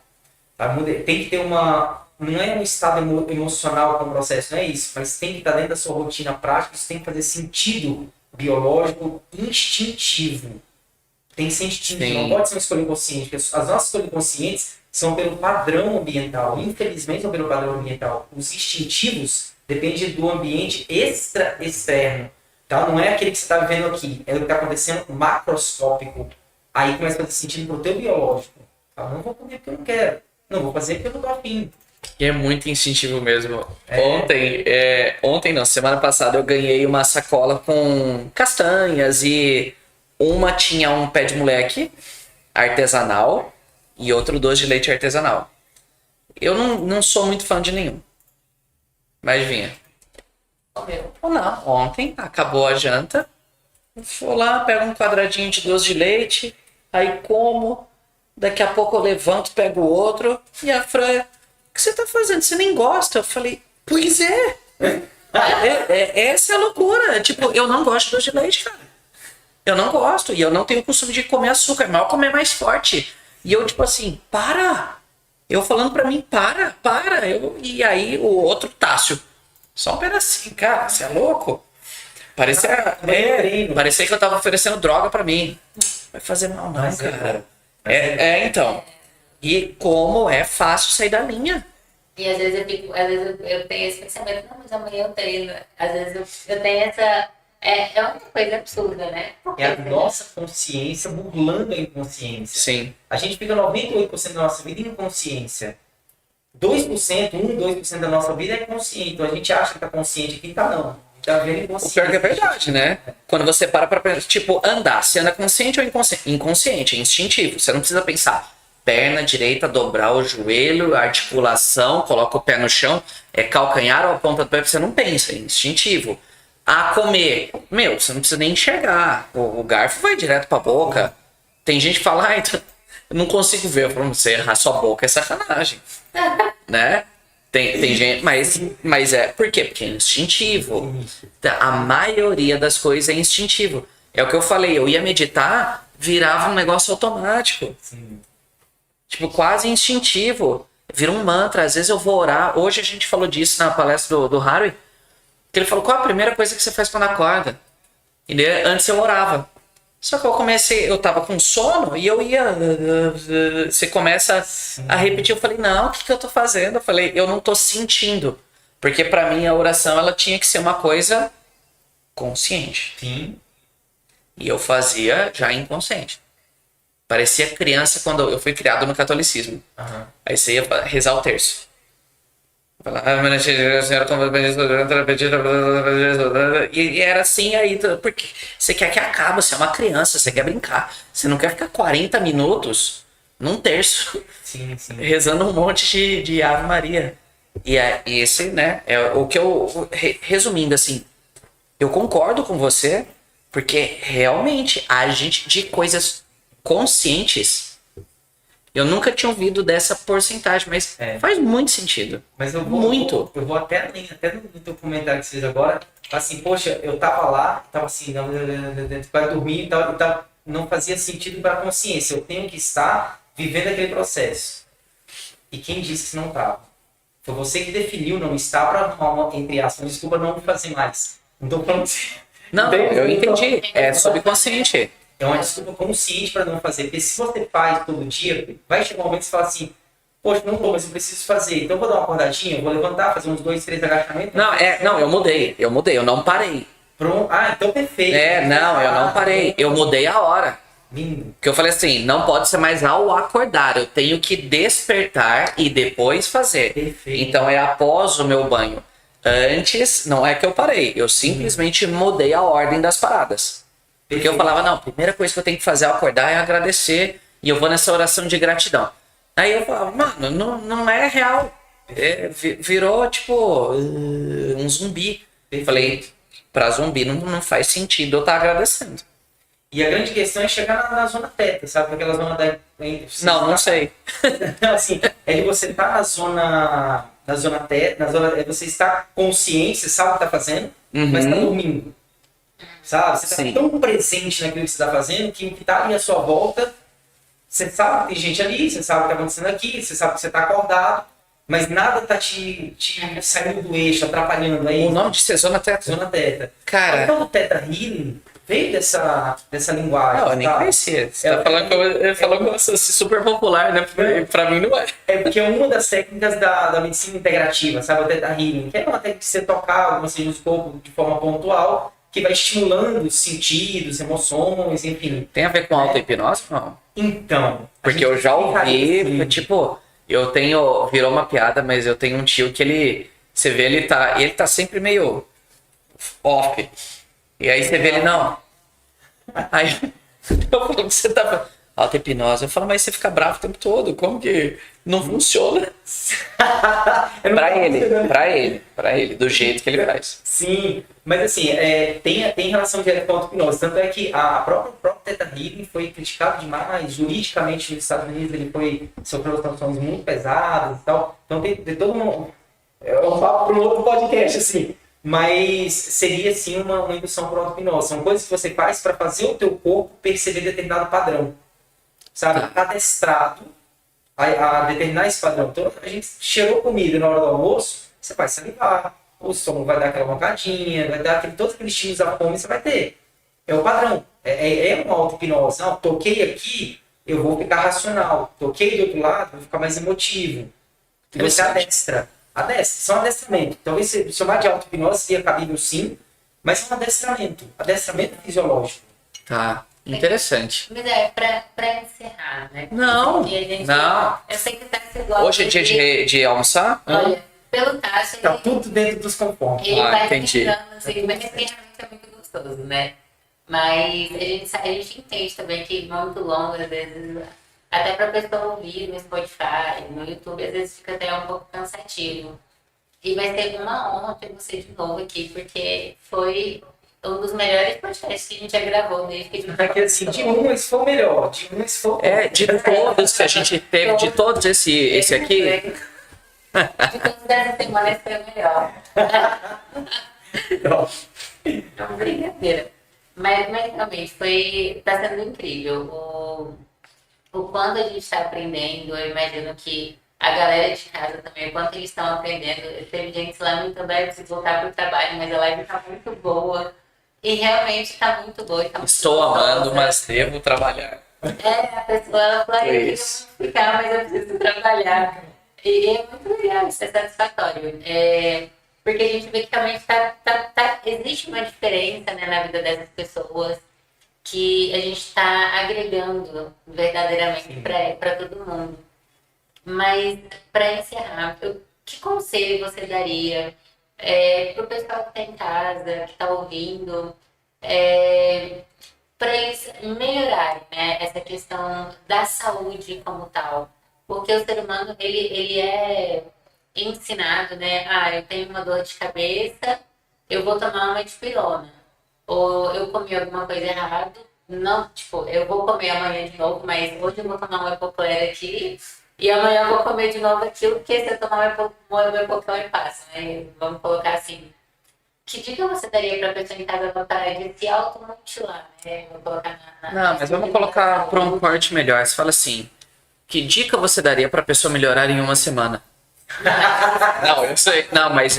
Tá? Tem que ter não é um estado emocional com o processo, não é isso. Mas tem que estar dentro da sua rotina prática, isso tem que fazer sentido biológico, instintivo. Tem que ser instintivo, não pode ser uma escolha inconsciente. As nossas escolhas conscientes são pelo padrão ambiental. Infelizmente, são pelo padrão ambiental. Os instintivos dependem do ambiente externo. Tá? Não é aquele que você está vivendo aqui. É o que está acontecendo macroscópico. Aí começa a fazer sentido para o teu biológico. Tá? Não vou comer porque eu não quero. Não vou fazer porque eu não estou afim. E é muito instintivo mesmo. Ontem não, semana passada eu ganhei uma sacola com castanhas e uma tinha um pé de moleque artesanal e outro doce de leite artesanal. Eu não sou muito fã de nenhum. Mas vinha. Ou não, ontem acabou a janta. Vou lá, pego um quadradinho de doce de leite, aí como, daqui a pouco eu levanto, pego o outro, e a Fran, o que você tá fazendo? Você nem gosta? Eu falei, pois é. Essa é a loucura. Tipo, eu não gosto de doce de leite, cara. Eu não gosto, e eu não tenho o costume de comer açúcar, é mal comer mais forte. E eu, tipo assim, para! Eu falando pra mim, para! E aí o outro Tássio, só um pedacinho, cara, você é louco? Parecia que eu tava oferecendo droga pra mim. Vai fazer mal não, cara. Então. E como é fácil sair da linha. E às vezes eu tenho esse pensamento, não, mas amanhã eu treino. Às vezes eu tenho essa... É uma coisa absurda, né? É a nossa consciência burlando a inconsciência. Sim. A gente fica 98% da nossa vida em inconsciência. 2% da nossa vida é consciente. Então a gente acha que tá consciente aqui, tá não. Tá vendo inconsciente. O pior que é verdade, né? Quando você para pra pensar, tipo, andar, você anda consciente ou inconsciente? Inconsciente, é instintivo. Você não precisa pensar. Perna direita, dobrar o joelho, articulação, coloca o pé no chão, é calcanhar ou a ponta do pé, você não pensa, é instintivo. A comer, você não precisa nem enxergar. O garfo vai direto pra boca. Tem gente que fala, então, eu não consigo ver. Eu falo, você errar sua boca é sacanagem. Né? Tem gente, mas é por quê? Porque é instintivo. A maioria das coisas é instintivo. É o que eu falei, eu ia meditar, virava um negócio automático. Sim. Tipo, quase instintivo. Vira um mantra. Às vezes eu vou orar. Hoje a gente falou disso na palestra do Harry. Que ele falou, qual a primeira coisa que você faz quando acorda? E antes eu orava. Só que eu tava com sono e eu ia... Você começa a repetir. Eu falei, não, o que eu tô fazendo? Eu falei, eu não tô sentindo. Porque pra mim a oração, ela tinha que ser uma coisa consciente. Sim. E eu fazia já inconsciente. Parecia criança quando eu fui criado no catolicismo. Uhum. Aí você ia rezar o terço. E era assim aí, porque você quer que acabe, você é uma criança, você quer brincar. Você não quer ficar 40 minutos num terço, sim. rezando um monte de Ave Maria. E esse, né, é o que eu, resumindo assim, eu concordo com você, porque realmente a gente, de coisas conscientes, eu nunca tinha ouvido dessa porcentagem, mas faz muito sentido. Mas eu vou até no teu comentário que você fez agora, assim, poxa, eu tava lá, tava assim, para dormir e tal, não fazia sentido para a consciência. Eu tenho que estar vivendo aquele processo. E quem disse que não estava? Foi você que definiu não estar para arrumar uma, entre aspas, uma desculpa não fazer mais. Não tô falando assim. Não, eu entendi. É subconsciente. É uma desculpa consciente para não fazer. Porque se você faz todo dia, vai chegar um momento que você fala assim, poxa, não tô, mas eu preciso fazer. Então eu vou dar uma acordadinha, eu vou levantar, fazer uns 2, 3 agachamentos. Não, eu mudei, eu não parei. Pronto. Ah, então perfeito. Não, eu não parei, eu mudei a hora. Lindo. Porque eu falei assim, não pode ser mais ao acordar, eu tenho que despertar e depois fazer. Perfeito. Então é após o meu banho. Antes, não é que eu parei, eu simplesmente mudei a ordem das paradas. Porque eu falava, não, a primeira coisa que eu tenho que fazer ao acordar é agradecer e eu vou nessa oração de gratidão. Aí eu falava, mano, não é real. Virou tipo um zumbi. Eu falei, pra zumbi não faz sentido eu estar agradecendo. E a grande questão é chegar na zona teta, sabe? Aquela zona da... Não sei. Assim, é de você estar na zona teta, é você estar consciente, você sabe o que está fazendo, mas está dormindo. Sabe? Você está Sim. tão presente naquilo que você está fazendo que o que está ali à sua volta, você sabe que tem gente ali, você sabe o que está acontecendo aqui, você sabe que você está acordado, mas nada está te saindo do eixo, atrapalhando aí. O nome de zona teta. Zona teta. Cara. Então o Theta Healing veio dessa linguagem. Não, eu nem sabe? conhecia. Você tá falando ele falou como se fosse super popular, né? Pra mim não é. É porque é uma das técnicas da medicina integrativa, sabe? O Theta Healing, que é uma técnica de você tocar algumas regiões do corpo de forma pontual, que vai estimulando os sentidos, emoções, enfim. Tem a ver com auto-hipnose? Não. Então. Porque eu já ouvi, tipo, virou uma piada, mas eu tenho um tio que ele, você vê, ele tá sempre meio off. E aí você vê ele, não. Aí eu falo que você tá auto-hipnose. Eu falo, mas você fica bravo o tempo todo. Como que não funciona? Pra ele, do jeito que ele faz. Sim, mas assim, tem relação direta com a auto-hipnose. Tanto é que o próprio Theta Healing foi criticado demais, juridicamente nos Estados Unidos ele sofreu sanções muito pesadas e tal. Então tem todo um... É um papo para um outro podcast, assim. Mas seria sim uma indução por auto-hipnose. São coisas que você faz para fazer o teu corpo perceber determinado padrão. Sabe? Tá adestrado a determinar esse padrão. Então a gente cheirou comida na hora do almoço, você vai salivar, o estômago vai dar aquela roncadinha, vai dar todos aqueles estímulos da fome, você vai ter. É o padrão. É uma auto-hipnose. Não, toquei aqui, eu vou ficar racional. Toquei do outro lado, vou ficar mais emotivo. E você adestra. São adestramento. Talvez se chamar de auto-hipnose seria cabível sim, mas é um adestramento fisiológico. Tá, interessante. Mas pra encerrar, né? Não. Eu sei que tá se igual. Hoje é dia de almoçar? Olha, pelo Tacho, Tá tudo dentro dos conformes. ele vai entendi. ficando assim, mas realmente é muito gostoso, né? Mas a gente entende também que muito longo, às vezes, até pra pessoa ouvir no Spotify, no YouTube, às vezes fica até um pouco cansativo. E vai ser uma honra ter você de novo aqui, porque foi um dos melhores podcasts que a gente já gravou desde que a gente Aqui, assim, de um esse foi o melhor, de um esse foi o De todos que a gente teve, de todos esse aqui. De todos dessa semana, esse foi o melhor. É uma brincadeira. Mas realmente tá sendo incrível. O quanto a gente está aprendendo, eu imagino que a galera de casa também, o quanto eles estão aprendendo. Teve gente lá muito bem de voltar para o trabalho, mas a live está muito boa. E realmente está muito boa. Tá muito Estou gostosa. amando, mas devo trabalhar. A pessoa ela fala, eu queria ficar, mas eu preciso trabalhar. E é muito legal, isso é satisfatório. Porque a gente vê que realmente existe uma diferença, né, na vida dessas pessoas, que a gente está agregando verdadeiramente para todo mundo. Mas, para encerrar, que conselho você daria para o pessoal que está em casa, que está ouvindo, para eles melhorarem, né, essa questão da saúde como tal? Porque o ser humano, ele é ensinado, né? Eu tenho uma dor de cabeça, eu vou tomar uma dipirona. Ou eu comi alguma coisa errada, não, tipo, eu vou comer amanhã de novo, mas hoje eu vou tomar um Epocler aqui, e amanhã eu vou comer de novo aquilo, porque se eu tomar um Epocler passa, né? Vamos colocar assim. Que dica você daria para a pessoa em casa não parar de se automutilar, né? Vou colocar Não, mas vamos colocar para um corte melhor. Você fala assim, Que dica você daria pra pessoa melhorar em uma semana? Não, eu sei. Não, mas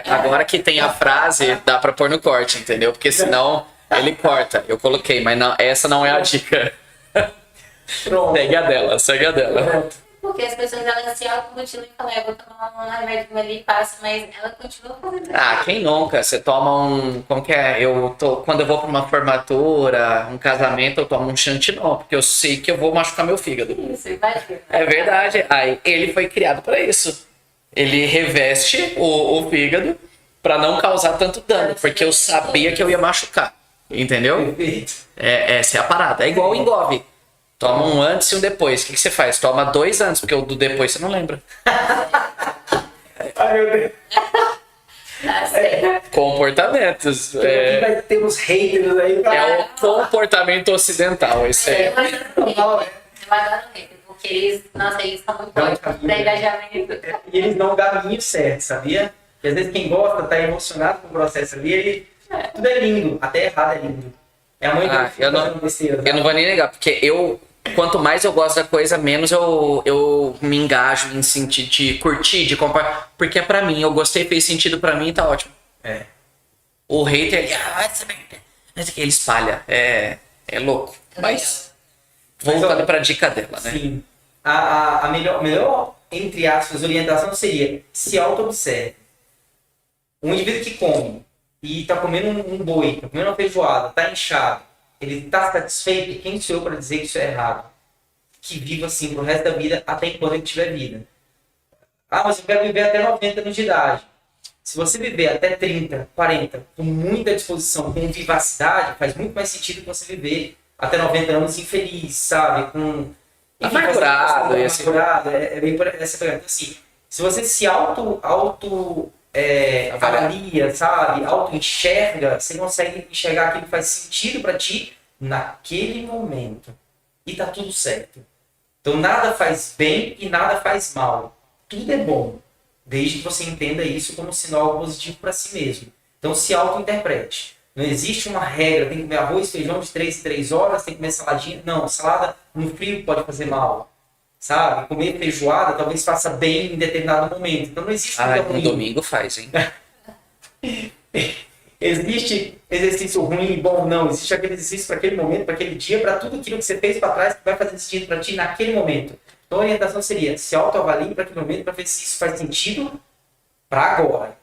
agora que tem a frase, dá pra pôr no corte, entendeu? Porque senão ele corta. Eu coloquei, mas não, essa não é a dica. Pronto. Segue a dela. Porque as pessoas elas se automotivam e falam, eu vou tomar um remédio ali e passa, mas ela continua fazendo. Ah, quem nunca? Você toma um. Como que é? Quando eu vou pra uma formatura, um casamento, eu tomo um Xantinon, porque eu sei que eu vou machucar meu fígado. Isso, imagina. É verdade. Aí ele foi criado pra isso. Ele reveste o fígado pra não causar tanto dano, porque eu sabia que eu ia machucar. Entendeu? Perfeito. Essa é a parada. É igual o Engove. Toma um antes e um depois. O que você faz? Toma 2 antes, porque o do depois você não lembra. Ai, meu Deus. Tá certo. Comportamentos. Aqui vai ter uns haters aí. É o comportamento ocidental, esse aí. Eu adoro rap, porque eles são muito ótimos pra engajamento. E eles dão o caminho certo, sabia? E às vezes quem gosta, tá emocionado com o processo ali, tudo é lindo, até errado é lindo. É a mãe Eu não vou nem negar, porque quanto mais eu gosto da coisa, menos eu me engajo em sentir, de curtir, de comprar. Porque é pra mim, eu gostei, fez sentido pra mim, tá ótimo. É. O hater, ele espalha, é louco. Mas, voltando pra dica dela, né? Sim. A melhor, entre aspas, orientação seria se auto-observe. Um indivíduo que come e tá comendo um boi, tá comendo uma feijoada, tá inchado, ele tá satisfeito, quem sou eu para dizer que isso é errado? Que viva assim pro resto da vida, até enquanto ele tiver vida. Ah, mas eu quero viver até 90 anos de idade. Se você viver até 30, 40, com muita disposição, com vivacidade, faz muito mais sentido que você viver até 90 anos infeliz, sabe? Amargurado, é bem por essa pegada. Então, assim, se você se avalia, sabe? Auto-enxerga, você consegue enxergar aquilo que faz sentido para ti naquele momento. E tá tudo certo. Então nada faz bem e nada faz mal. Tudo é bom, desde que você entenda isso como sinal positivo para si mesmo. Então se auto-interprete. Não existe uma regra, tem que comer arroz, feijão de 3 em 3 horas, tem que comer saladinha. Não, salada no frio pode fazer mal. Sabe? Comer feijoada talvez faça bem em determinado momento. Então não existe No domingo faz, hein? Existe exercício ruim e bom? Não. Existe aquele exercício para aquele momento, para aquele dia, para tudo aquilo que você fez para trás que vai fazer sentido para ti naquele momento. Então a orientação seria se autoavalie para aquele momento, para ver se isso faz sentido para agora.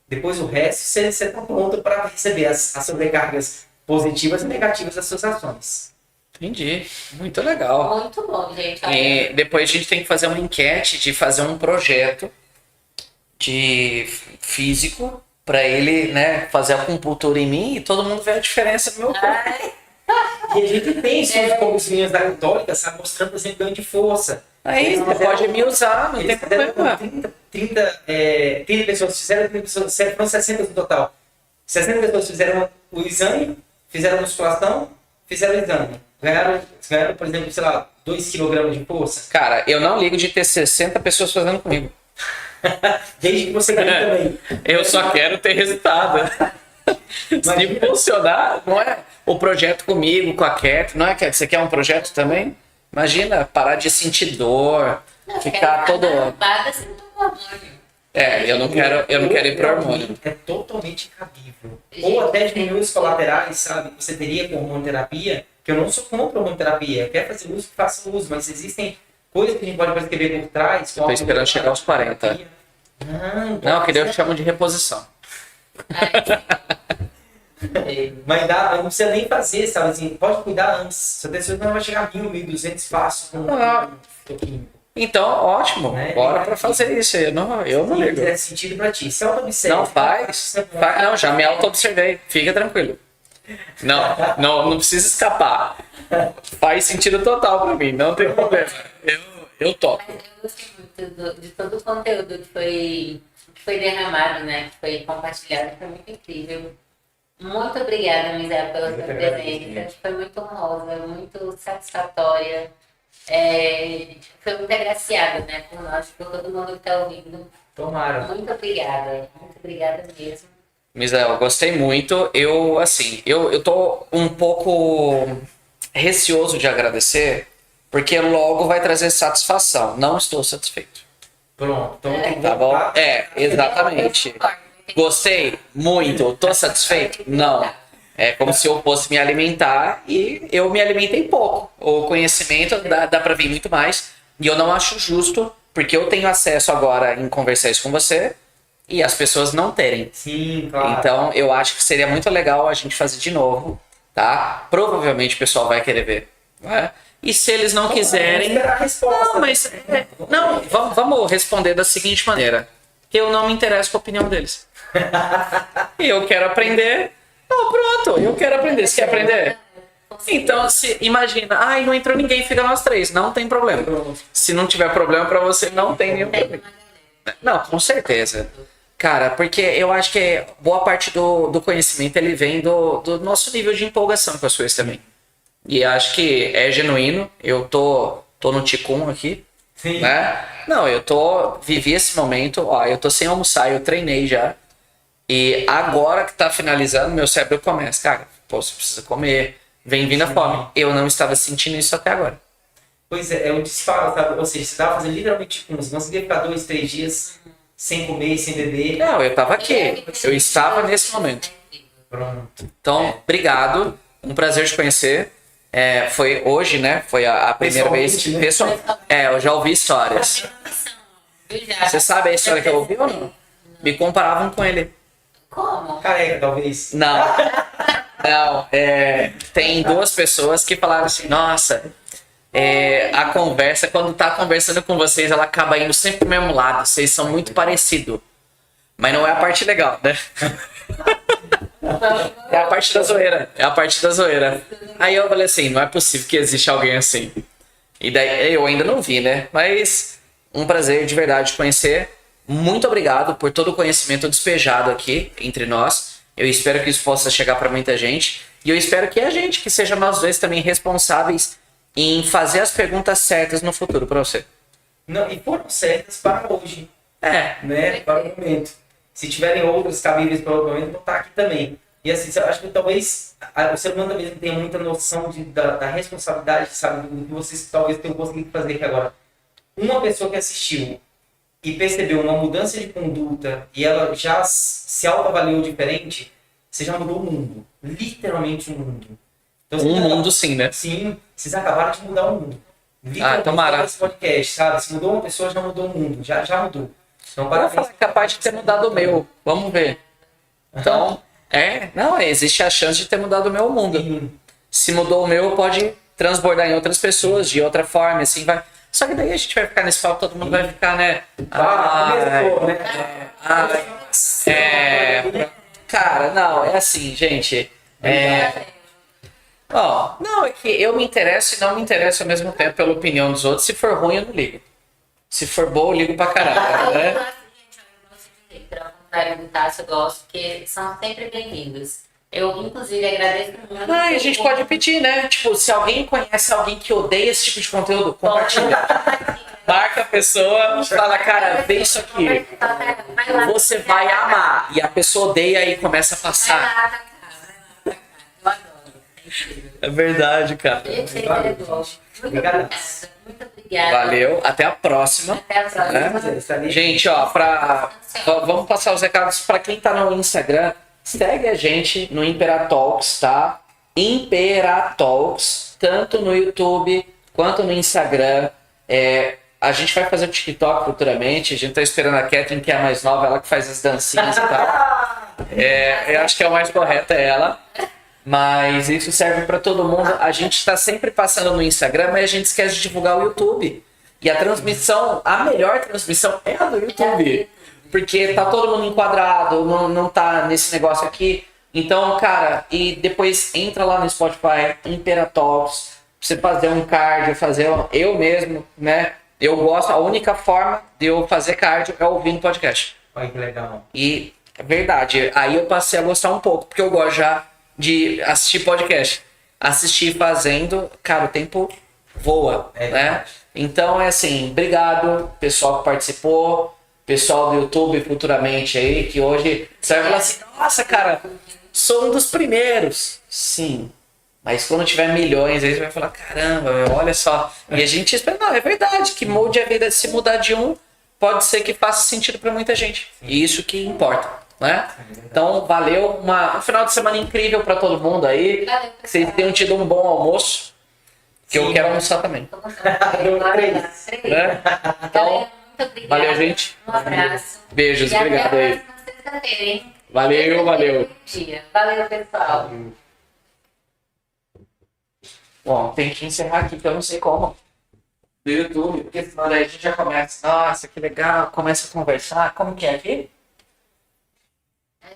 Depois o resto, você está pronto para receber as sobrecargas positivas e negativas das suas ações. Entendi. Muito legal. Muito bom, gente. E depois a gente tem que fazer uma enquete de fazer um projeto de físico para ele, né, fazer a acupuntura em mim e todo mundo vê a diferença no meu corpo. E a gente tem isso como os meninos da Católica, sabe, mostrando, por exemplo, ganho de força. Aí você pode me usar, não tem problema. 30 pessoas fizeram, 30 pessoas, foram 60 no total. 60 pessoas fizeram o exame, fizeram a musculação, fizeram o exame. Ganharam, por exemplo, sei lá, 2 kg de força. Cara, eu não ligo de ter 60 pessoas fazendo comigo. Desde que você ganhe também. Eu só quero ter resultado. Se funcionar, não é o projeto comigo, com a Cat, não é, Cat? Você quer um projeto também? Imagina, parar de sentir dor, ficar todo... eu não quero ir pro hormônio. É totalmente cabível. Ou até diminuir os colaterais, sabe? Você teria com hormonoterapia, que eu não sou contra hormonoterapia. Eu quero fazer uso, faço uso, mas existem coisas que a gente pode prescrever por trás. Eu tô esperando chegar aos 40. Não, que Deus chama de reposição. Mas não precisa nem fazer, sabe? Assim, pode cuidar antes. Sua pessoa não vai chegar a 1.000, 1.200 fácil. Então, ótimo. Né? Bora pra fazer isso. Eu não ligo. É sentido pra ti. Se auto-observa. Não faz. Não, já me auto-observei. Fica tranquilo. Não precisa escapar. Faz sentido total pra mim. Não tem problema. Eu topo. Mas eu gostei muito de todo o conteúdo que foi derramado, né? Que foi compartilhado. Foi muito incrível. Muito obrigada, Misael, pela sua presença. Foi muito honrosa, muito satisfatória. Foi muito agraciada, né? Por nós, por todo mundo que está ouvindo. Tomara. Muito obrigada mesmo. Misael, gostei muito. Eu tô um pouco receoso de agradecer, porque logo vai trazer satisfação. Não estou satisfeito. Pronto, então tem que Tá bom? voltar. Exatamente. Gostei? Muito. Tô satisfeito? Não. É como se eu fosse me alimentar e eu me alimentei pouco. O conhecimento dá pra vir muito mais. E eu não acho justo, porque eu tenho acesso agora em conversar isso com você e as pessoas não terem. Sim, claro. Então, eu acho que seria muito legal a gente fazer de novo, tá? Provavelmente o pessoal vai querer ver, né? E se eles não quiserem... Esperar a resposta. Não, mas... Não, vamos responder da seguinte maneira. Eu não me interesso com a opinião deles. Eu quero aprender. Não, pronto, eu quero aprender. Você quer aprender? Então, imagina, ai, não entrou ninguém, fica nós três. Não tem problema. Se não tiver problema pra você, não tem nenhum problema. Não, com certeza. Cara, porque eu acho que boa parte do conhecimento ele vem do nosso nível de empolgação com as coisas também. E acho que é genuíno. Eu tô no Ticum aqui, Sim. né? Não, vivi esse momento, ó, eu tô sem almoçar, eu treinei já. E agora que tá finalizando, meu cérebro começa, cara, pô, você precisa comer, vem vindo a fome. Eu não estava sentindo isso até agora. Pois é um disparo, sabe? Ou seja, você estava fazendo literalmente tipo, você conseguia ficar 2, 3 dias sem comer e sem beber. Não, eu tava aqui, eu estava nesse momento. Pronto. Então, obrigado, um prazer te conhecer. Foi hoje, né? Foi a primeira vez. Né? Eu já ouvi histórias. Você sabe a história que eu ouvi ou não? Me comparavam com ele. Como? Careca, talvez. Não. Não, tem duas pessoas que falaram assim, nossa, a conversa, quando tá conversando com vocês, ela acaba indo sempre pro mesmo lado. Vocês são muito parecidos. Mas não é a parte legal, né? É a parte da zoeira. É a parte da zoeira. Aí eu falei assim, não é possível que exista alguém assim. E daí eu ainda não vi, né? Mas um prazer de verdade te conhecer. Muito obrigado por todo o conhecimento despejado aqui entre nós. Eu espero que isso possa chegar para muita gente. E eu espero que a gente, que seja nós dois também responsáveis em fazer as perguntas certas no futuro para você. Não, e foram certas para hoje, É. né? Para o momento. Se tiverem outras cabíveis para o momento, vão estar aqui também. E assim, eu acho que talvez o ser humano talvez não tenha muita noção da responsabilidade, sabe, do que vocês talvez tenham conseguido fazer aqui agora. Uma pessoa que assistiu e percebeu uma mudança de conduta e ela já se autoavaliou diferente, você já mudou o mundo. Literalmente o mundo. Então, Mundo sim, né? Sim, vocês acabaram de mudar o mundo. Literalmente, tomara. esse podcast, sabe? Se mudou uma pessoa, já mudou o mundo. Já mudou. Então, Eu parabéns. falo capaz de ter mudado o meu. Vamos ver. Então, existe a chance de ter mudado o meu mundo. Sim. Se mudou o meu, pode transbordar em outras pessoas de outra forma, assim vai. Só que daí a gente vai ficar nesse papo, todo mundo vai ficar, né? Começou, né? Cara, não, é assim, gente. Não, é que eu me interesso e não me interesso ao mesmo tempo pela opinião dos outros. Se for ruim, eu não ligo. Se for bom, eu ligo pra caralho, Eu né? gosto, gente, eu gosto de ler, pelo contrário do Tássio, eu gosto, porque são sempre bem-vindos. Eu, inclusive, agradeço muito. A gente pode pedir, né? Tipo, se alguém conhece alguém que odeia esse tipo de conteúdo, compartilha. Marca a pessoa, fala, cara, vê isso aqui. Você vai amar. E a pessoa odeia e começa a passar. Eu adoro. É verdade, cara. Muito obrigada. Muito obrigada. Valeu, até a próxima. Até a próxima. Né? Gente, ó, vamos passar os recados para quem tá no Instagram. Segue a gente no Imperatalks, tá? Imperatalks, tanto no YouTube quanto no Instagram. A gente vai fazer o TikTok futuramente. A gente tá esperando a Catherine, que é a mais nova, ela que faz as dancinhas e tal. Eu acho que é o mais correto, é ela. Mas isso serve para todo mundo. A gente está sempre passando no Instagram, mas a gente esquece de divulgar o YouTube. E a transmissão, a melhor transmissão é a do YouTube. Porque tá todo mundo enquadrado, não tá nesse negócio aqui. Então, cara, e depois entra lá no Spotify, Imperatalks, pra você fazer um cardio, eu mesmo, né? Eu gosto, a única forma de eu fazer cardio é ouvindo podcast. Olha que legal. E é verdade, aí eu passei a gostar um pouco, porque eu gosto já de assistir podcast. Assistir fazendo, cara, o tempo voa, né? Então é assim, obrigado pessoal que participou, pessoal do YouTube futuramente aí, que hoje você vai falar assim, nossa cara, sou um dos primeiros. Sim, Mas quando tiver milhões, aí você vai falar, caramba, meu, olha só. E a gente espera, não, é verdade, que mude a vida, se mudar de um, pode ser que faça sentido para muita gente. E isso que importa, né? Então, valeu, um final de semana incrível para todo mundo aí. Valeu, Que vocês tenham tido um bom almoço, que eu Sim. quero almoçar também. Três. Né? Então, Muito obrigada. valeu, gente. Um abraço. Beijos, E obrigado até a aí. próxima sexta-feira, hein? Valeu, valeu. Dia. Valeu, pessoal. Bom, tem que encerrar aqui, porque eu não sei como. Do YouTube, porque senão daí a gente já começa. Nossa, que legal, começa a conversar. Como que é aqui? É